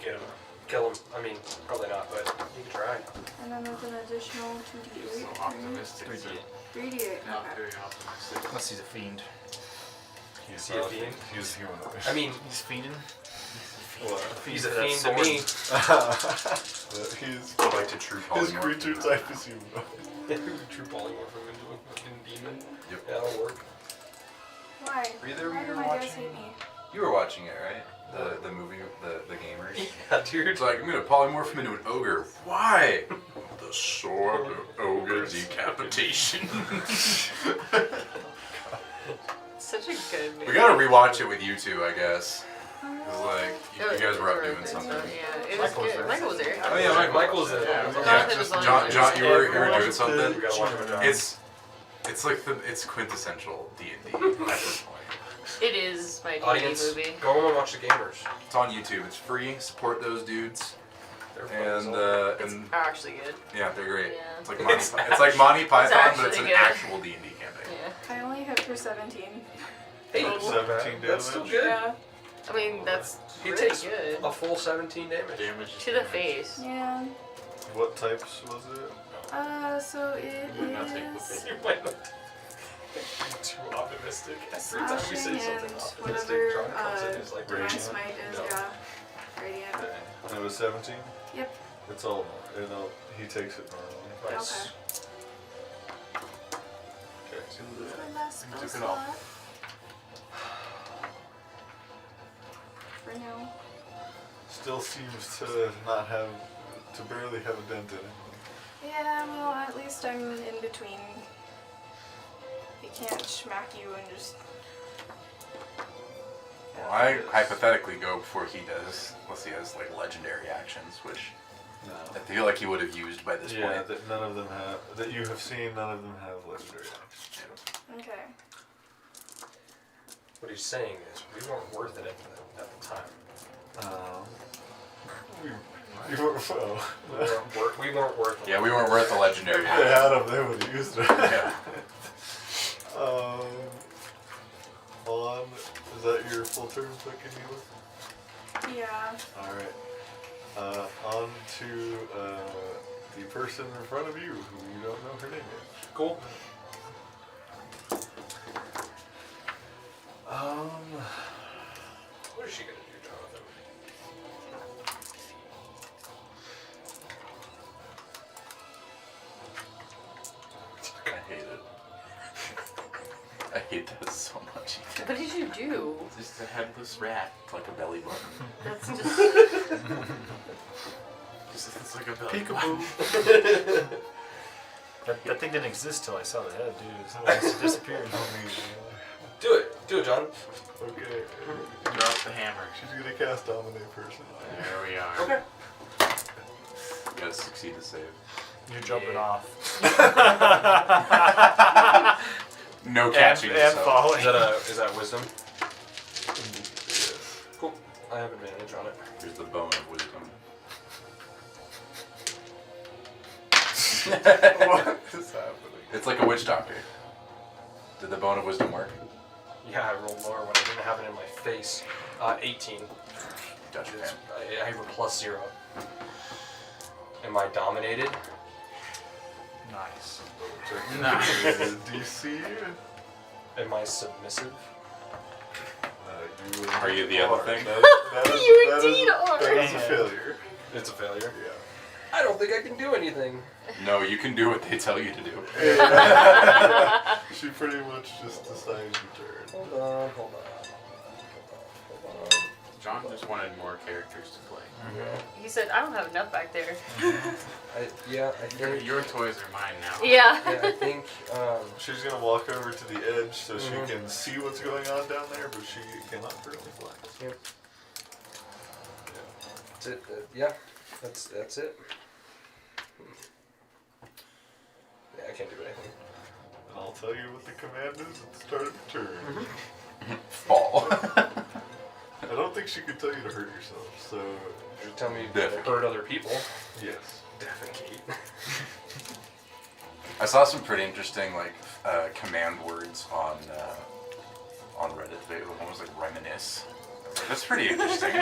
Get him. Kill him. I mean, probably not, but you can try. And then with an additional So 2d8. optimistic. 3d8. Not Okay. very optimistic. Unless he's a fiend. Is he a fiend? He's humanoid. I mean, He's fiending? What? he's a to that fiend to me. His Go back to true his polymorph. creature type is humanoid. True polymorph him into a fucking demon. Yep. Yeah, that'll work. Why? Were you there when Why you do were my guys watching? hate me? You were watching it, right? The movie, the gamers. Yeah, dude. It's like, I'm gonna polymorph him into an ogre. Why? The sword of ogre decapitation. Such a good movie. We gotta rewatch it with you two, I guess. Cause like, you guys were up doing something. Yeah, it was good. Michael was there. Oh yeah, Michael's in it. Yeah. Yeah, It was on John, YouTube. you were doing something. You gotta watch it with John. It's like it's quintessential D&D at this point. It is my D&D Audience, movie. go home and watch the gamers. It's on YouTube. It's free. Support those dudes. They're And It's and actually good. yeah, they're great. Yeah. It's like Monty, it's like Monty Python, but it's actually an good. actual D&D campaign. Yeah. I only hit for 17. Hey, 17 that's still damage. good. Yeah. I mean, that's He really takes good. a full 17 damage. Damage is To the damage. face. Yeah. What types was it? So it You would not take is You might not too optimistic. Every time we say slashing something and optimistic, whatever John comes in and is like, my Radiant? smite is, No. yeah. Radiant. And it was 17? Yep. It's all, he takes it normally. nice. Okay. My last You spell took it all. slot. For now. Still seems to not have, to barely have a dent in it. Yeah, well, at least I'm in between. He can't smack you and just. Well, I hypothetically go before he does, unless he has like legendary actions, which No. I feel like he would have used by this Yeah, point. that none of them have, that you have seen, none of them have legendary actions. Okay. What he's saying is, we weren't worth it at the time. We were, well, We weren't worth it. Yeah, we weren't worth the legendary if they action. had them, they would have used it. Yeah. On, is that your full turn clicking you? Yeah. Alright. On to the person in front of you who you don't know her name yet. Cool. What is she gonna do, Jonathan? I hate it. I hate that so much. What did you do? Just a headless rat. It's like a belly button. That's just. It's like a belly. Peekaboo. That thing didn't exist till I saw the head, dude. It just disappeared. Do it, John. Okay. Drop the hammer. She's gonna cast Dominate person. There we are. Okay. You gotta succeed to save. You're jumping off. No catching and yourself. falling. Is that wisdom? Yes. Cool. I have advantage on it. Here's the bone of wisdom. What is happening? It's like a witch doctor. Did the bone of wisdom work? Yeah, I rolled lower when I didn't have it in my face. 18. Gotcha. It's- I have a +0. Am I dominated? Nice. Nice. DC. Am I submissive? You Are you the other thing? You indeed are. That is a failure. It's a failure. Yeah. I don't think I can do anything. No, you can do what they tell you to do. She pretty much just decides your turn. Hold on. John just wanted more characters to play. He said, I don't have enough back there. I think. Your toys are mine now. Yeah. Yeah, I think. She's gonna walk over to the edge so she can see what's going on down there, but she cannot currently fly. That's it. Yeah, that's it. Yeah, I can't do anything. And I'll tell you what the command is at the start of the turn. Fall. I don't think she could tell you to hurt yourself, so You tell me Defecate. to hurt other people. yes. Defecate. I saw some pretty interesting command words on Reddit. One was like reminisce. I was like, that's pretty interesting.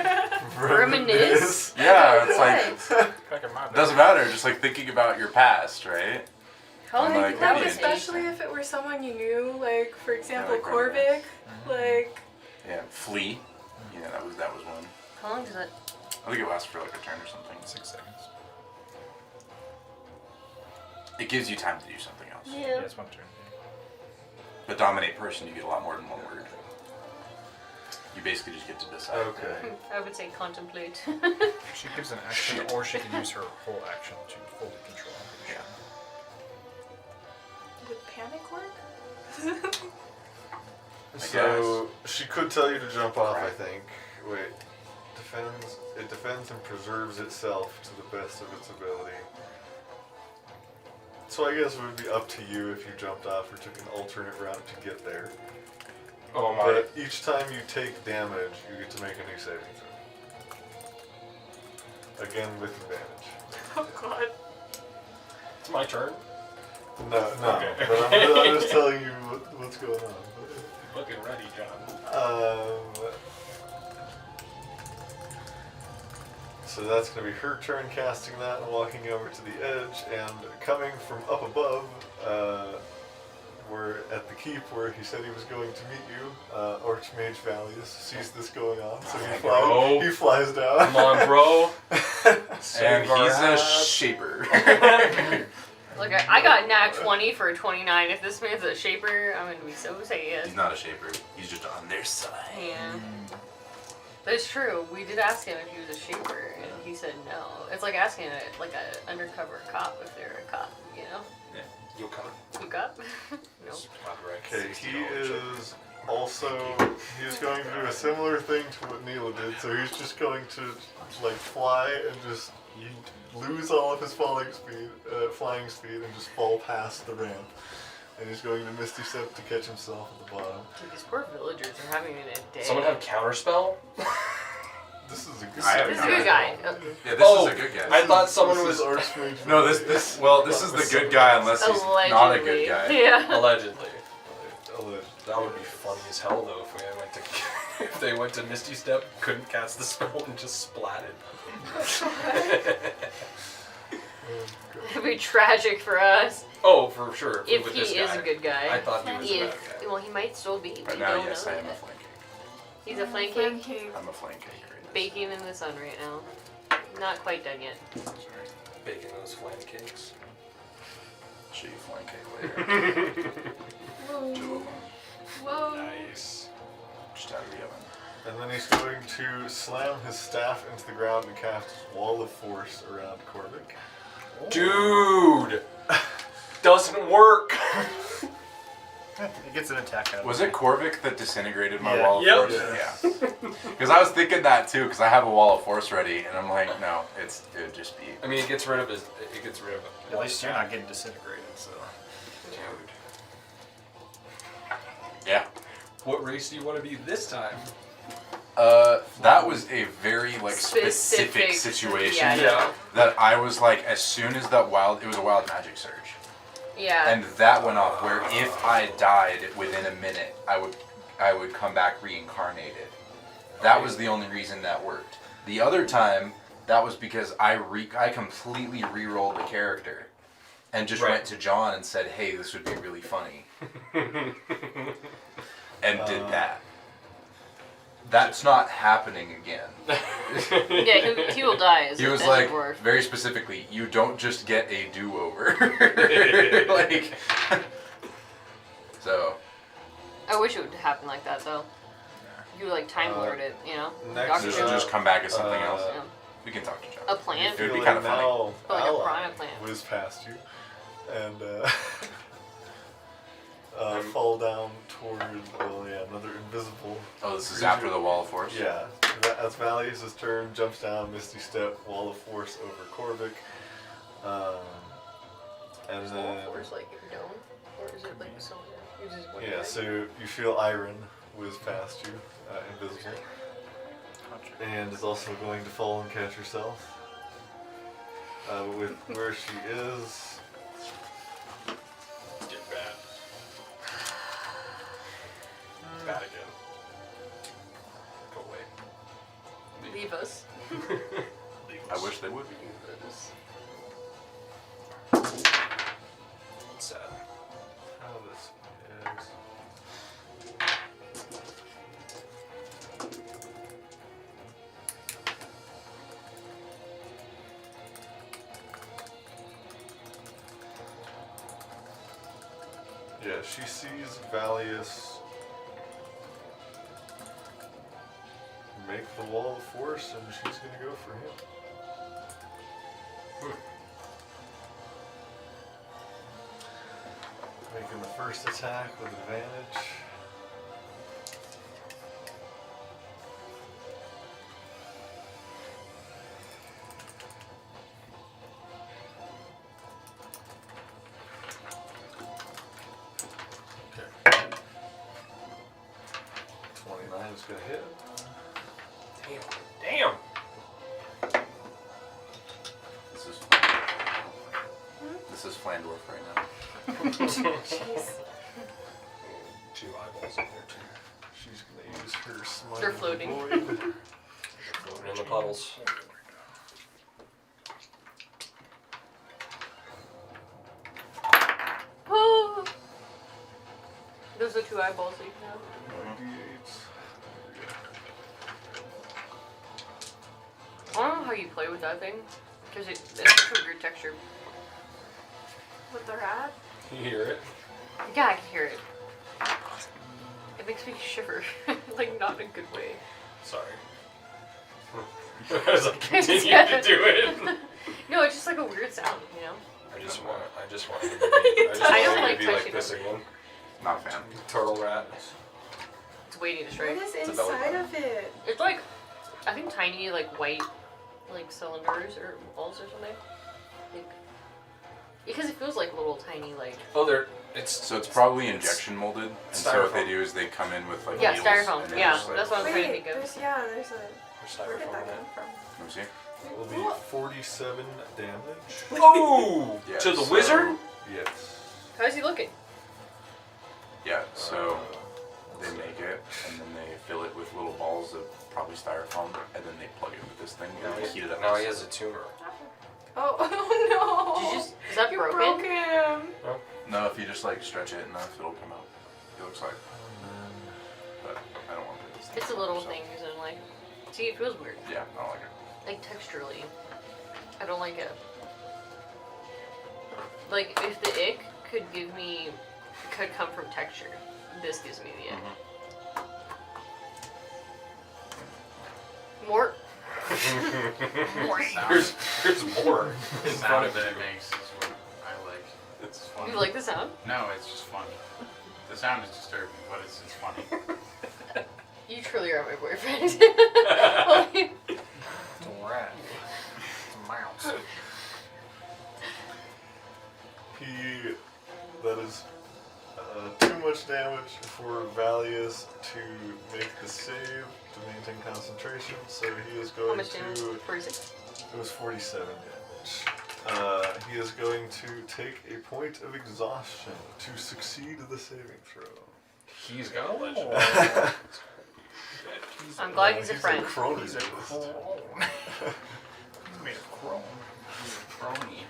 Reminisce? Yeah, it's like Cracking my it doesn't matter. Just like thinking about your past, right? How I'm long like, did Like, Yeah. that especially if it were someone you knew, like, for example, like Korvik, like, Yeah, flee. Yeah, that was one. How long does that? I think it lasts for like a turn or something. 6 seconds. It gives you time to do something else. Yeah. Yeah, it's my turn. But dominate person, you get a lot more than one word. You basically just get to decide. Okay. I would say contemplate. She gives an action, or she can use her whole action to fully control. Yeah. Would panic work? So she could tell you to jump off, I think. Wait. It defends and preserves itself to the best of its ability. So I guess it would be up to you if you jumped off or took an alternate route to get there. Oh my. But each time you take damage, you get to make a new saving throw. Again with advantage. Oh god. It's my turn. No. Okay. But I'm just telling you what's going on. Looking ready, John. So that's going to be her turn casting that and walking over to the edge, and coming from up above, we're at the keep where he said he was going to meet you. Archmage Valius sees this going on, so Bro. he flies down. Come on, bro. And Save our he's a ass. shaper. Look, I got nat 20 for a 29. If this man's a shaper, I'm gonna be so sad. He's not a shaper. He's just on their side. Yeah. That's true. We did ask him if he was a shaper, and he said no. It's like asking an undercover cop if they're a cop, you know? You'll come. You cop? No. Okay, he is also, he's going to do a similar thing to what Neela did, so he's just going to like fly and just lose all of his flying speed and just fall past the ramp. And he's going to Misty Step to catch himself at the bottom. Dude, these poor villagers are having it a day. Someone have counterspell? This is a good I have This is a good guy. Yeah, this is a good guy. I thought someone This was is Archmage No, Valius. this is the good guy unless he's Allegedly. not a good guy. Yeah. allegedly. Alleged. That would be funny as hell though if if they went to Misty Step, couldn't cast the spell and just splatted. It'd be tragic for us Oh, for sure. if with he this is guy. a good guy. I thought he was a bad If, guy. well, he might still be. Right We now, don't yes, know I am a yet. flank cake. He's a flank Flank cake, cake. I'm a flank cake right now. baking in the sun right now. Not quite done yet. Baking those flan cakes. Show you flank cake later. Whoa. 2 of them. Whoa. Nice. Just out of the oven. And then he's going to slam his staff into the ground and cast his wall of force around Korvik. Dude! Doesn't work! It gets an attack out of Was it Korvik that disintegrated my Yeah. wall of Yep. force? Yeah. Because I was thinking that too, because I have a wall of force ready, and I'm like, no, it would just be. I mean, it gets rid of his. It gets rid of it. At least you're not getting disintegrated, so. Dude. Yeah. What race do you want to be this time? That was a very like specific situation Yeah. that I was like, as soon as it was a wild magic surge. Yeah. And that went off where if I died within a minute, I would come back reincarnated. That was the only reason that worked. The other time, that was because I completely re-rolled the character and just Right. went to John and said, hey, this would be really funny. And did that. That's not happening again. Yeah, he will die as He was as like, a dwarf. very specifically, you don't just get a do-over. Like, so, I wish it would happen like that though. You like time lord it, you know? next Dr. just, is- Who. just come back as something else. Yeah. We can talk to John. A plant. It would be Feel kind like of funny. now But like a ally piranha plant. whiz past you and fall down toward another invisible. Oh, this is after the wall of force? Yeah, as Valius' turn, jumps down, Misty Step, Wall of Force over Korvik. And Is then, Wall of Force like your dome? Or is it like someone uses one yeah, leg? so you feel Iron whiz past you, invisible. And is also going to fall and catch herself. With where she is, Get bad. Bad again. Go away. Leave us. I wish they would. Sad. how this is. Yeah, She sees Valius make the wall of force, and she's gonna go for him. Making the first attack with advantage. Okay. 29 is gonna hit. Damn. This is Flandwarf right now. Jeez. 2 eyeballs in there too. She's gonna use her smite. They're of the floating. void. Floating in the puddles. Oh. Those are 2 eyeballs that you can have. 98. I don't know how you play with that thing, because it's such a weird texture. With the rat? You hear it? Yeah, I can hear it. It makes me shiver, like not in a good way. Sorry. As I continue to do it. No, it's just like a weird sound, you know? I just want it to be, I don't like like touching this again. Not a fan. Turtle rat. It's waiting to strike. What is It's a belly inside button. of it? It's like, I think tiny, like white, like cylinders or balls or something. Like, because it feels like little tiny, like. Oh, it's So it's probably injection molded, and so what they Styrofoam. do is they come in with like Yeah, needles, styrofoam. and then Yeah, just, like, that's what I'm trying to Wait, think of. there's a. Where did styrofoam that in it. come from? Let me see. It will be 47 damage. Oh! Yeah, To the so- wizard? Yes. How's he looking? Yeah, so they make it, and then they fill it with little balls of probably styrofoam, and then they plug it with this thing, and they heat it up. Now he has a tumor. Oh, oh no! Did you just, is that You broken? broke him! No, if you just like stretch it enough, it'll come out. It looks like, but I don't want to do this. It's a little thing, isn't it? Like, see, it feels weird. Yeah, I don't like it. Like texturally, I don't like it. Like if the ick could come from texture, this gives me the ick. More. There's more. The sound that it makes is what I like. It's funny. You like the sound? No, it's just funny. The sound is disturbing, but it's funny. You truly are my boyfriend. It's a rat. It's a mouse. That is too much damage for Valius to make the save to maintain concentration, so he is How going much damage? to. 46? It was 47 damage. He is going to take a point of exhaustion to succeed the saving throw. He's got a legend. I'm glad he's a friend. crony. He's a clone. He's made of chrome. Crony.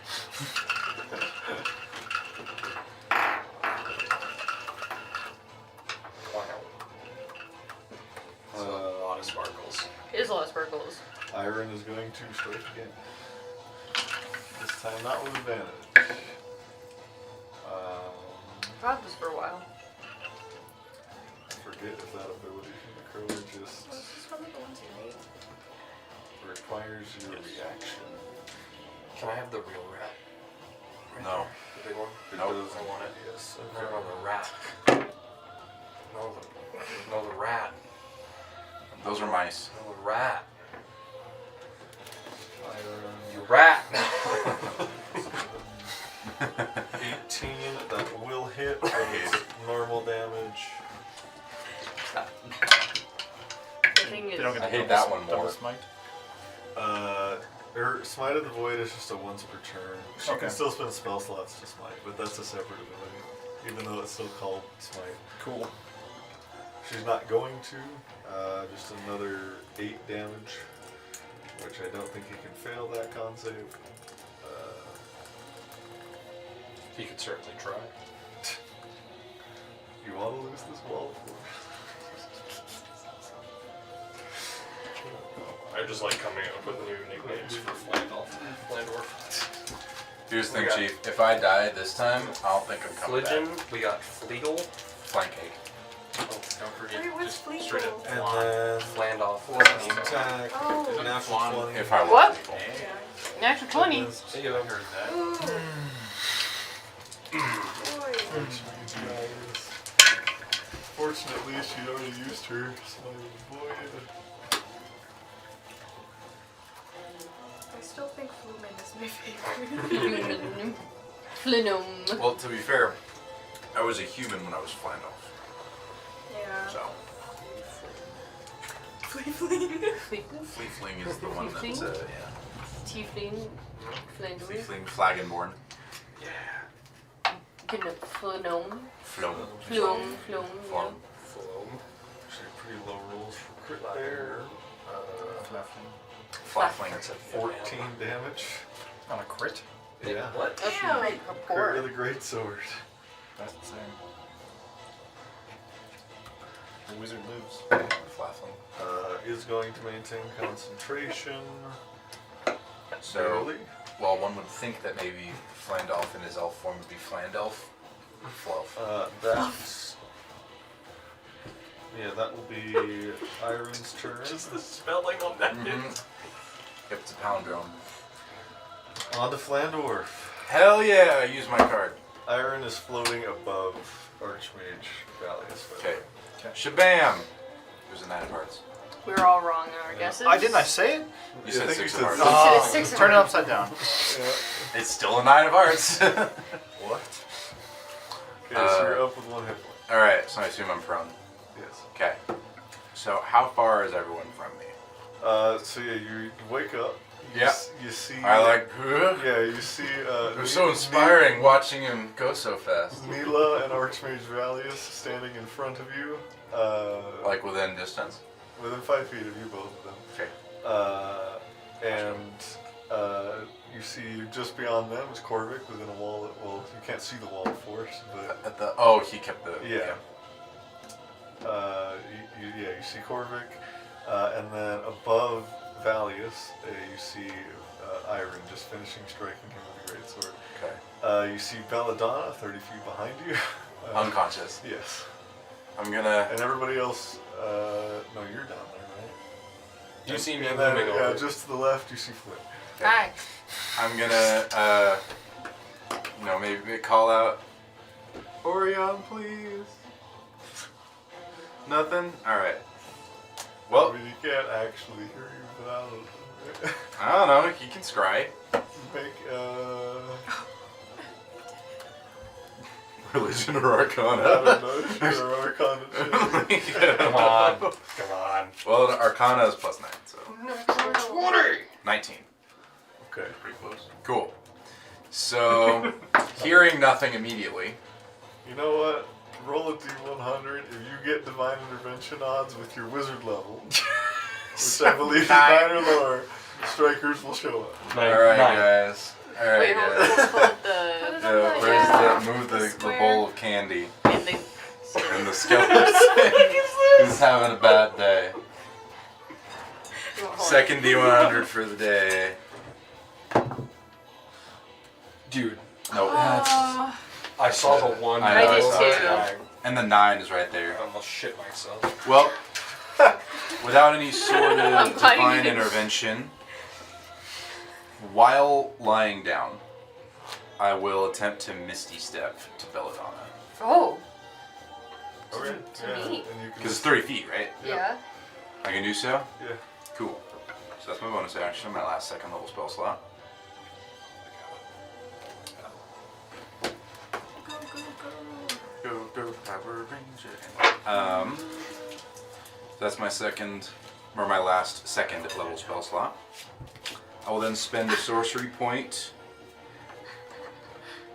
Wow. That's a lot of sparkles. It is a lot of sparkles. Iron is going to strike again. This time not with advantage. I've had this for a while. I forget if that ability from the Curler just This is probably the ones you made. requires your reaction. Can I have the real rat? No. The big one? It Nope. does I want it. Yes. No, Okay. no, the rat. No, the rat. Those are mice. No, the rat. You Iron. rat. 18, that will hit. It's normal damage. The thing is, They don't get I the hate double- that one double more. smite. Her Smite of the Void is just a once per turn. She Okay. can still spend spell slots to smite, but that's a separate ability, even though it's still called smite. Cool. She's not going to. Just another 8 damage, which I don't think he can fail that con save. He could certainly try. You want to lose this wall for? I just like coming up with new nicknames for Flandwarf. Here's the We thing, got- Chief. If I die this time, I don't think I'm coming Fligin, back. we got Fleegle, Flank cake. Don't forget, Wait, what's just straight up Fleegle? And flan. then Flandoff, last attack, Oh. natural Flan. 20. If I was What? people. Hey, Natural 20. I heard that. Ooh. Boy. Fortunately, she already used her, so I avoid. I still think Flumen is my favorite. Flinum. Well, to be fair, I was a human when I was Flandolf. Yeah. So, Fleefling. Fleefling is the one that's, yeah. Tiefling. Flandor. Fleefling, Flagonborn. Flinum. Flum. Flum. Flum. Flum. Floam. Actually, pretty low rolls for crit there. Flaffling. That's a 14 damage. On a crit? Yeah. What? That's Damn. great Crit rapport. with a great sword. That's the same. The wizard lives. Flaffling. Is going to maintain concentration. So, Barely. well, one would think that maybe Flandolf in his elf form would be Flandelf. Fluff. That's. Yeah, that will be Iron's turn. Just the spelling on that. Yep, it's a palindrome. On to Flandwarf. Hell yeah, I use my card. Iron is floating above Archmage Valius. Okay. Shabam! There's a 9 of hearts. We were all wrong in our guesses. I didn't I say it? You I said think 6 you of hearts. said You said it's 6 of Turn it hearts. upside down. Yeah. It's still a 9 of hearts. What? Okay, so you're up with 1 hit point. Alright, so I assume I'm prone. Yes. Okay. So how far is everyone from me? So yeah, you wake up. Yeah. You see. I like. Yeah, you see. It was so inspiring watching him go so fast. Mila and Archmage Valius standing in front of you. Like within distance? Within 5 feet of you, both of them. Okay. And you see just beyond them is Korvik within a wall. Well, you can't see the wall of force, but At the oh, he kept the yeah. You see Korvik, and then above Valius, you see Iron just finishing striking him with a great sword. Okay. You see Belladonna 30 feet behind you. Unconscious. Yes. I'm gonna. And everybody else, no, you're down there, right? You see me And then, moving yeah, over. just to the left, you see Flip. Hi. I'm gonna. Maybe call out. Orion, please. Nothing. All right. I Well, mean, you can't actually hear you, but I don't I don't know. He can scry. make, Religion or Arcana. I don't know, sure, Arcana check. Come on. Come on. Well, Arcana is +9, so 19. Okay. Pretty close. Cool. So, hearing nothing immediately. You know what? Roll a d100 if you get divine intervention odds with your wizard level, which I believe is 9 or lower, strikers will show up. All right, guys. All right, Wait, guys. hold the Where's move the square. bowl of candy in the and the skeleton who's having a bad day. Second D100 for the day. Dude, Nope. I saw the one. I know, I did I saw too. it. And the 9 is right there. I almost shit myself. Well, without any sort I'm of glad you divine didn't. intervention, while lying down, I will attempt to Misty Step to Belladonna. Oh, Okay. To yeah, me. and you can Because it's 30 feet, right? Yeah. I can do so? Yeah. Cool. So that's my bonus action, my last 2nd level spell slot. Go, go, Power Ranger. That's my my last 2nd level spell slot. I will then spend a sorcery point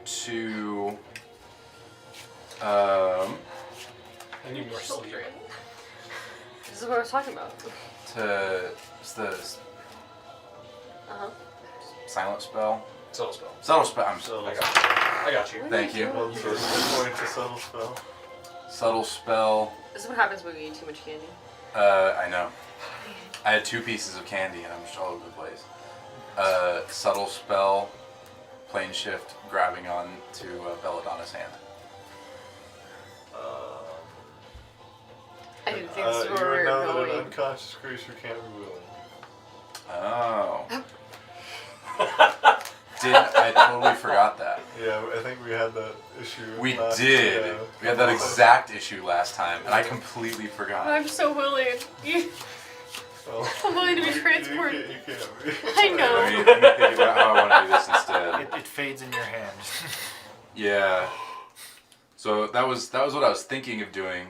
to I need more sleep. this is what I was talking about. it's the Uh-huh. silent spell. Subtle spell. Subtle spell. I'm Subtle I spell. I got you. Thank you. Well, so it's a point to subtle spell. Subtle spell. This is what happens when we eat too much candy. I know. I had 2 pieces of candy and I'm just all over the place. Subtle spell plane shift grabbing on to Belladonna's hand. I didn't think this is You where we would were know that an going. unconscious creature can't be willing. Oh. I totally forgot that. Yeah, I think we had that issue. We last- did. yeah. We had that exact issue last time, and I completely forgot. I'm so willing. Well, I'm willing to be you transported. can't be. I know. Let me think about how I want to do this instead. It fades in your hand. Yeah. So that was what I was thinking of doing.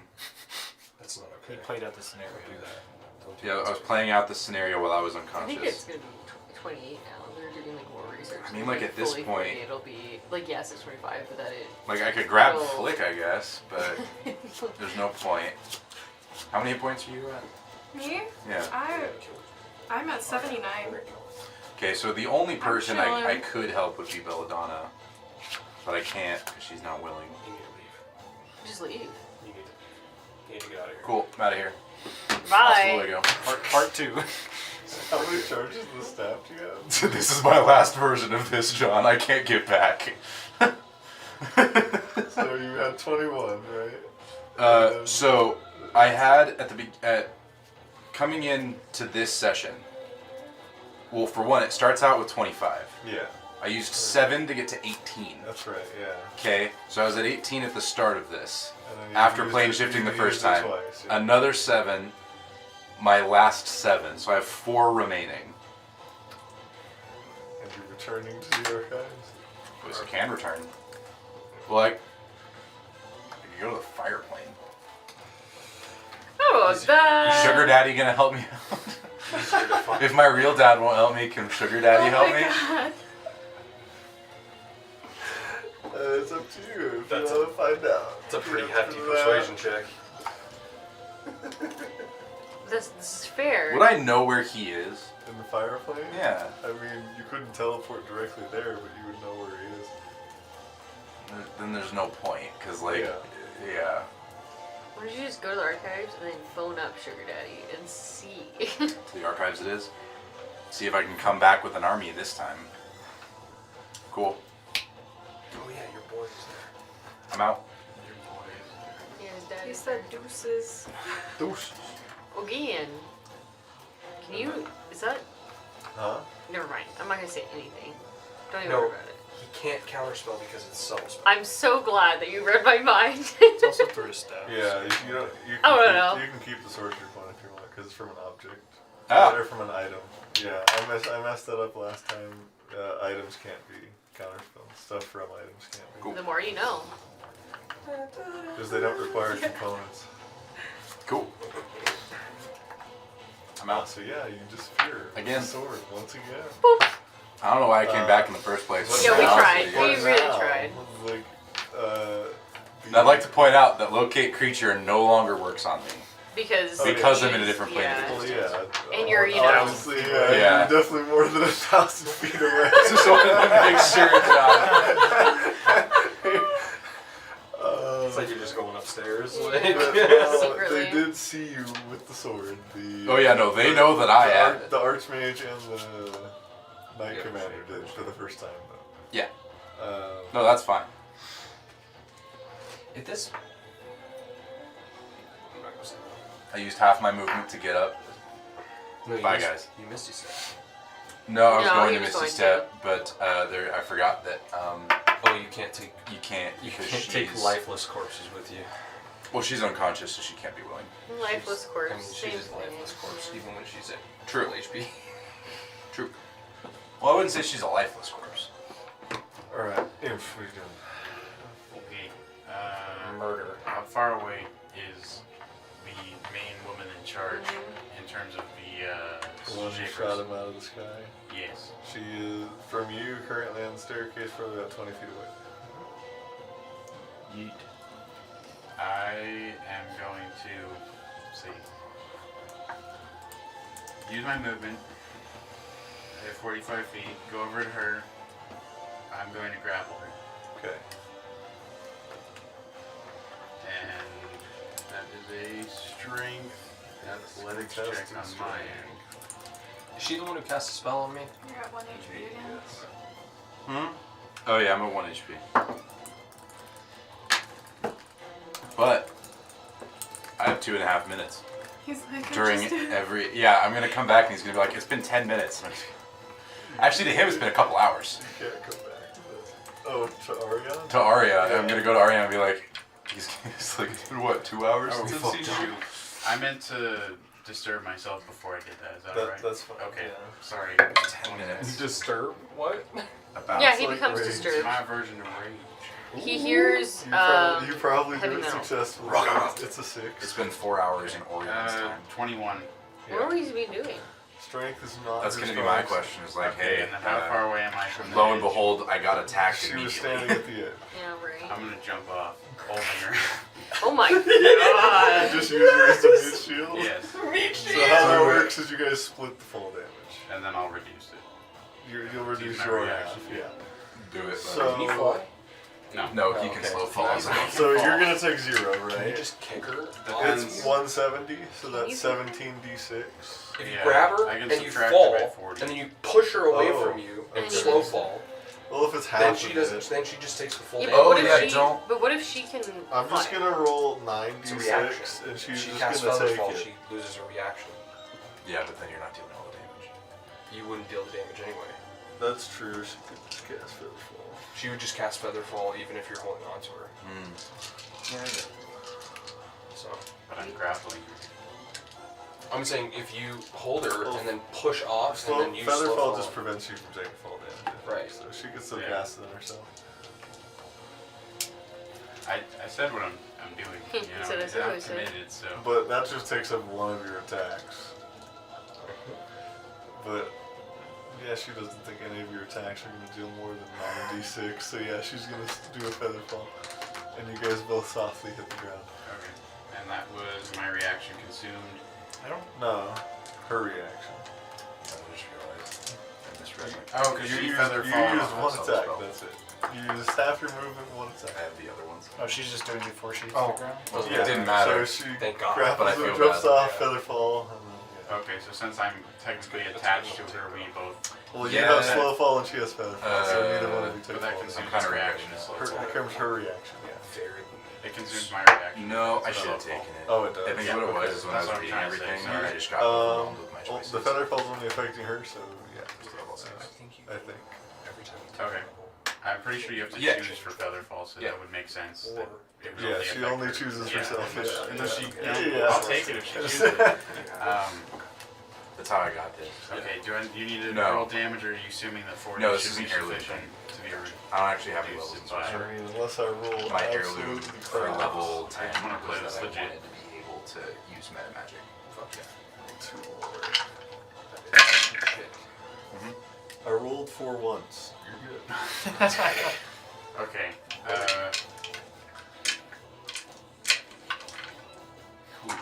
That's not He okay. played out the scenario. Don't do that. Don't do Yeah, that. I was playing out the scenario while I was I think unconscious. it's gonna be 28 now. They're doing like more research. I mean, like, at this Fully point- 40, it'll be like yeah, 625, but that it. Like I could grab Oh. Flick, I guess, but there's no point. How many hit points are you at? Me? Yeah. I'm at 79. Okay, so the only person I chilling. could help would be Belladonna, but I can't because she's not willing. You need to leave. Just leave. You need to get out of here. Cool, I'm out of here. Bye. There we go. Part 2. How many charges of the staff do you have? This is my last version of this, John. I can't get back. So you had 21, right? So I had at coming in to this session. Well, for one, it starts out with 25. Yeah, I used 7 to get to 18. that's right. Yeah. Okay, so I was at 18 at the start of this. And then you After used plane it- shifting you the first used it time. twice, yeah. Another 7. My last 7. So I have 4 remaining. And you're returning to the archives. Which I can return. Well, I can go to the fire plane. Oh, that. Sugar Daddy gonna help me out? If my real dad won't help me, can Sugar Daddy Oh help my me? God. It's up to you if That's you want to find out. It's a pretty Yeah, hefty for that. persuasion check. This is fair. Would I know where he is? In the fire plane? Yeah. I mean, you couldn't teleport directly there, but you would know where he is. Then there's no point, cause like, Yeah. yeah. Why don't you just go to the archives and then phone up Sugar Daddy and see? To the archives it is. See if I can come back with an army this time. Cool. Oh yeah, your boy is there. I'm out. Your boys. Yeah, his dad He is said there. deuces. Deuces. Again. Can you? Is that? Huh? Never mind. I'm not gonna say anything. Don't even No. worry about it. He can't counterspell because it's subtle spell. I'm so glad that you read my mind. It's also through his staff. Yeah, you don't. You can, Oh, keep, no. you can keep the sorcery point if you want, because it's from an object. Ah. Or from an item. Yeah, I messed that up last time. Items can't be counterspelled. Stuff from items can't be. Cool. The more you know. Because they don't require components. Cool. I'm out. So yeah, you disappear. with Again. the sword once again. I don't know why I came back in the first place. Yeah, we Honestly, tried. We What really now? tried. Like, And I'd like to point out that locate creature no longer works on me. Because. Because I'm in a different plane Yeah. of well, yeah. And you're, you know- Obviously, yeah, Yeah. you're definitely more than 1,000 feet away. Just wanted to make sure, John. It's like you're just going upstairs. But, Like. well, Secretly. they did see you with the sword. Oh, yeah, no, they know that I have it. The Archmage and the Knight Yeah, Commander same did for the first time, though. Yeah. Um, No, that's fine. If this. I'm not gonna say I used half my movement to get up. that. No, you Bye, missed- guys. You missed his step. No, I was No, going he to was Misty going Step, but there I forgot that Oh, you can't take. you can't You because can't she's take lifeless corpses with you. well, she's unconscious, so she can't be willing. Lifeless corpse. I mean, same she's a thing. lifeless corpse, even when she's at True. full HP. True. Well, I wouldn't say she's a lifeless corpse. Alright, Inf, what are you doing? Okay. Murder. How far away is the main woman in charge Mhm. in terms of the The one who shapers? shot him out of the sky. Yes. She is, from you, currently on the staircase, probably about 20 feet away. Yeet. I am going to see. Use my movement. I have 45 feet. Go over to her. I'm going to grapple her. Okay. And that is a strength athletics check Contested on my strength. end. Is she the one who cast a spell on me? You're at 1 HP again. Yes. Hmm? Oh yeah, I'm at 1 HP. But I have 2.5 minutes He's like, during I just, every. Yeah, I'm gonna come back and he's gonna be like, it's been 10 minutes. Actually, to him, it's been a couple hours. You can't come back to this. Oh, to Ariana? To Arya, I'm gonna go to Arya and be like, he's like, it's been what, 2 hours Oh, since fuck he's you. I meant to disturb myself before I did that. Is that alright? That's fine. Okay. Yeah. Sorry. 10 minutes. Disturb? What? About. Yeah, he like becomes rage. disturbed. My version of rage. He hears. You probably heavy do it metal. successfully. Rock. It's a 6. It's been 4 hours in Orion's time. 21. What are we doing? Strength is not. That's her gonna be my strong question. Is like, Okay, hey, and then how far away am I from the lo and edge? behold, I got attacked She was immediately. standing at the edge. Yeah, right. I'm gonna jump off, holding her. Oh my god! Just use her as a mid shield. Yes. So how that works is you guys split the fall damage. And then I'll reduce it. You'll reduce my your reaction. half. Yeah. Do it. So- Can you fly? No. no, he Oh, can okay. slow fall. Nice. So you're gonna take 0, Can you right? just kick her? Depends. It's 170, so Can that's you- 17d6. If you Yeah, grab her I can and you subtract fall, it by 40. and then you push her away Oh, from you and okay. slow fall, Well, if it's half then she of doesn't. it, Then she just takes the full Yeah, damage. but Oh, what if yeah, she? don't- But what if she can? I'm just fly? gonna roll It's a reaction. 9d6, and she's She just casts gonna feather take fall. it. She loses her reaction. Yeah, but then you're not dealing all the damage. You wouldn't deal the damage anyway. That's true. She could just cast Featherfall. She would just cast feather fall even if you're holding on to her. So But I'm grappling. I'm saying if you hold her and then push off and then you slow Featherfall fall. just prevents you from taking fall damage. Right. So she can still Yeah. cast it on herself. I said what I'm doing. You know, Said I said what I I'm said. committed, so. But that just takes up one of your attacks. But yeah, she doesn't think any of your attacks are gonna deal more than 9d6. So yeah, she's gonna do a Featherfall, and you guys both softly hit the ground. Okay. And that was my reaction consumed. No, her reaction. I just realized I misread my. Oh, because You she used, feather you fall. used one I'll attack. spell. That's it. You used half your movement, one I attack. have the other ones. Oh, she's just doing it before she hits Oh. the ground? Well, Yeah, It didn't matter. So she Thank God. grapples But I and feel drops bad. off, Yeah. Featherfall, and then Okay, so since I'm technically That's attached to good. her, we both. Well, you Yeah. have slow fall and she has Featherfall, so neither one of you But take that fall. consumes kinda her regretting reaction. it. So Her, it's all- here comes her reaction, yeah. Very. it consumes my reaction. No, I It's a should have slow fall. taken it. Oh, it does. I think Yeah, what it was okay. is when I That's was what I'm reading trying to say, everything, sorry. I just got overwhelmed with my Well, choices. the Featherfall's only affecting her, so yeah, think you I think. every time. Okay. I'm pretty sure you have to Yeah. choose for featherfall, so Yeah. that would make sense. Or- that it would Yeah, only she affect only her. chooses Yeah, herself, unless- yeah. unless she, Yeah. I'll take it if she chooses it. That's how I got this. Okay, do you need to No. roll damage, or are you assuming that 40 No, this should be isn't heirloom sufficient to be I don't actually have any reduced levels in by? I sorcery. mean, unless I roll My heirloom absolutely for crap. level 10 I wanna play was this that I legit. wanted to be able to use meta magic. Fuck yeah. 2 more. Shit. I rolled 4 once. You're good. Okay. I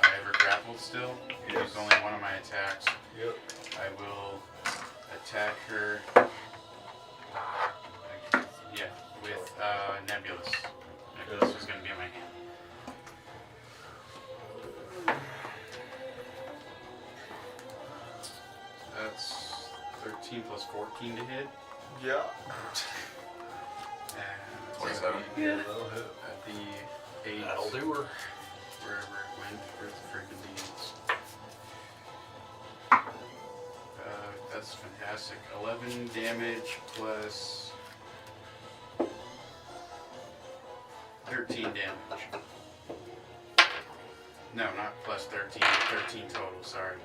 have her grappled still. Yes. Use only one of my attacks. Yep. I will attack her. Yeah, with Nebulous. Nebulous is going to be in my hand. That's 13 plus 14 to hit. Yeah. And 27. Yeah, that'll hit. At the 8. That'll do her. Wherever it went, where's the freaking leads? That's fantastic. 11 damage plus 13 damage. No, not plus 13. 13 total, sorry.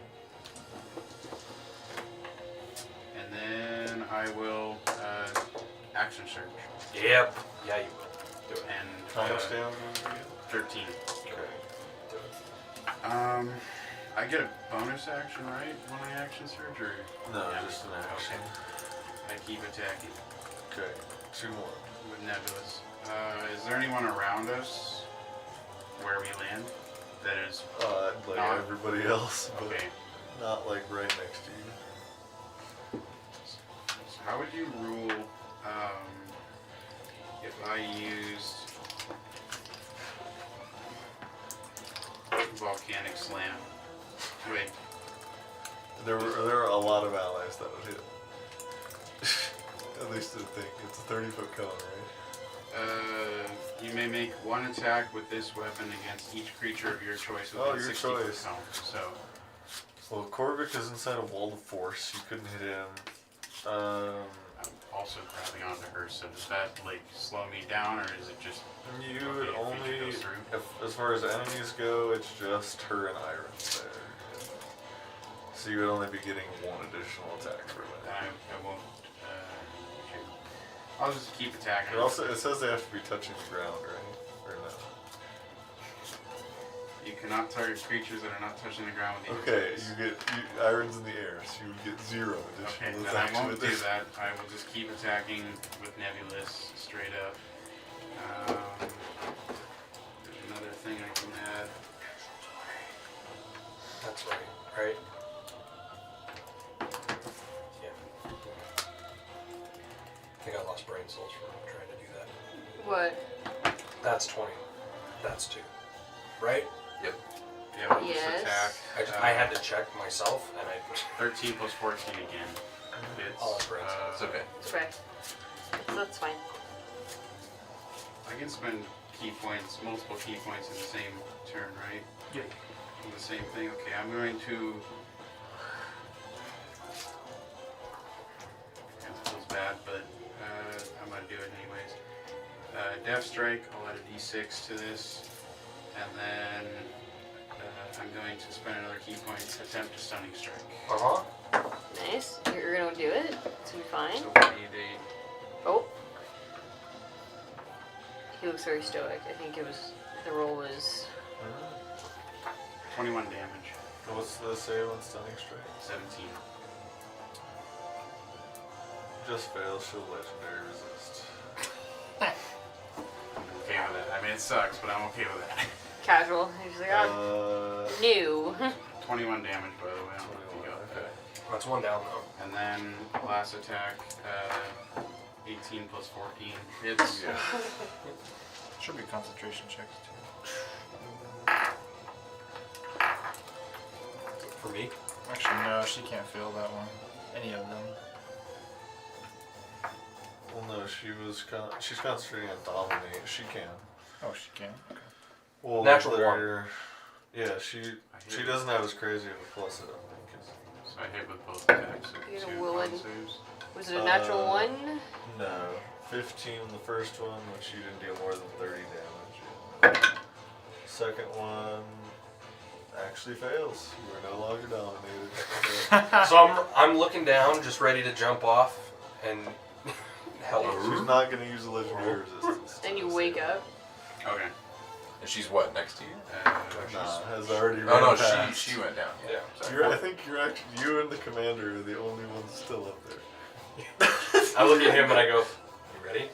And then I will action surge. Yep. Yeah, you will. Do it. And How much damage will you 13. get? Okay. Do it. I get a bonus action, right? When I action surge, or No, Yeah. just an action. I keep attacking Okay. 2 more. with Nebulous. Is there anyone around us where we land that is Like Not- everybody else, but okay? not like right next to you. So how would you rule if I used Volcanic Slam? Wait, There are a lot of allies that would hit. At least I think it's a 30-foot cone, right? You may make one attack with this weapon against each creature of your choice within Oh, your 60 foot choice. cone. So, Well, Korvik is inside a wall of force. You couldn't hit him. I'm also grabbing onto her. So does that like slow me down, or is it just You okay would if only, Feature goes through? as far as enemies go, it's just her and Iron there. So you would only be getting one additional attack for Then that. I won't. Shoot. I'll just keep attacking. It also, it says they have to be touching the ground, right? Or no? You cannot target creatures that are not touching the ground with the Okay, Iron's in the air, so you would get 0 Okay, additional then I attacks won't with do this. that. I will just keep attacking with Nebulous straight up. There's another thing I can add. That's right. Right? Yeah. I think I lost brain cells from trying to do that. What? That's 20. That's 2. Right? Yep. Yeah, we'll Yes. just attack. I had to check myself, and I. 13 plus 14 again. Hits. Oh, that's right. It's okay. It's okay. That's fine. I can spend key points, multiple key points in the same turn, right? Yeah. On the same thing. Okay, I'm going to. It feels bad, but I'm going to do it anyways. Death Strike, I'll add a d6 to this. And then I'm going to spend another key point, attempt a Stunning Strike. Uh-huh. Nice. You're gonna do it. It's gonna be fine. So we need Oh. He looks very stoic. I think the roll was a 21 damage. What's the save on Stunning Strike? 17. Just fails, she'll legendary resist. I'm okay with it. I mean, it sucks, but I'm okay with it. casual. He's like, oh, new. 21 damage, by the way. I don't know if you got that. That's 1 down, though. And then last attack, 18 plus 14 hits. Yeah. Should be concentration checks too. For me? Actually, no, she can't fail that one. Any of them. Well, no, she's concentrating on dominate. She can. Oh, she can. Okay. Well, Natural they're- Yeah, she doesn't have as crazy of a plus, I don't think. So I hit with both attacks. You So get a 2 willing- con saves. Was it a natural one? No. 15 the first one, which you didn't deal more than 30 damage. Second one actually fails. You are no longer dominated. So I'm looking down, just ready to jump off and help. She's not going to use a legendary resistance. And you wake up. Okay. And she's what, next to you? Nah, has already Oh no, ran past. she went down. Yeah. I think you and the commander are the only ones still up there. I look at him and I go, "You ready?"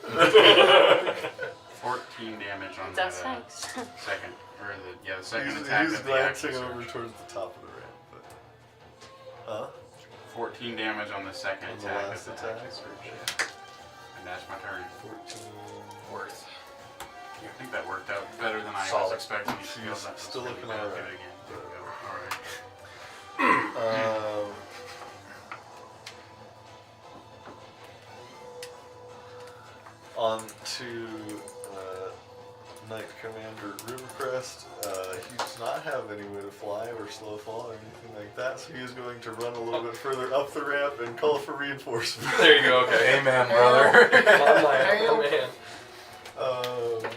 14 damage on That's that nice. second, the second He's attack of the glancing action over surge. towards the top of the ramp. But, 14 damage on the second On the attack last of the attack? action surge. And that's my turn. 14 Worth. I think that worked out better than I was Solid. expecting it to. She's That was still really looking bad. alright. Do it again. There we go. Alright. On to Knight Commander Rubercrest. He does not have any way to fly or slow fall or anything like that, so he is going to run a little bit further up the ramp and call for reinforcement. There you go. Okay. Amen, brother. Oh my oh, man.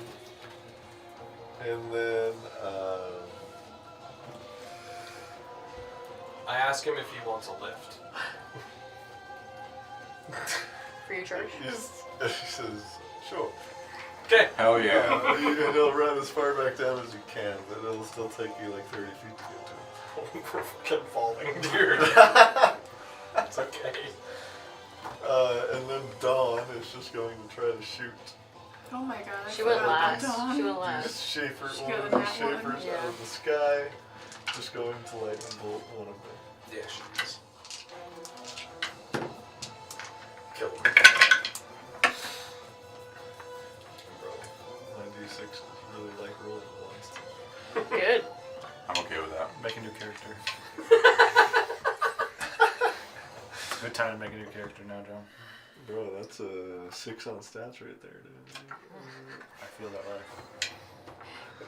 And then I ask him if he wants a lift. For your charge. he says, sure. Okay. Hell yeah. And he'll run as far back down as you can, but it'll still take you like 30 feet to get to him. We're fucking falling, dude. That's okay. And then Dawn is just going to try to shoot Oh my god. I She went forgot about last. Dawn. She went these last. Schaefer, She one got of a the nat one. Schaefers Yeah. out of the sky. Just going to lightning bolt one of them. Yeah, she is. Kill him. Bro, my D6 is really like rolling ones. Good. I'm okay with that. Make a new character. Good time to make a new character now, John. Bro, that's a 6 on stats right there, dude. I feel that way.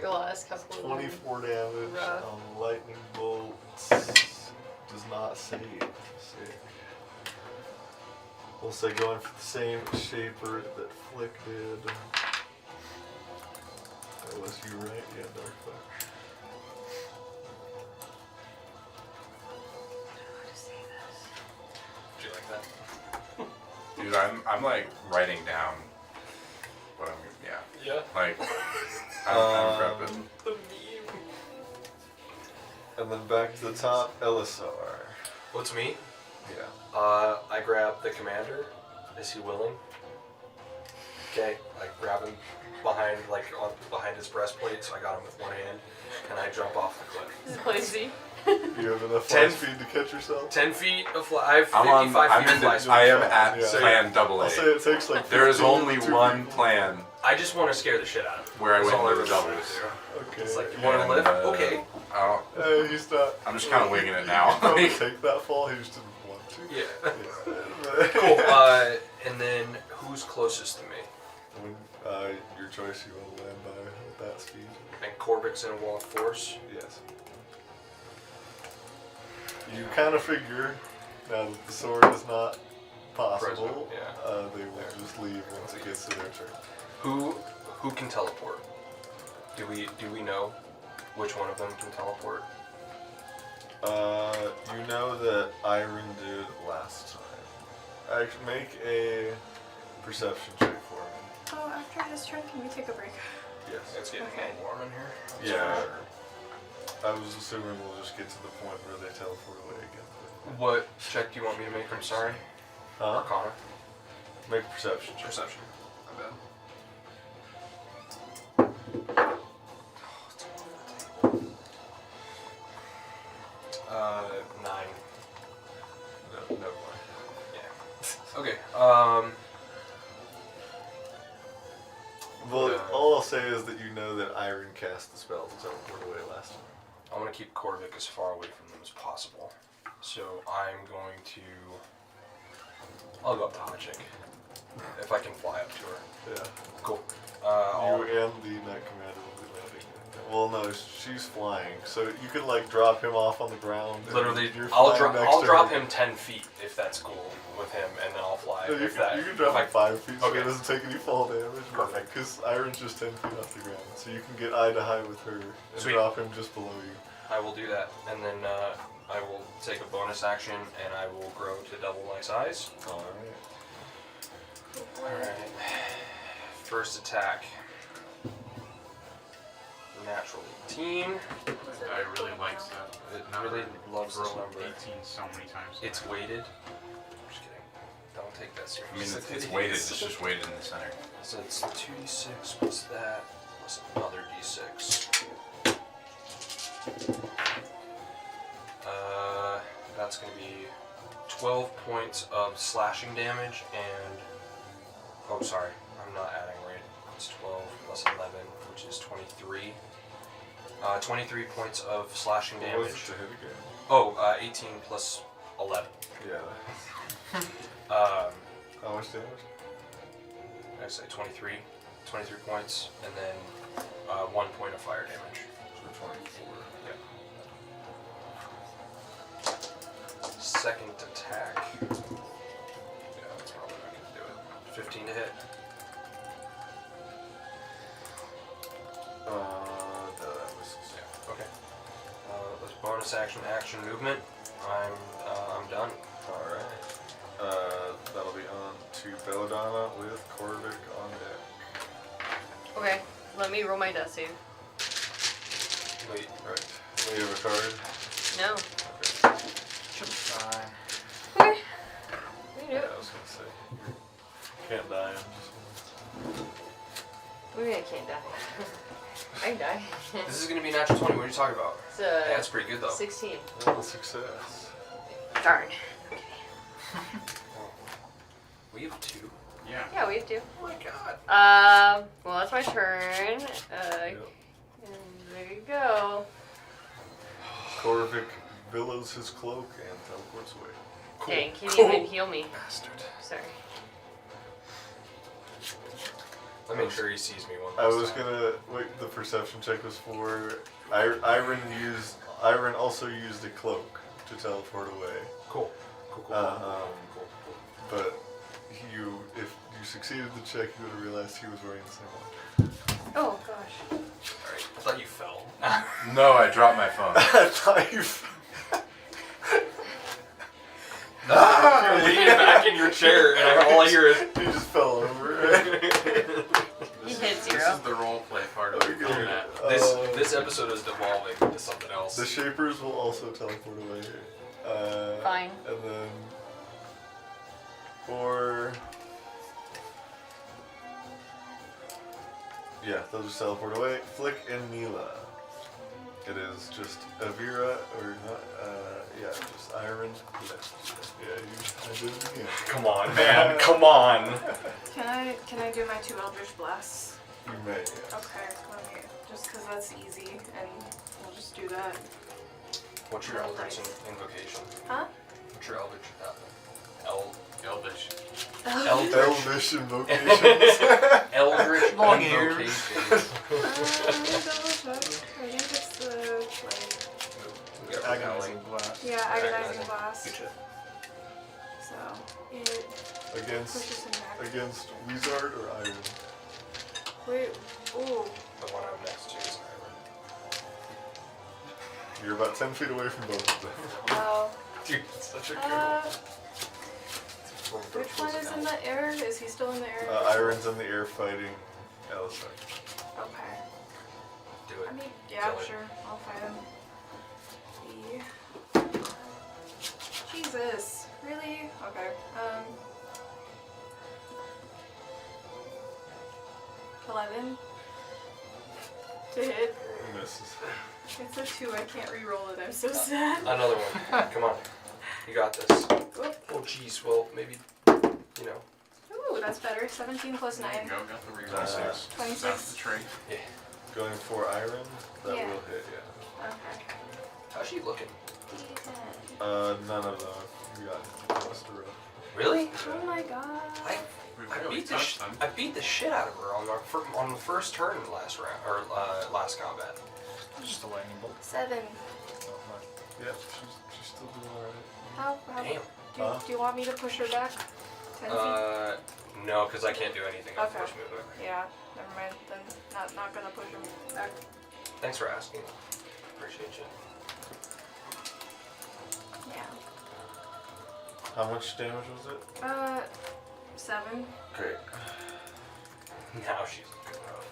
Your last couple of 24 damage Rough. on lightning bolts. Does not save. Sick. We'll say going for the same shaper that Flick did. That was you, right? Yeah, Darkfire. Do you like that? Dude, I'm like writing down what I'm yeah. Yeah. Like I'm prepping. The meme. And then back to the top, Elisar. What's me? Yeah. I grab the commander. Is he willing? Okay, I grab him behind his breastplate, so I got him with one hand, and I jump off the cliff. Lazy. You have enough fly speed to catch yourself? 10 feet of fly. I have 55 I'm feet of in fly the, speed. I am at Yeah. plan double I'll A. say it takes like There is 15 only to one be- plan I just want to scare the shit out of him. where I That's went all with really the want doubles. to do. Okay. It's like, you want to And, live? Okay. I don't, He's not. I'm just kinda winging it he now. could probably take that fall, he just didn't want to. Yeah. Yeah. Cool. And then who's closest to me? When, your choice, you want to land by with that speed. And Korvik's in a wall of force. Yes. You kind of figure, now that the sword is not possible, Present, yeah. they will just leave once it gets to their turn. Who can teleport? Do we know which one of them can teleport? You know that Iron did last time. Make a perception check for me. Oh, after this turn, can we take a break? Yes. It's getting Okay. warm in here. Yeah. I was assuming we'll just get to the point where they teleport away again. What check do you want me to make? I'm sorry. Huh? Arcana. Make a perception check. Perception. My bad. 9. No, never mind. Yeah. Okay. Well, all I'll say is that you know that Iron cast the spell to teleport away last time. I want to keep Korvik as far away from them as possible. So I'm going to. I'll go up to Hachik. If I can fly up to her. Yeah. Cool. You I'll, and the Knight Commander will be landing. Well, no, she's flying, so you could like drop him off on the ground. and literally, you're I'll flying drop. next I'll to drop her. him 10 feet if that's cool with him, and then I'll fly. No, you if can, that, you can drop if I- him 5 feet so Okay. it doesn't take any fall damage. Perfect. Because Iron's just 10 feet off the ground, so you can get eye to eye with her and Sweet. drop him just below you. I will do that, and then I will take a bonus action, and I will grow to double my size. Alright. Alright. First attack. Natural 18. I really likes that. It number. really loves this Rolled number. 18 so many times. It's weighted. I'm just kidding. Don't take that I mean, seriously. it's weighted. It's just weighted in the center. So it's 2d6 plus that plus another d6. That's going to be 12 points of slashing damage and. Oh, sorry. I'm not adding right. It's 12 plus 11, which is 23. 23 points of slashing What damage. was it to hit again? Oh, 18 plus 11. Yeah. Um, How much damage? I say 23 points, and then 1 point of fire damage. So 24. Second attack. Yeah, that's probably not going to do it. 15 to hit. No, that misses. Yeah. Okay. Let's bonus action movement. I'm done. Alright. That'll be on to Belladonna with Korvik on deck. Okay, let me roll my death save. Wait. Right. Do you have a card? No. Okay. Should be fine. Okay. We can do Yeah, it. I was gonna say. You can't die. I'm just. What do you mean I can't die? I can die. This is going to be natural 20. What are you talking about? It's Yeah, that's pretty good though. 16. Little success. Darn. We have 2. Yeah. Yeah, we have to. Oh my god. Well, that's my turn. Yep. And there you go. Korvik billows his cloak and teleports away. Cool. Dang, can't Cool. even heal me. Bastard. Sorry. Let me make sure he sees me one I last was time. gonna wait. The perception check was for Iron also used a cloak to teleport away. Cool. But if you succeeded the check, you would have realized he was wearing the same one. Oh gosh. Alright, I thought you fell. No, I dropped my phone. I thought you. You're leaning back in your chair, and all I hear is. You just fell over. He hit This 0. is the role play part of the combat. This episode is devolving into something else. The Shapers will also teleport away. Fine. And then for they'll just teleport away. Flick and Mila. It is just Avira or not. Just Iron. Yeah, I did it again. Come on, man. Come on. Can I do my 2 Eldritch Blasts? You may. Yes. Okay, let me, just because that's easy, and we'll just do that. What's your Eldritch invocation? Huh? What's your Eldritch? Elvish. Elvish invocations. Eldritch Long invocation. Double check. I think it's the, Agonizing blast. agonizing blast. Good shit. So, it Against pushes him back. Wizard or Iron. Wait, ooh. The one I'm next to is You're about 10 feet away from both of them. Oh. Dude, it's such a good one. Which one is in the air? Is he still in the air? Iron's in the air fighting Alisar. Okay. Do I it. mean, yeah, Kill it. sure. I'll fight him. Jesus. Really? Okay. 11 to hit. Misses. It's a 2. I can't re-roll it. I'm so sad. Another one. Come on. You got this. Oop. Oh, jeez. Well, maybe, you know. Ooh, that's better. 17 plus 9. There you go, got the reroll. 26. That's the trait. Going for Iron, that Yeah. will hit, yeah. Okay. How's she looking? None of them. You got most of it. Really? Oh my god. We I really beat the touched them. I beat the shit out of her on the first turn last round or last combat. Just a lightning bolt. 7. Yep, she's still doing alright. How Damn. do you want me to push her back? 10 feet? No, because I can't do anything on Okay. first movement. Yeah, never mind. Then not gonna push him back. Thanks for asking. Appreciate you. Yeah. How much damage was it? 7. Great. Now she's looking rough.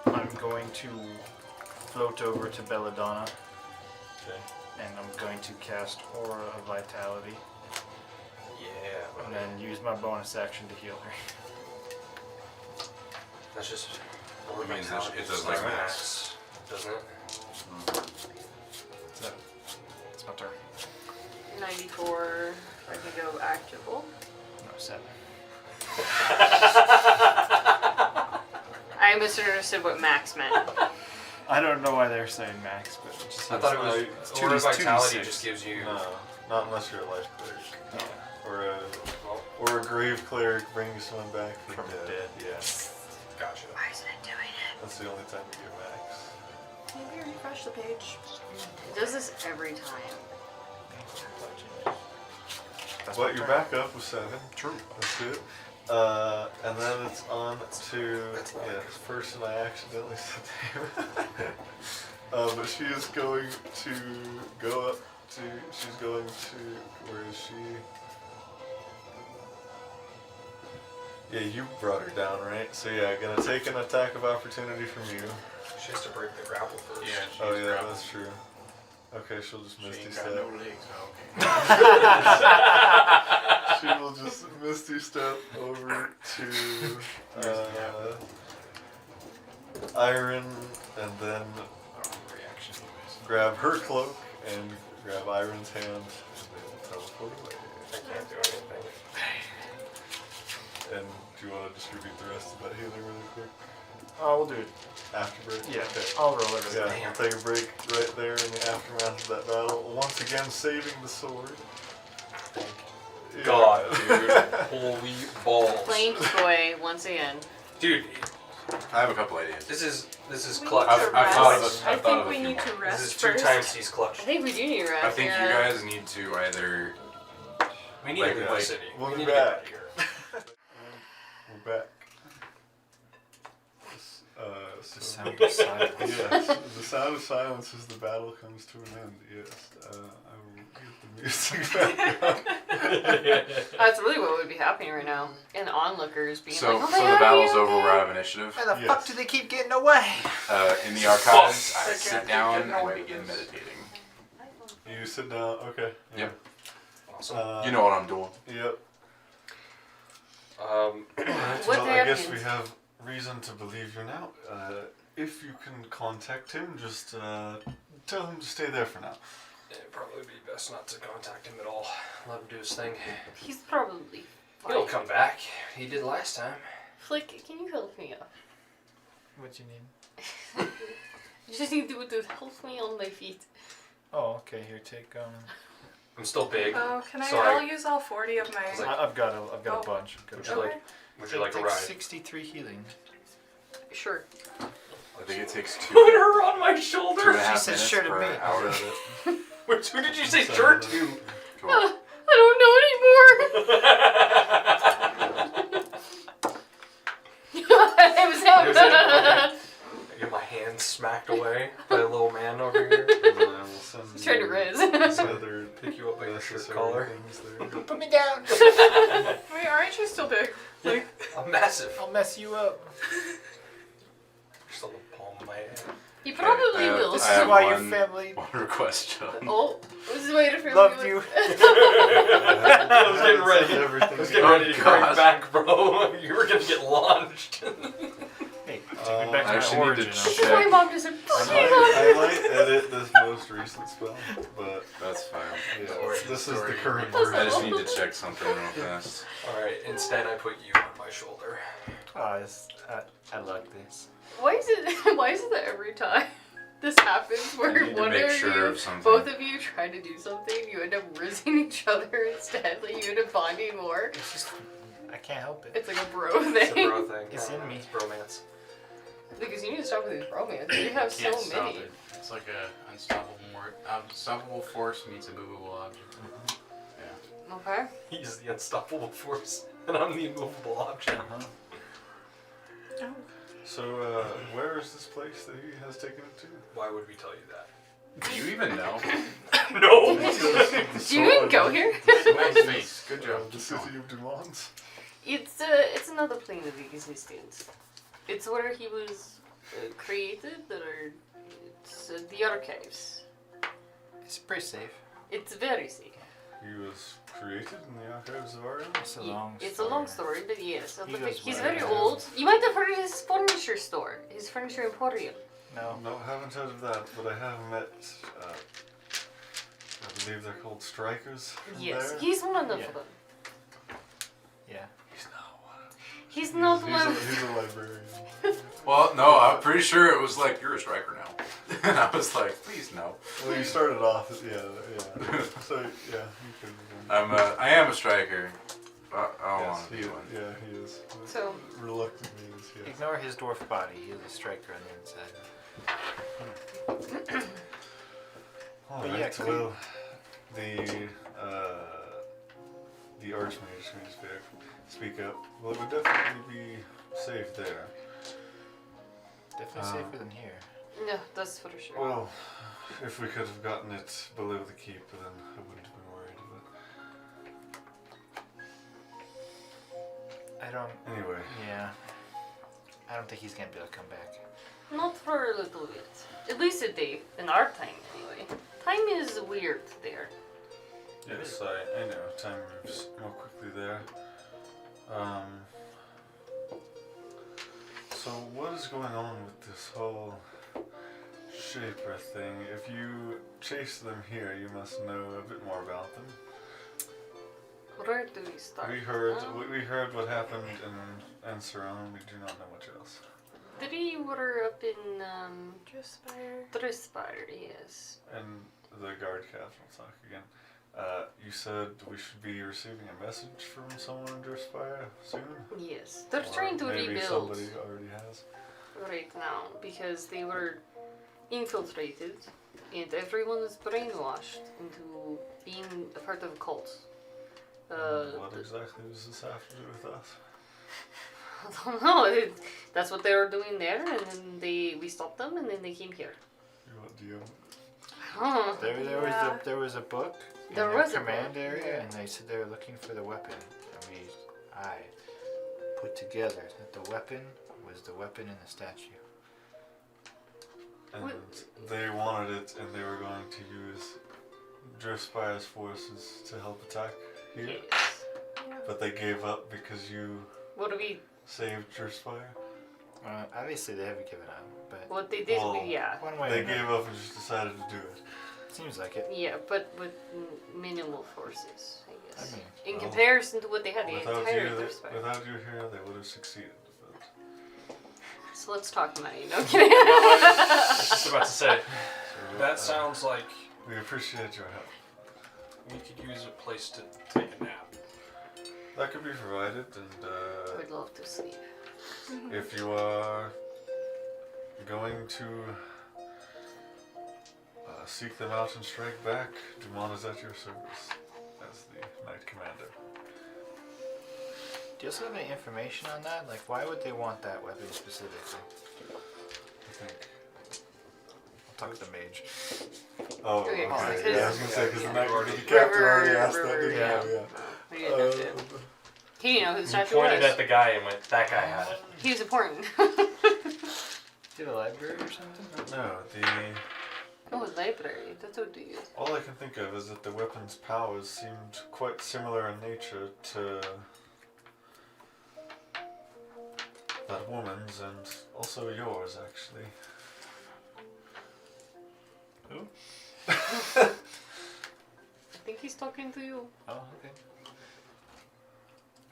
I'm going to float over to Belladonna, Okay. and I'm going to cast Aura of Vitality, Yeah. and then use my bonus action to heal her. That's just. It means Vitality, it does just like max, doesn't it? So, it's my turn. 94. I can go actable. No, 7. I misunderstood what max meant. I don't know why they're saying max, but it just I thought it was. it's Aura 2d6. Vitality just gives you. No, not unless you're a life cleric. Yeah. Or a grave cleric bringing someone back from From dead. dead. Yeah. Gotcha. Why isn't it doing it? That's the only time you get max. Maybe refresh the page. It does this every time. That's But my you're turn. back up with 7. True. That's it. And then it's on to first, and I accidentally said name. But she is going to go up to. She's going to. Where is she? Yeah, you brought her down, right? So yeah, gonna take an attack of opportunity from you. She has to break the grapple first. Yeah, she's Oh yeah, grappling. that's true. Okay, she'll just She misty ain't step. got no legs, so okay. She will just misty step over to Iron, and then Reaction. grab her cloak and grab Iron's hand, and they will teleport away. I can't do anything. And do you want to distribute the rest of that healing really quick? Oh, we'll do it. After break? Yeah, Okay. I'll roll it. Yeah, Damn. we'll take a break right there in the aftermath of that battle. Once again, saving the sword. Yeah. God, dude. Holy balls. Flamed boy once again. Dude, I have a couple ideas. this is We clutch. need to I've thought of rest. a- I've I thought think of a we few need more. to This rest is 2 first. times he's clutch. I think we do need rest. I think yeah. you guys need to either. We need Like, to leave like, the city. we'll We be need to get out back. of here. We're back. The So, sound of silence. yes, the sound of silence as the battle comes to an end. Yes, I will get the music back up. That's really what would be happening right now. And onlookers being So, like, oh my so God, the battle's are you over. okay? We're out of initiative. Why the Yes. fuck do they keep getting away? In the archives, I Fuck. sit down and I begin meditating. You sit down. Okay. Yeah. Yep. Awesome. You know what I'm doing. Yep. Um, What Well, I guess we happened? have reason to believe you now. If you can contact him, just tell him to stay there for now. it'd probably be best not to contact him at all. Let him do his thing. He's probably He'll fine. come back. He did last time. Flick, can you help me up? What you need? You just need to help me on my feet. Oh, okay. Here, take. I'm still big. Oh, can I? So I'll use all 40 of my. It's like- I've got a Oh. bunch. I've got Would a you bunch. like? Would you like a Take ride? 63 healing. Sure. I think it takes Put 2 her on my and shoulder. a half said minutes sure to per me. hour. Which who did you say sure to? Cool. I don't know anymore. it was him. It was him? Okay. I get my hand smacked away by a little man over here. And then I will send He's trying to you riz. some other Pick you up by your shirt necessary collar. things there. Put me down. Wait, aren't you still big? Like, I'm massive. I'll mess you up. Just on the palm of my hand. He probably will. This I is have why your one- family One request, John. Oh, this is waiting for loved me. you. I was getting ready. Everything. I was getting Oh, ready to bring God. back, bro. You were gonna get launched. Hey, take me back I to actually my need origin. to This is my mom just said, I might edit this most recent spell, but That's fine. yeah, Origin this is story. the current That's I just version. need to check something real fast. Alright, instead I put you on my shoulder. Oh, I like this. why is it that every time this happens I where need to one make of sure you, of something. both of you try to do something, you end up rizzing each other instead, like you end up bonding more. It's just, I can't help it. It's like a bro It's a thing. bro thing. It's in me. It's bromance. Because you need to stop with these romance. You have so Can't stop many. it. It's like a unstoppable force meets a movable object. Okay. He's the unstoppable force, and I'm the immovable object. Uh-huh. So, where is this place that he has taken it to? Why would we tell you that? Do you even know? No! Do you even go here? Nice face. Good job. The Keep going. city of Dumont. It's another plane of existence. It's where he was created. It's the archives. It's pretty safe. It's very safe. He was created in the archives of Arion. It's a long It's story. a long story, but yes. He But goes he's way very back. old. You might have heard of his furniture store, his furniture emporium. No. No, haven't heard of that, but I have met, I believe they're called strikers in Yes, there. he's one of them. Yeah. He's He's not one. He's not one. He's a librarian. Well, no, I'm pretty sure it was like, you're a striker now. And I was like, please no. Well, you started off, yeah. So, yeah, you could have been. I am a striker. I don't Yes, want to he be is. one. Yeah, he is. So- Reluctantly is, yes. Ignore his dwarf body. He is a striker on the inside. Alright, But yeah, cool. well, the archmage can speak up. Well, it would definitely be safe there. Definitely safer than here. No, that's for sure. Well, if we could have gotten it below the keep, then I wouldn't have been worried. I don't. But anyway, Yeah. I don't think he's gonna be able to come back. Not for a little bit. At least a day. In our time, anyway. Time is weird there. yes, I know. Time moves more quickly there. So what is going on with this whole Shaper thing? If you chase them here, you must know a bit more about them. Where do we start? We heard what happened in Edjrana. We do not know much else. Three were up in Drispire. Drispire, yes. And the guard captain will talk again. You said we should be receiving a message from someone in Drispire soon? Yes. They're Or trying to maybe rebuild somebody already has. right now because they were infiltrated and everyone is brainwashed into being a part of a cult. What exactly does this have to do with us? I don't know. That's what they were doing there, and then we stopped them, and then they came here. Do you Huh. There was a book in There the was a command book, area, yeah. and they said they were looking for the weapon. And I put together that the weapon was the weapon in the statue. And they wanted it, and they were going to use Drispire's forces to help attack here. Yes. But they gave up because you What do we? saved Drispire. Obviously, they haven't given up, but What they did? Well, Yeah. one way They or another, gave up and just decided to do it. seems like it. Yeah, but with minimal forces, I guess. I mean, in well, comparison to what they had the Without entire you, Drispire. without you here, they would have succeeded. But So let's talk money. No kidding. I was just about to say, so, that sounds like We appreciate your help. we could use a place to take a nap. That could be provided, and Would love to sleep. if you are going to seek them out and strike back, Dumon is at your service as the Knight Commander. do you also have any information on that? Like, why would they want that weapon specifically? I think. I'll talk to the mage. Oh, Okay, okay. 'cause- Yeah, I was gonna say because yeah. the captain already asked that. River, Didn't yeah. he? Yeah. We didn't have to. He didn't know who the You statue pointed was. at the guy and went, that guy had it. He was important. Do you have a library or something? No, Oh, library. That's what they use. all I can think of is that the weapon's powers seemed quite similar in nature to that woman's and also yours, actually. Who? I think he's talking to you. Oh, okay.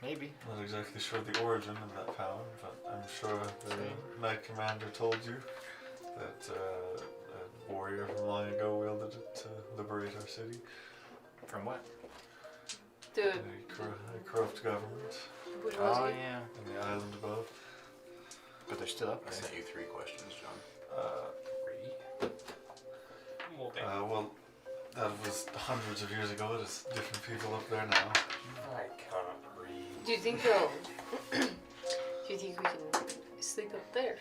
Maybe. Not exactly sure the origin of that power, but I'm sure the Knight Commander told you that a warrior from long ago wielded it to liberate our city. From what? The A corrupt government Oh, bourgeoisie. yeah. in the island above. But they're still up I there. sent you 3 questions, John. Well, that was hundreds of years ago. There's different people up there now. I can't read. Do you think they'll? Do you think we can sleep up there?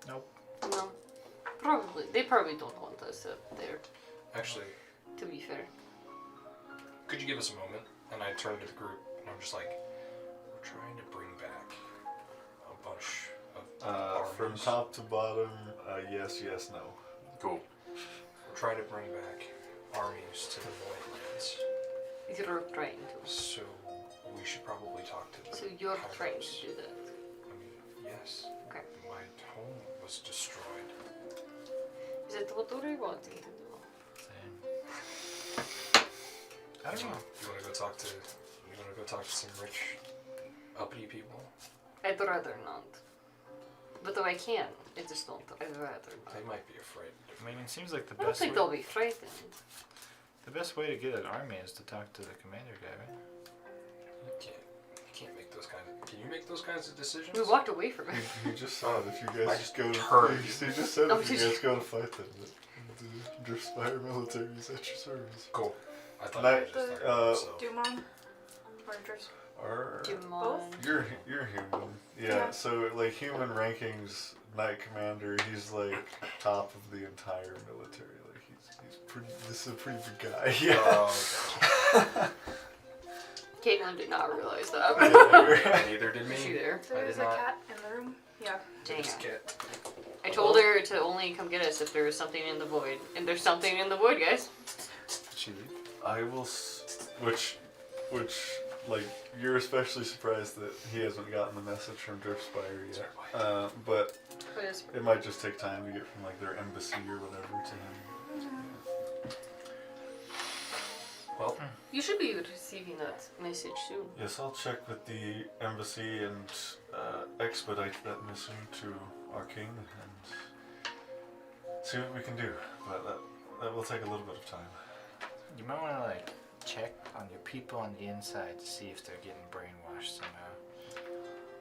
Nope. No. Probably. They probably don't want us up there. Actually, To be fair. could you give us a moment? And I turned to the group and I'm just like, we're trying to bring back a bunch of From armies. top to bottom, yes, yes, no. Cool. We're trying to bring back armies to the Voidlands. You're trying to. So we should probably talk to them. So you're trying to do that. I mean, yes. Okay. My home was destroyed. Is that what we're wanting to do? I don't know. You wanna go talk to some rich uppity people? I'd rather not. But though I can, I just don't. I'd rather not. They might be afraid. I mean, it seems like the I don't best think way, they'll be frightened. the best way to get an army is to talk to the commander guy, right? You can't make those kinds of, can you make those kinds of decisions? We walked away from it. He just said if you I guys just go to heard. he just said Oh, if you did you? guys go to fight them, that the Driftspire military is at your service. Cool. I thought Night, you were just talking about Dumon. Or Dris. Or Give 'em on. you're human. Yeah, so like human rankings, Knight Commander, he's like top of the entire military. Like he's pretty. This is a pretty big guy. Yeah. Oh, Caitlin did not realize that. okay. Neither did Was she me. there? There I is did a not- cat in the room. Yeah. Dang Just it. get I told her to only come get us if there was something in the void. And there's something in the void, guys. Did she leave? I will. Which, like you're especially surprised that he hasn't gotten the message from Driftspire yet. But But it's- it might just take time to get from like their embassy or whatever to him. well. You should be receiving that message soon. Yes, I'll check with the embassy and expedite that mission to our king and see what we can do. But that will take a little bit of time. You might want to like check on your people on the inside to see if they're getting brainwashed somehow.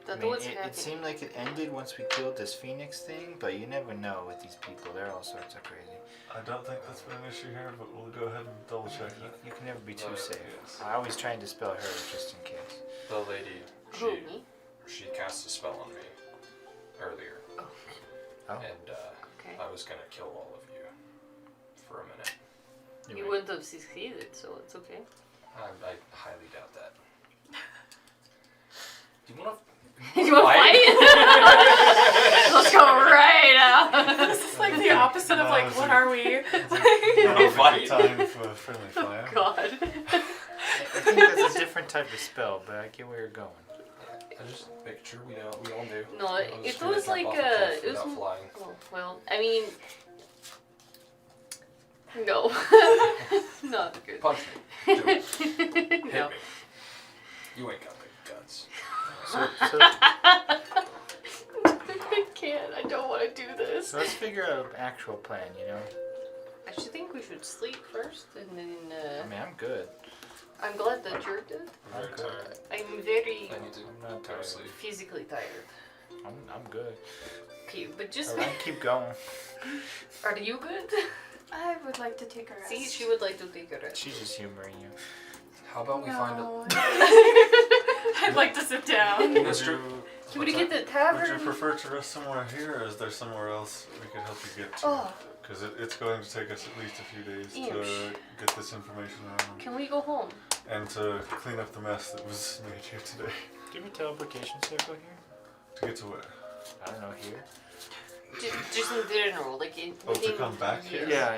That's I mean, what's it happening. seemed like it ended once we killed this phoenix thing, but you never know with these people. They're all sorts of crazy. I don't think that's been an issue here, but we'll go ahead and double check that. You can never be too Oh, safe. yes. I always try and dispel her just in case. The lady, Who, me? she cast a spell on me earlier, Oh, Oh, and okay. I was gonna kill all of you for a minute. You wouldn't have succeeded, so it's okay. I highly doubt that. Do you want You want to fight? Let's go right now. This is like the opposite of like, what are we? Now's a Fight. good time for a friendly fire. God. I think that's a different type of spell, but I get where you're going. I just make sure we all knew. No, I it just gonna was jump like off a cliff it was. without flying. Oh, well, I mean, no, not good. Punch me. Do it. Hit No. me. You ain't got the guts. So I can't. I don't want to do this. let's figure out an actual plan, you know? I should think we should sleep first, and then. I mean, I'm good. I'm glad that you're good. I'm very tired. I'm very I need to I'm not go to tired. sleep. physically tired. I'm good. Okay, but just. Alright, keep going. Are you good? I would like to take a rest. See, she would like to take a rest. She's just humoring you. How about we find a No. I'd like to sit down. Mister? Would you get the Would tavern? you prefer to rest somewhere here, or is there somewhere else we could help you get to? Oh. Because it's going to take us at least a few days to Eesh. get this information around Can we go home? and to clean up the mess that was made here today. Do you have a teleportation circle here? To get to where? I don't know, here? Just in general, like in. Oh, to within- come back here? Yeah.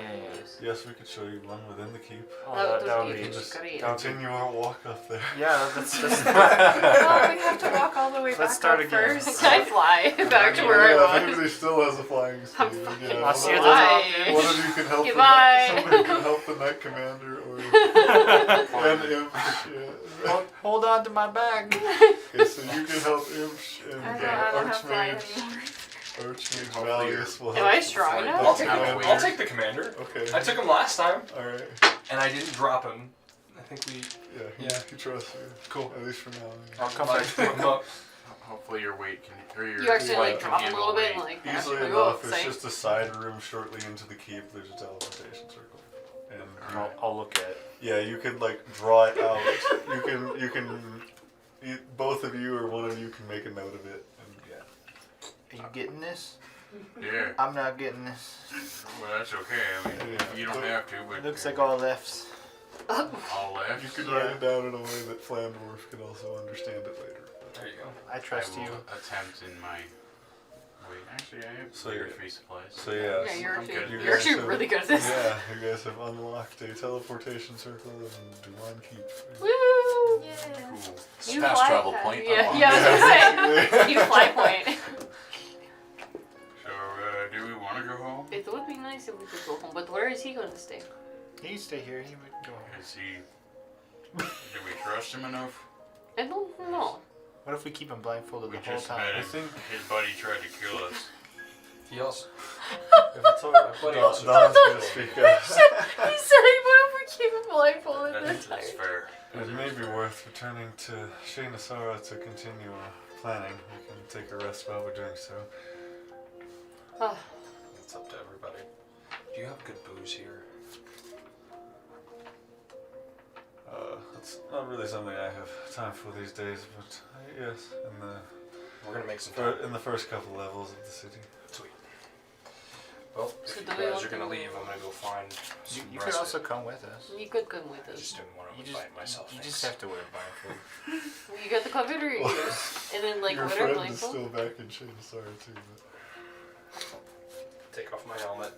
Yes, we could show you one within the keep. Oh, That would would be be just great. that would be- Continue our walk up there. Yeah, that's Oh, we have to walk all the way Let's back start up again. first. Can I fly back to where Yeah, I if was? anybody still has a flying speed, fine. you know, I'll see you at Bye. one of you can help. Goodbye. Somebody can help the night commander, or and Imsh. Yeah. Hold on to my bag. Okay, so you can help Imsh and I don't have flying Archmage. anymore. Archmage Hopefully Valius will Am help. I strong enough? I'll take, Commander. I'll take the commander. Okay. I took him last time, Alright. and I didn't drop him. I think we. Yeah, he trusts you. Cool. At least for now. I'll come I back. threw him up. Hopefully your weight can, or your You actually weight like can drop a handle little bit and weight. like Easily actually go enough, it's upside. just a side room shortly into the keep. There's a teleportation circle. And I'll look at it. yeah, you could like draw it out. Both of you or one of you can make a note of it. And yeah. Are you getting this? Yeah, I'm not getting this. well that's okay. I mean, Yeah. you don't have to, but It looks like all lefts. all left. You could write it down in a way that Flandwarf can also understand it later. There you go. I trust I you. will attempt in my. Wait, actually, I have So clear you're- free supplies. So yeah. Yeah, you're I'm actually, good. You you're actually guys have- really good at this. Yeah, you guys have unlocked a teleportation circle in Dumon Keep. Woo! Yeah. Cool. You Fast fly travel pa- point Yeah, unlocked. yeah, I was gonna Exactly. say. You fly point. So, do we want to go home? It would be nice if we could go home, but where is he going to stay? He can stay here. He would go home. Is he? Do we trust him enough? I don't know. What if we keep him blindfolded We the whole just time? met I him. think His buddy tried to kill us. He also. if it's alright, Buddy Don's also- gonna speak up. He said, what if we keep him blindfolded That's, this that's time? fair. It may be worth returning to Shaynasara to continue our planning. We can take a rest while we're doing so. Oh, It's up to everybody. Do you have good booze here? It's not really something I have time for these days, but yes, We're gonna make some time. in the first couple levels of the city. Sweet. Well, So if you do we guys want are gonna to- leave, I'm gonna go find You, some you could respite. also come with us. you could come with I us. just didn't want to You just, invite myself. you thanks. just have to wear a blindfold. You got the cover or yours? And then like Your what are friend is blindfold? still back in Shaynasara too. But Take off my helmet,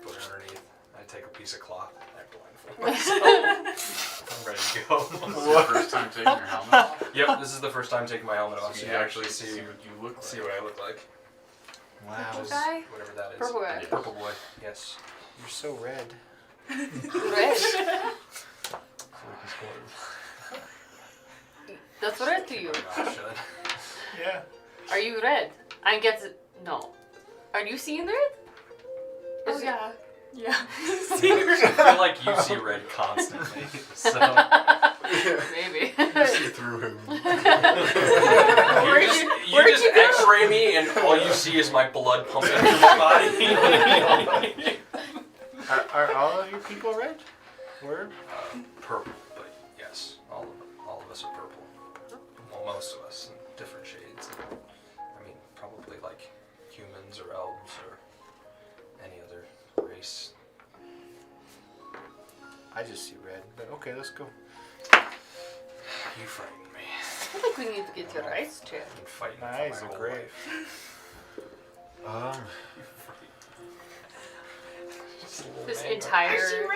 put it underneath. I take a piece of cloth, I blindfold myself. I'm ready to go. This is the first time taking your helmet off? Yep, this is the first time taking my helmet off, So so you you actually see see what you look like. what I look like. Wow. Purple guy? Whatever that is. Purple guy. Purple boy. Yes. You're so red. Red. it's like his clothes. That's red to you. Keep my mouth shut. Yeah. Are you red? I guess No. Are you seeing red? Oh Is it- yeah. Yeah. I feel like you see red constantly. So Maybe. You see through him. Where'd you just you go? X-ray me, and all you see is my blood pumping through my body. Are all of you people red? Where? Purple, but yes, all of us are purple. Well, most of us in different shades. I mean, probably like humans or elves or any other race. I just see red, but okay, let's go. You frighten me. I think we need to get your eyes checked. I've been fighting My for eyes my are whole great. life. Just a little This man entire.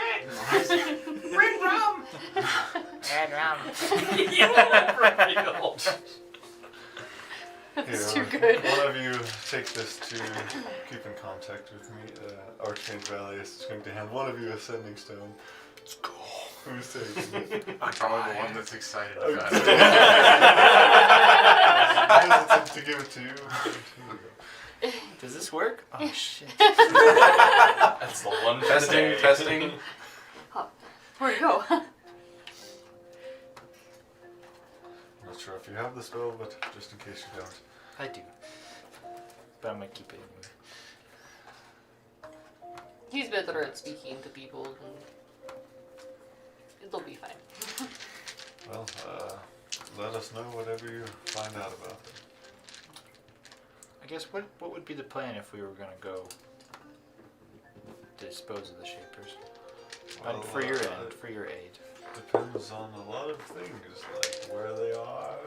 Red rum! Red rum. going, yeah, for real. That's Here, too good. One of you take this to keep in contact with me. Arcane Valius is going to hand one of you a sending stone. Let's go. Who's taking it? I'm probably the one that's excited Okay. about it. I'm hesitant to give it to you. Does this work? Oh shit. That's the one for the Testing, day. testing. Where'd it go? I'm not sure if you have the spell, but just in case you don't. I do. But I'm gonna keep it anyway. He's better at speaking to people, and it'll be fine. Well, let us know whatever you find out about them. I guess what would be the plan if we were gonna go dispose of the shapers? Well, For your end, for your aid. Depends on a lot of things, like where they are,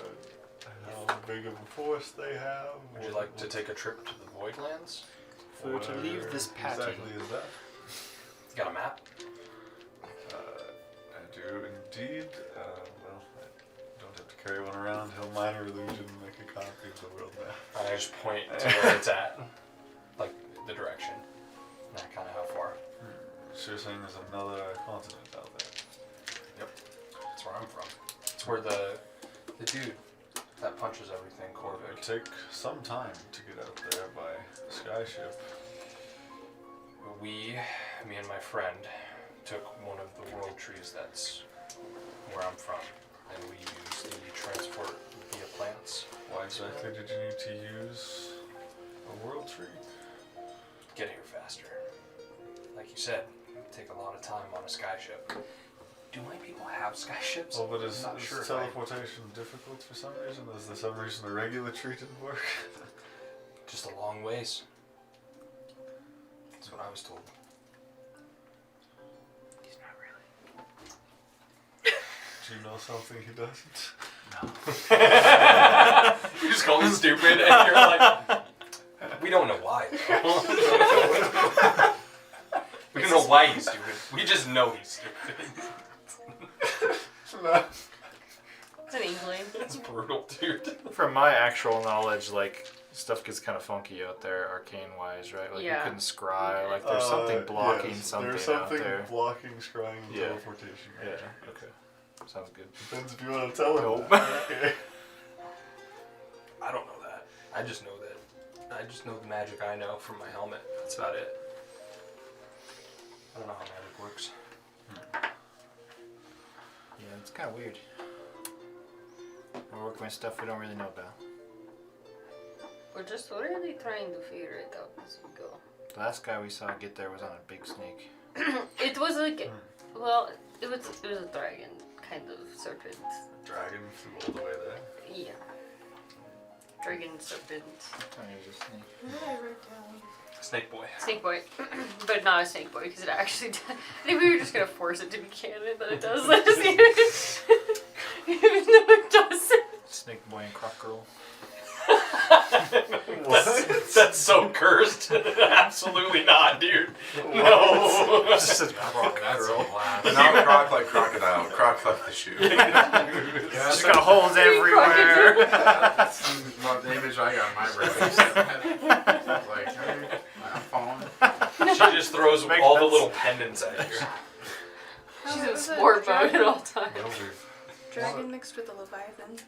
how big of a force they have. Would you like to take a trip to the Voidlands? If we were to leave this patty. Exactly is that? You got a map? I do indeed. Well, I don't have to carry one around. He'll minor illusion and make a copy of the world map. I just point to where it's at, like the direction, not kind of how far. So you're saying there's another continent out there? Yep, that's where I'm from. It's where the dude that punches everything, It would Corvic. take some time to get out there by skyship. Me and my friend, took one of the world trees that's where I'm from, and we used the transport via plants. Why exactly did you need to use a world tree? Get here faster. Like you said, take a lot of time on a skyship. Do my people have skyships? Well, but is Not sure if teleportation difficult for some reason? Is there some reason the regular tree didn't work? Just a long ways. That's what I was told. He's not really. Do you know something he doesn't? You just call me stupid, and you're like, we don't know why. We don't know why he's stupid. We just know he's stupid. It's an inkling. That's brutal, dude. From my actual knowledge, like stuff gets kind of funky out there, arcane wise, right? Like you Yeah. couldn't scry. Like there's something blocking yes, something, there's something out there. blocking scrying and Yeah. teleportation. Yeah. Okay. Sounds good. Depends if you want to tell him. Nope. that. Okay. I don't know that. I just know the magic I know from my helmet. That's about it. I don't know how magic works. Yeah, it's kind of weird. We're working with stuff we don't really know about. We're just really trying to figure it out as we go. The last guy we saw get there was on a big snake. It was like, well, it was a dragon, kind of serpent. Dragon flew all the way there. Yeah. Dragon serpent. Tony was a snake. What did I write down? Snake boy. Snake boy, but not a snake boy because it actually. I think we were just gonna force it to be canon, but it does let us even though it doesn't. Snake boy and croc girl. That's so cursed. Absolutely not, dude. No. Just a croc That's girl. a laugh. Not croc like crocodile, croc like the shoe. She's got holes everywhere. That's not the image I got in my brain. I was like, hey, I'm falling. She just throws Makes all the sense. little pendants at you. She's it in was a sport mode dragon- at all times. Well, we've Dragon mixed with a leviathan.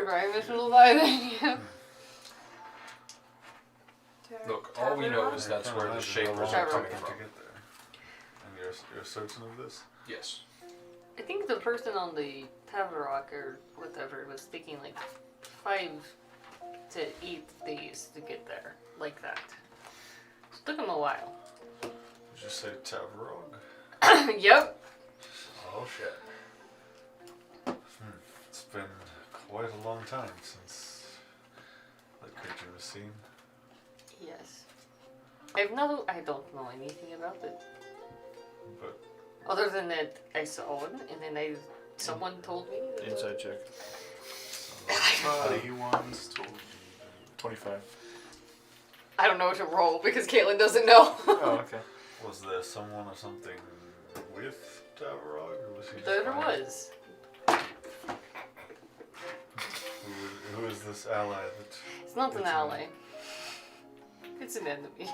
Right, Miss Leviathan. Yeah. Do All we know Tavern? is that's I where can't the imagine how shapers long are it coming took them from. to get there. And you're certain of this? Yes. I think the person on the Tavarok or whatever was taking like 5 to 8 days to get there, like that. It took him a while. Did you say Tavarog? Yep. Oh shit. It's been quite a long time since that creature was seen. Yes. I don't know anything about it. But Other than that, I saw it, and then someone told me. that- Inside check. Somebody once told me. 25. I don't know what to roll because Caitlin doesn't know. Oh, okay. was there someone or something with Tavarog, or was he just There fine? was. Who is this ally that... It's not an It's ally. It's an enemy.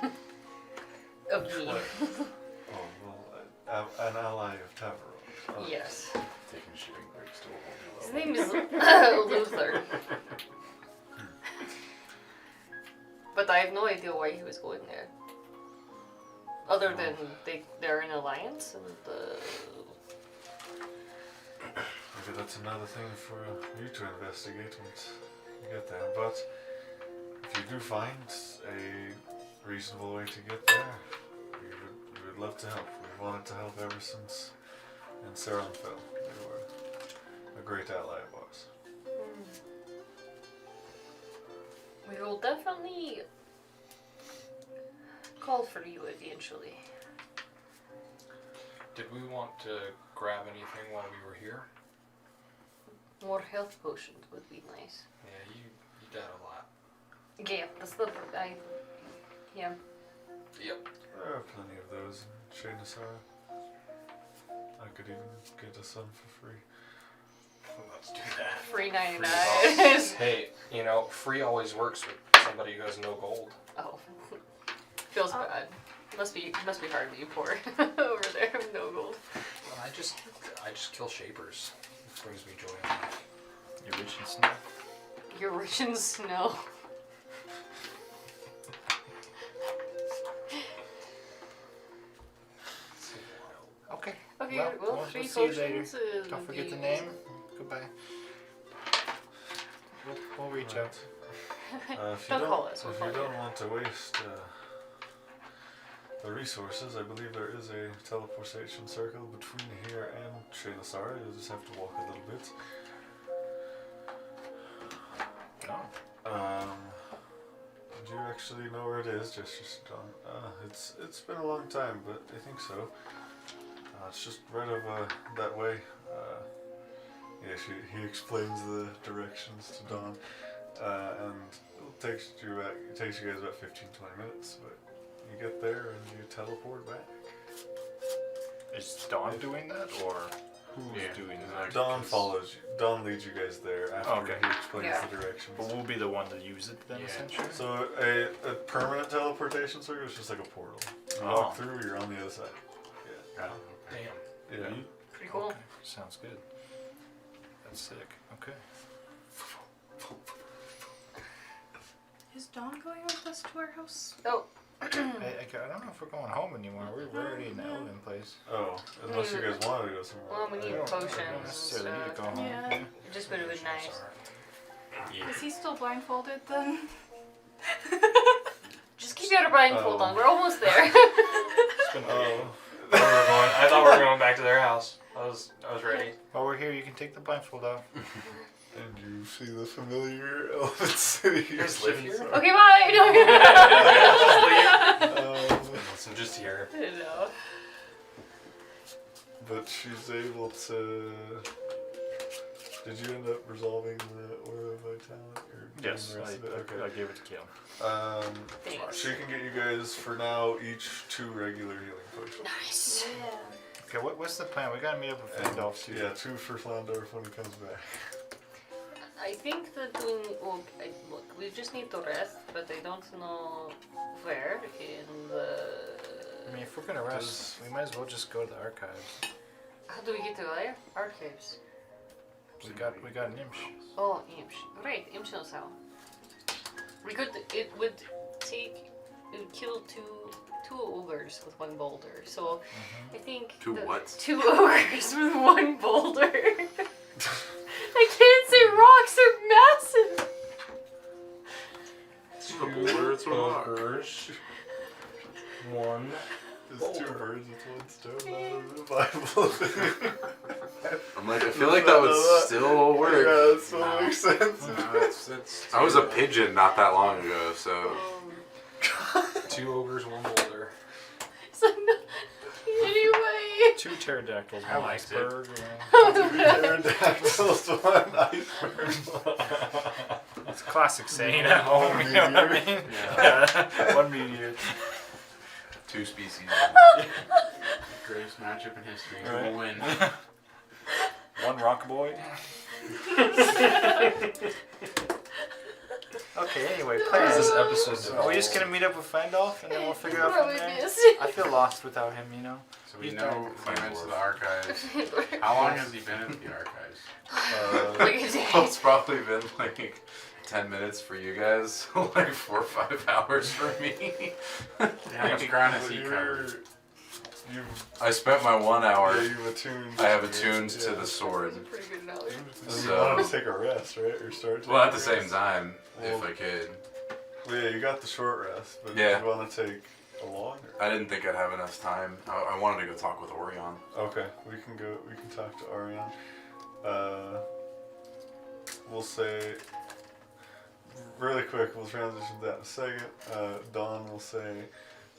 Of me. Oh, well, an ally of Tavarog. Oh. Yes. Taking shipping breaks to a whole His new name level. is Luther. But I have no idea why he was going there. Other than they're in alliance and Maybe that's another thing for you to investigate once you get there. But if you do find a reasonable way to get there, we would love to help. We've wanted to help ever since in Sarenfell. They were a great ally of ours. we will definitely call for you eventually. Did we want to grab anything while we were here? More health potions would be nice. Yeah, you did a lot. Yeah, that's the yeah. Yep. There are plenty of those in Shaynasara. I could even get a son for free. Let's do that. Free 99. Hey, free always works with somebody who has no gold. Oh. Feels bad. Must be hard to be poor over there with no gold. Well, I just kill shapers. It brings me joy in life. You're rich in snow. You're rich in snow. Okay. Okay, Well, well, we'll 3 see you later. potions. Don't forget the you- name. Goodbye. We'll reach out. If you Don't call us, we'll If call you you. don't want to waste the resources, I believe there is a teleportation circle between here and Shaynasara. You'll just have to walk a little bit. Oh. Do you actually know where it is? Just Don. It's been a long time, but I think so. It's just right over that way. Yeah, he explains the directions to Don, and it takes you guys about 15-20 minutes, but you get there and you teleport back. Is Dawn doing that, or who's Yeah, doing is that? that- Don follows you. Don leads you guys there after Okay. he explains Yeah. the directions. But we'll be the one to use it then, Yeah. essentially? So a permanent teleportation circle is just like a portal. You Oh. walk through, you're on the other side. Oh, okay. Damn. Yeah. Pretty cool. Okay. Sounds good. That's sick. Okay. Is Dawn going with us to our house? Oh, I don't know if we're going home anymore. We're already in the Elven place. Oh, unless you guys wanted to go somewhere. well, we I need don't potions necessarily need and to go stuff. home. Yeah. Yeah. It just would have been nice. Yeah. Is he still blindfolded then? Just keep your blindfold Oh. on. We're almost there. Oh. I thought we were going back to their house. I was ready. While we're here, you can take the blindfold off. And you see the familiar Elven City. You guys live here? Okay, bye. I'm just here. No. But she's able to. Did you end up resolving the Aura of Vitality? Or doing Yes, the rest of it? I gave it to Kale. Thanks. She can get you guys for now each 2 regular healing potions. Nice. Yeah. Okay, what's the plan? We gotta meet up with And, Flandwarf too. yeah, 2 for Flandwarf when he comes back. I think that look, we just need to rest, but I don't know where in the. I mean, if we're gonna rest, we might as well just go to the archives. How do we get to there? Archives. We got an imsh. Oh, Imsh. Right, Imsh knows how. We could. It would take. It would kill two ogres with one boulder. So I think Two what? 2 ogres with one boulder. I can't say rocks are massive. It's not a boulder, it's a rock. ogres. One. There's 2 birds with one stone. Not a revival thing. I'm like, I feel like that would still work. Yeah, that still makes sense. It's I was a pigeon not that long ago, so. 2 ogres, 1 boulder. So no, anyway. 2 pterodactyls, I 1 liked it. iceberg. 2 pterodactyls, 1 iceberg. It's a classic saying at home, you know what I mean? Yeah. 1 meteor. 2 species. Greatest matchup in history. Right. We'll win. 1 rock boy. Okay, anyway, This plans. is episode. Are we just gonna meet up with Flandwarf and then we'll figure out from Probably there? missed. I feel lost without him, you know? So we He's know done. he went to the archives. How long has he been at the archives? Like a day. Well, it's probably been like 10 minutes for you guys, like 4 or 5 hours for me. How much ground has he covered? I spent my 1 hour. Yeah, you've attuned. I have attuned to the sword. That's a pretty good knowledge. You So- wanted to take a rest, right? Or start. Well, at the taking a same rest? time, if Well- I could. Well, yeah, you got the short rest, but Yeah. you want to take a longer. I didn't think I'd have enough time. I wanted to go talk with Orion. Okay, we can go. We can talk to Ariane. We'll say really quick. We'll transition to that in a second. Dawn will say,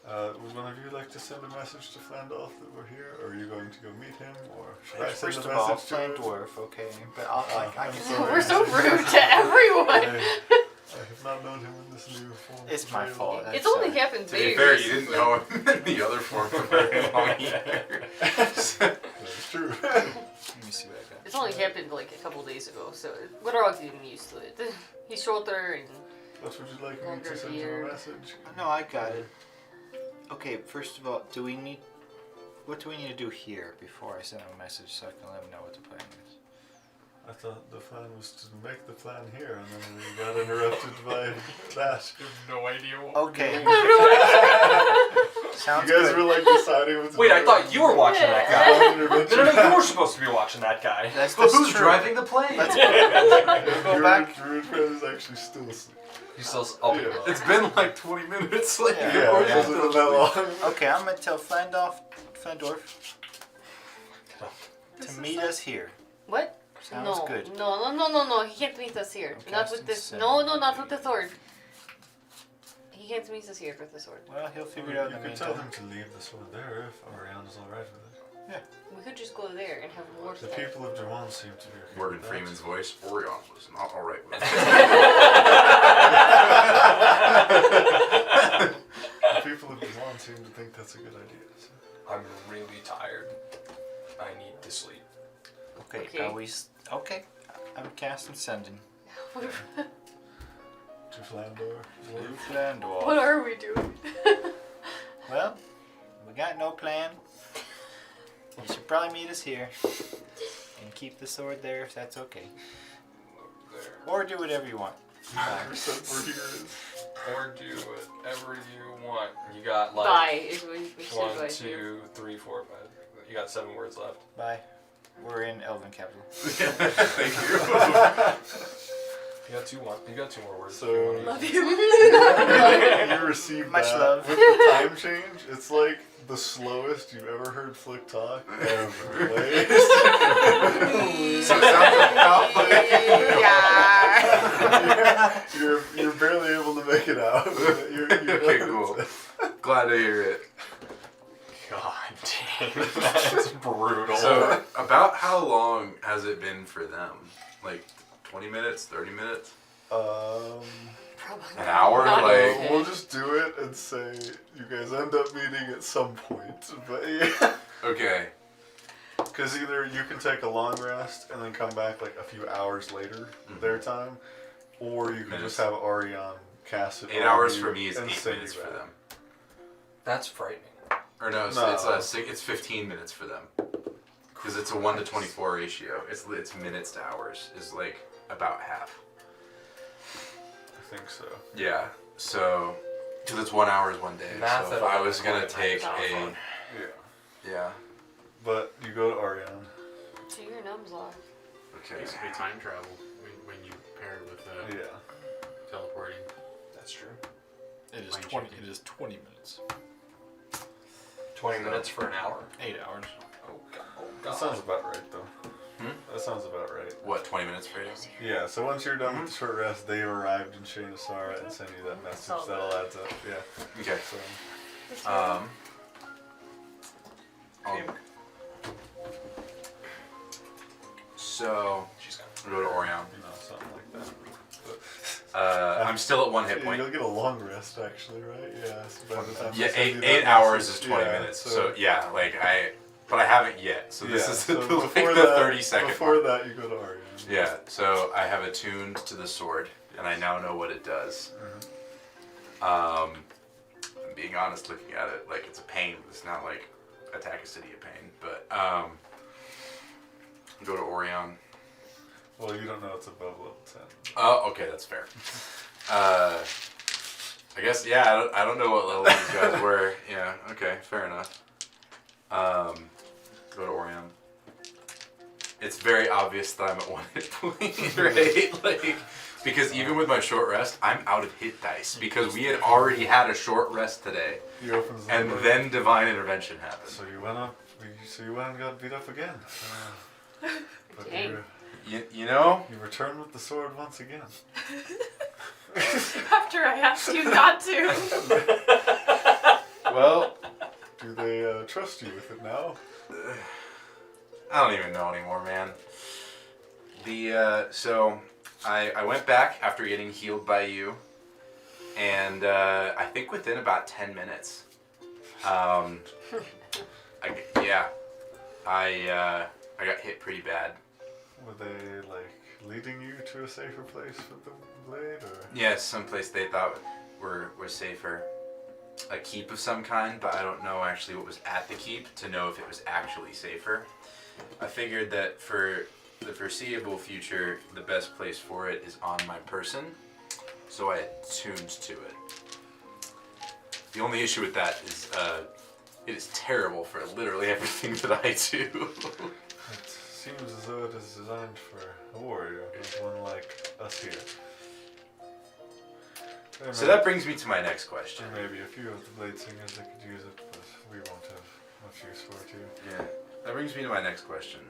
"Would one of you like to send a message to Flandwarf that we're here, or are you going to go meet him, or should I send First a of all, message to him?" Flandwarf, okay? But I I'm can sorry. We're so rude to everyone. I have not known him in this new form. It's my for very fault. long. It's only happened To be very fair, you recently. didn't know him in the other form for very long either. That's true. Let me see what I got. It's only happened like a couple days ago, so we're all getting used to it. He's shorter and What would you like me Longer to send you a beard. message? No, I got it. Okay, first of all, what do we need to do here before I send him a message so I can let him know what the plan is? I thought the plan was to make the plan here, and then we got interrupted by that. No idea what Okay. Sounds You guys good. were like deciding what to Wait, do. I thought you were watching that guy. No, you were supposed to be watching that guy. That's Who's true. driving the plane? Let's go back. Druid friend is actually still asleep. He's still up. Yeah. It's been like 20 minutes. Like, Yeah, Yeah, or it just hasn't been that long. Okay, I'm gonna tell Flandwarf to meet us here. what? Sounds no, good. no. He can't meet us here. I'm Not with casting this. seven. No, not with the sword. He can't meet us here with the sword. Well, he'll figure You it out in the could tell meantime. them to leave the sword there if Ariana's alright with it. We could just go there and have war. The people of Dumon seem to be okay Morgan with that. Freeman's voice. Orion was not alright with The people of Dumon seem to think that's a good idea. So. I'm really tired. I need to sleep. Okay, Okay. are we? Okay, I'm casting sending. To Flandor. To Flandwarf. What are we doing? Well, we got no plan. You should probably meet us here. And keep the sword there if that's okay. There. Or do whatever you want. Percent for here is. Or do whatever you want. You got like Bye. If we should 1, buy 2, 3, 4, 5. You got 7 words left. Bye. We're in Elven capital. Thank you. You got 2 more. You got 2 more words. So- if you wanna Love use you. You received Much that love. with the time change. It's like the slowest you've ever heard Flick talk ever. Like, So it sounds about like you're barely able to make it out. You're Okay, cool. Glad to hear it. God damn. That's brutal. So, about how long has it been for them? Like 20 minutes, 30 minutes? Probably An hour? not Like- even. We'll just do it and say you guys end up meeting at some point. But yeah. Okay. Because either you can take a long rest and then come back like a few hours later, their time, or you can Minutes. just have Ariane cast it. 8 on hours you for me is and 8 send minutes you for back. them. That's frightening. Or no, it's, No. it's 15 minutes for them. Because it's a 1 to 24 ratio. It's minutes to hours is like about half. I think so. Yeah. So Because it's 1 hour is 1 day. Math so at if I was 11:20 gonna take might be a, fun. yeah, But you go to Ariane. So your numbs are. okay. Basically time travel when you pair it with Yeah. teleporting. That's true. It is Mind 20. shifting. It is 20 minutes. 20 minutes for an hour. 8 hours. Oh god. Oh That god. sounds about right, though. Hmm? That sounds about right. What, 20 minutes for you? Yeah, so once you're done with the short rest, they've arrived in Shanasara and send you that message. That'll add up, yeah. Okay. So, I'll- so She's gone. we'll go to Orion. something like that. I'm still at 1 hit point. You'll get a long rest, actually, right? Yeah. So by the time Yeah, they send you that eight hours message- is 20 yeah, minutes. So yeah, like but I haven't yet. So this yeah, is so like before the that- 30-second Before mark. that, you go to Ariane. Yeah, so I have attuned to the sword, and I now know what it does. I'm being honest, looking at it, like it's a pain. It's not like Attack a City a pain, but go to Orion. Well, you don't know it's above level 10. Oh, okay, that's fair. I guess yeah. I don't know what level these guys were. Yeah. Okay. Fair enough. Go to Orion. It's very obvious that I'm at 1 hit point, right? Like, because even with my short rest, I'm out of hit dice because we had already had a short rest today, He opens the and door. then divine intervention happened. So you went up. So you went and got beat up again. But Dang. You know, you return with the sword once again. After I asked you not to. well, Do they trust you with it now? I don't even know anymore, man. So I went back after getting healed by you, and I think within about 10 minutes, I got hit pretty bad. Were they like leading you to a safer place with the blade, or? Yes, someplace they thought were safer. A keep of some kind, but I don't know actually what was at the keep to know if it was actually safer. I figured that for the foreseeable future, the best place for it is on my person, so I attuned to it. The only issue with that is it is terrible for literally everything that I do. It seems as though it is designed for a warrior, one like us here. So that brings me to my next question. There may be a few of the blade singers that could use it, but we won't have much use for it here. Yeah, that brings me to my next question.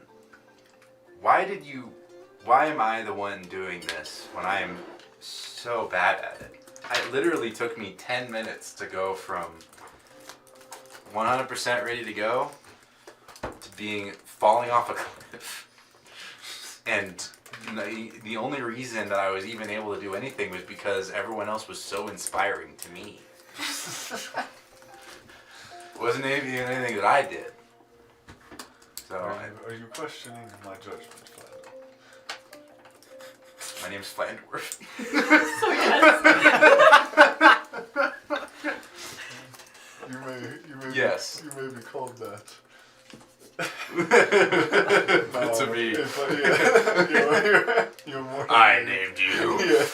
Why am I the one doing this when I am so bad at it? It literally took me 10 minutes to go from 100% ready to go to falling off a cliff. And the only reason that I was even able to do anything was because everyone else was so inspiring to me. Wasn't anything that I did. So Are you questioning my judgment, Flandwarf? my name's Flandwarf. So yes. You may Yes. You may be called that. To me. You're more. I named you. Yeah.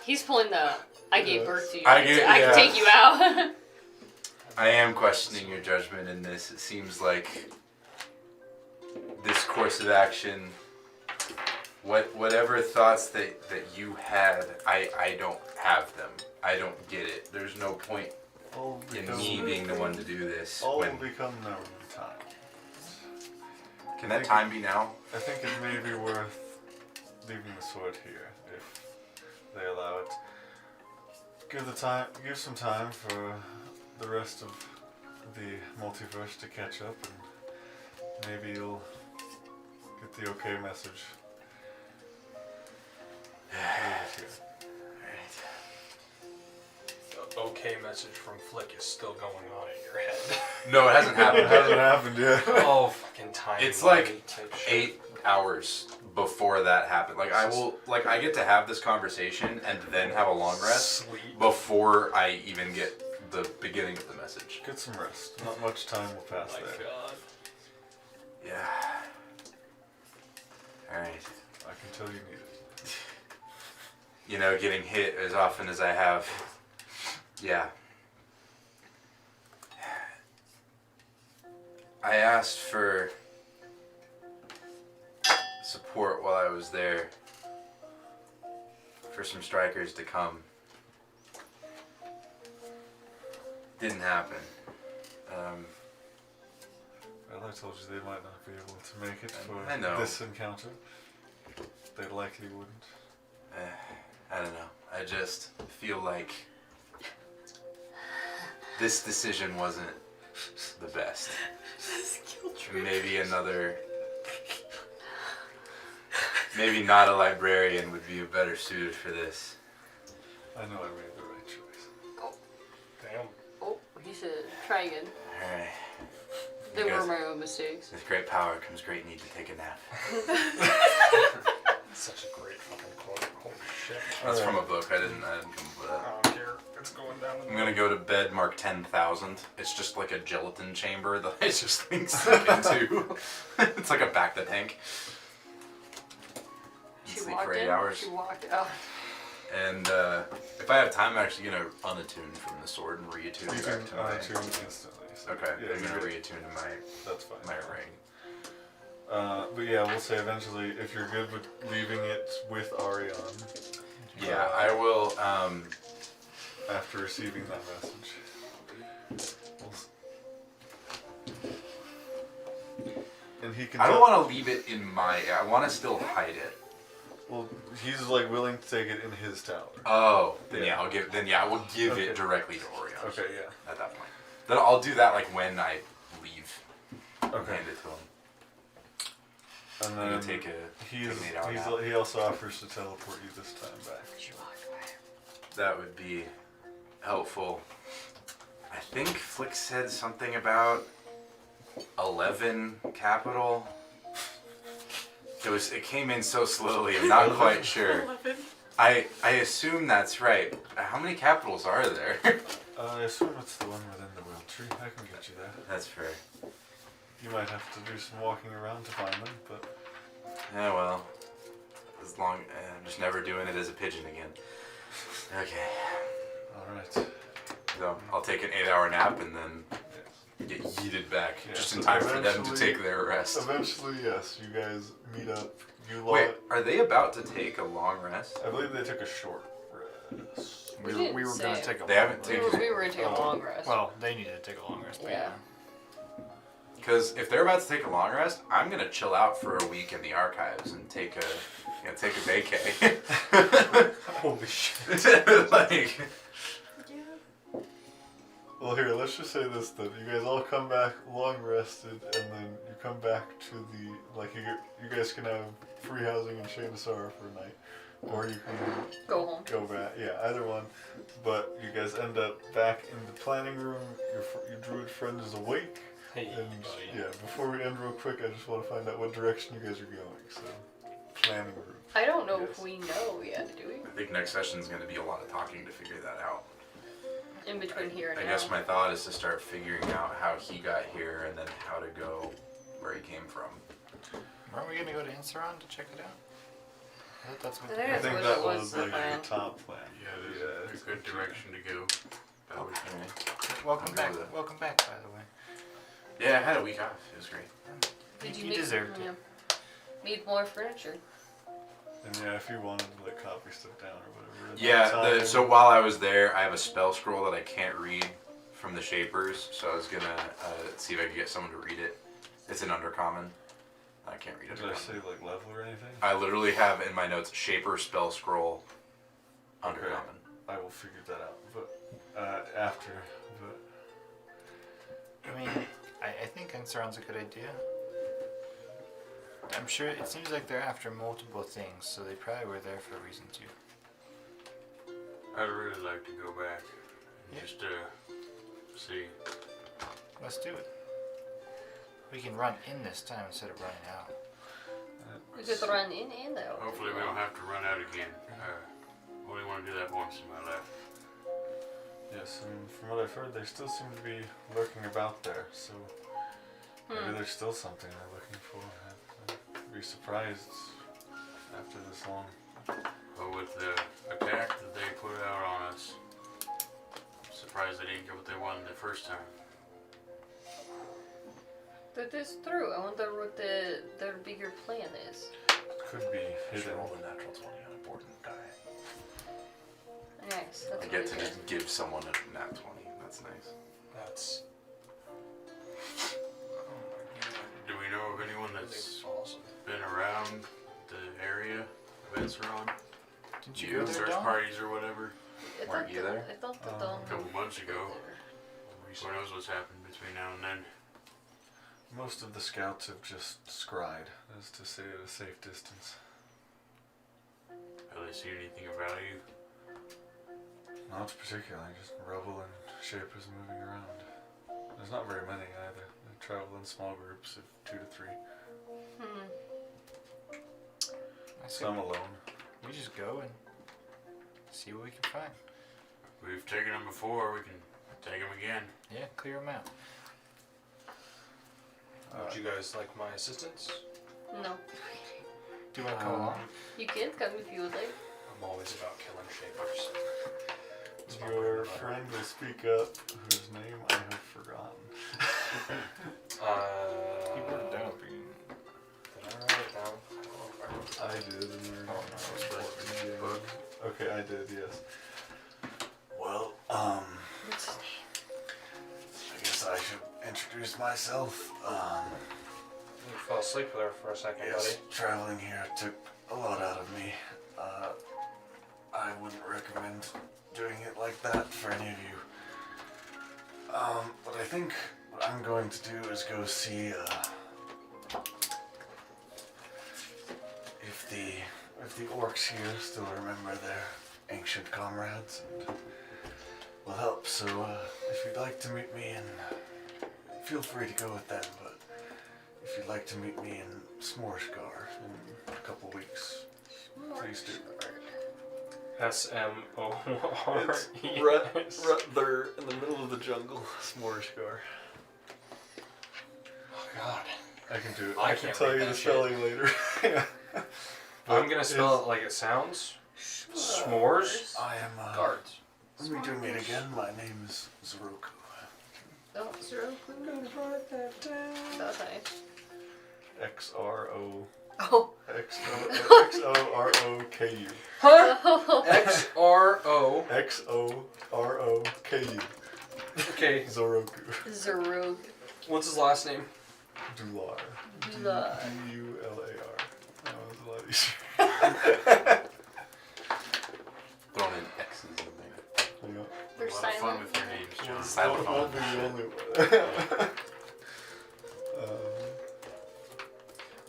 He's pulling the I gave birth to you. I can take you out. I am questioning your judgment in this. It seems like this course of action, whatever thoughts that you had, I don't have them. I don't get it. There's no point in me being the one to do this. All When, will become known in time. can that time be now? I think it may be worth leaving the sword here if they allow it. Give some time for the rest of the multiverse to catch up, and maybe you'll get the okay message. Leave it Okay message from Flick is still going on in your head. No, it hasn't here. It happened. hasn't happened yet. Oh, fucking time. It's like type shit. 8 hours before that happened. Like I get to have this conversation and then have a long rest Sleep. before I even get the beginning of the message. Get some rest. Not much time will Oh pass my there. god. Yeah. Alright. I can tell you need it. You know, getting hit as often as I have. Yeah. I asked for support while I was there for some strikers to come. Didn't happen. Well, I told you they might not be able to make it for I know. this encounter. They likely wouldn't. I don't know. I just feel like this decision wasn't the best. Maybe another. Maybe not a librarian would be better suited for this. I know I made the right choice. Damn. Oh, he should try again. Alright. They Because were my own mistakes. with great power comes great need to take a nap. Such a great fucking quote. Holy shit. That's from a book. I didn't come up with I that. don't care. It's going down the I'm gonna go to bed mark 10,000. It's just like a gelatin chamber that I just think sink into. It's like a back the tank. She Sleep walked for 8 in, hours. she walked out. And if I have time, I'm actually gonna unattune from the sword and reattune You back can to my. tune instantly. So Okay, yeah, I'm you're gonna good. reattune to my That's fine. ring. But yeah, we'll say eventually, if you're good with leaving it with Arion Yeah, I will. after receiving that message. And he can. I don't want to leave it in my. I want to still hide it. Well, he's like willing to take it in his tower. Oh, then Yeah. I'll give. Then yeah, I will give Okay. it directly to Orion. Okay, yeah. At that point, then I'll do that like when I leave. Okay. Hand it to him. And I'm then gonna take he's, an 8 hour nap. he also offers to teleport you this time back. That would be helpful. I think Flick said something about 11 capital. It came in so slowly. I'm not quite sure. I assume that's right. How many capitals are there? I assume it's the one within the will tree. I can get you there. That's fair. You might have to do some walking around to find them, but Yeah, well, as long I'm just never doing it as a pigeon again. Okay. all right. So I'll take an 8 hour nap and then Yes. get yeeted back Yeah, just so in time for them to eventually- take their rest. Eventually, yes, you guys meet up. You Wait, lot. are they about to take a long rest? I believe they took a short rest. We We didn't were say gonna it. take a They long haven't rest. taken- We were gonna take a long rest. Well, they needed to take a long rest. But Yeah. Because if they're about to take a long rest, I'm gonna chill out for a week in the archives and take a vacay. Holy shit. Like, Well, here, let's just say this then. You guys all come back long rested, and then you come back to the, like, you guys can have free housing in Shanasara for a night. Or you can Go home. go back, yeah, either one. But you guys end up back in the planning room. Your druid friend is awake. Hey, And yeah, before we end real quick, I just want to find out what direction you guys are going. So, planning room. I don't know Yes. if we know yet, do we? I think next session's gonna be a lot of talking to figure that out. In between here and I now. guess my thought is to start figuring out how he got here and then how to go where he came from. Weren't we gonna go to Inceron to check it out? I thought that's what I the think I that's think what that it was was, the like plan. the top plan. Yeah, there's a good direction to go. Welcome I'll back. go with it. Welcome back, by the way. Yeah, I had a week off. It was great. Did You make deserved it. yeah. Need more furniture. And yeah, if you wanted to like copy stuff down or whatever. Yeah, that's all- so while I was there, I have a spell scroll that I can't read from the Shapers, so I was gonna see if I could get someone to read it. It's an Undercommon. I can't read it. Did I say like level or anything? I literally have in my notes Shaper spell scroll Okay. Undercommon. I will figure that out, but after. But I mean, I think Inceron's a good idea. I'm sure it seems like they're after multiple things, so they probably were there for a reason too. I'd really like to go back and Yeah. just see. Let's do it. We can run in this time instead of running out. We could run in and out. Hopefully we don't have to run out again. Only want to do that once in my life. yes, and from what I've heard, they still seem to be lurking about there. So maybe there's still something they're looking for. I'd be surprised after this long. But with the attack that they put out on us, I'm surprised they didn't get what they wanted the first time. That is true. I wonder what their bigger plan is. Could be Should hidden. roll a natural 20 on a board and die. Nice. That's I get to really just give someone a nat 20. That's nice. That's Do we know of anyone that's awesome. been around the area events are on? Didn't you go there, Search Dawn? parties or whatever? I Weren't thought you there? I thought the A Dawn couple months ago. there. Who knows what's happened between now and then? Most of the scouts have just scryed, as to say at a safe distance. Have they seen anything of value? Not particularly, just rubble and shapers moving around. There's not very many either. They travel in small groups of 2 to 3. Hmm. I say Some alone. we just go and see what we can find. We've taken them before, we can take them again. Yeah, clear them out. Would you guys like my assistance? No. Do you want to come along? You can come if you would like. I'm always about killing shapers. It's my Your bread and butter. friend will speak up, whose name I have forgotten. You wrote it down. Did I write it down? I don't know if I wrote it down. I did, and we're Oh, no, it's yeah. book. Okay, I did, yes. Well, What's his name? I guess I should introduce myself. You fell asleep there for a second, Yes, traveling here took a lot out of me. I wouldn't recommend doing it like that for any of you. But I think what I'm going to do is go see if the orcs here still remember their ancient comrades and will help. So if you'd like to meet me feel free to go with them, but if you'd like to meet me in Smorsgar in a couple weeks, please do. SMORE. They're in the middle of the jungle, Smorsgar. Oh god. I can do it. I I can can't tell read you that the shit. spelling later. Yeah. I'm gonna spell it like it sounds. S'mores. I am Guards. Let me do it again. My name is Zoroku. Oh, Zero. That's nice. X-R-O Oh. X-O-R-O-K-U. Huh? X-R-O. X-O-R-O-K-U. Okay. Zoroku. Zero. What's his last name? Dular. Dular. D-U-L-A-R. That was a lot easier. Throwing in X's in there. Yeah. They're a lot of fun silent. with your names, John. Silent I'll be the only one.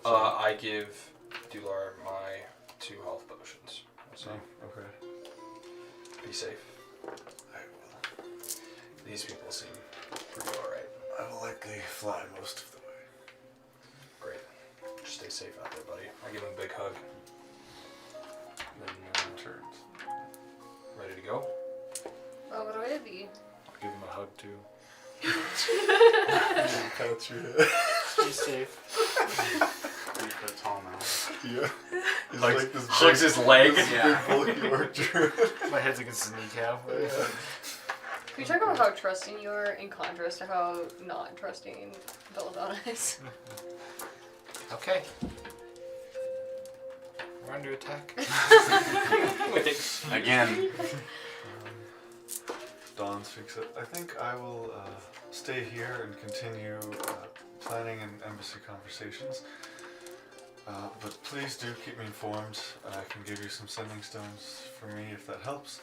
I give Dular my 2 health potions. So Okay. be safe. I will. These people seem pretty alright. I will likely fly most of the way. Great. Just stay safe out there, buddy. I give him a big hug. Then Turns. ready to go. Already. I'll give him a hug too. Pat your head. Be safe. 3 foot tall now. Yeah. He's Hugs- like this hugs big, his leg. this Yeah. big bulky archer. My head's against his kneecap. Can you talk about how trusting you are in contrast to how not trusting Belladonna is? Okay. We're under attack. Again. Dawn speaks up. I think I will stay here and continue planning and embassy conversations. But please do keep me informed. I can give you some sending stones for me if that helps.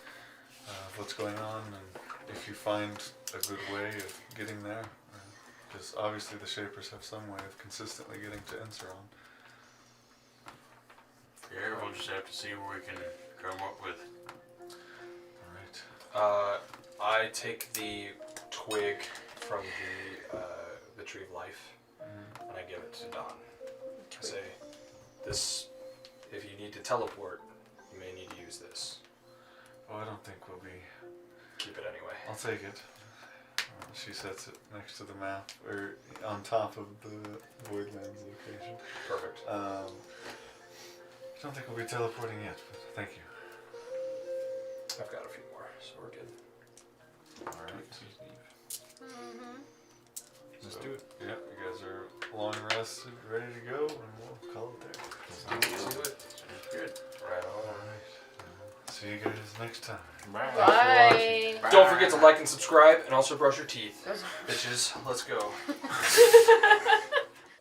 What's going on, and if you find a good way of getting there. Because obviously the Shapers have some way of consistently getting to Enceron. Yeah, we'll just have to see what we can come up with. Alright. I take the twig from the tree of life and I give it to Don. I say, this, if you need to teleport, you may need to use this. Oh, I don't think we'll be... Keep it anyway. I'll take it. She sets it next to the map, or on top of the Voidlands location. Perfect. I don't think we'll be teleporting yet, but thank you. I've got a few more, so we're good. Alright. Mm-hmm. Let's do it. Yeah, you guys guys are long rested, ready to go, and we'll call it there. Let's do it. Good. Right on. Alright. See you guys next time. Bye. Don't forget to like and subscribe, and also brush your teeth, bitches. Let's go.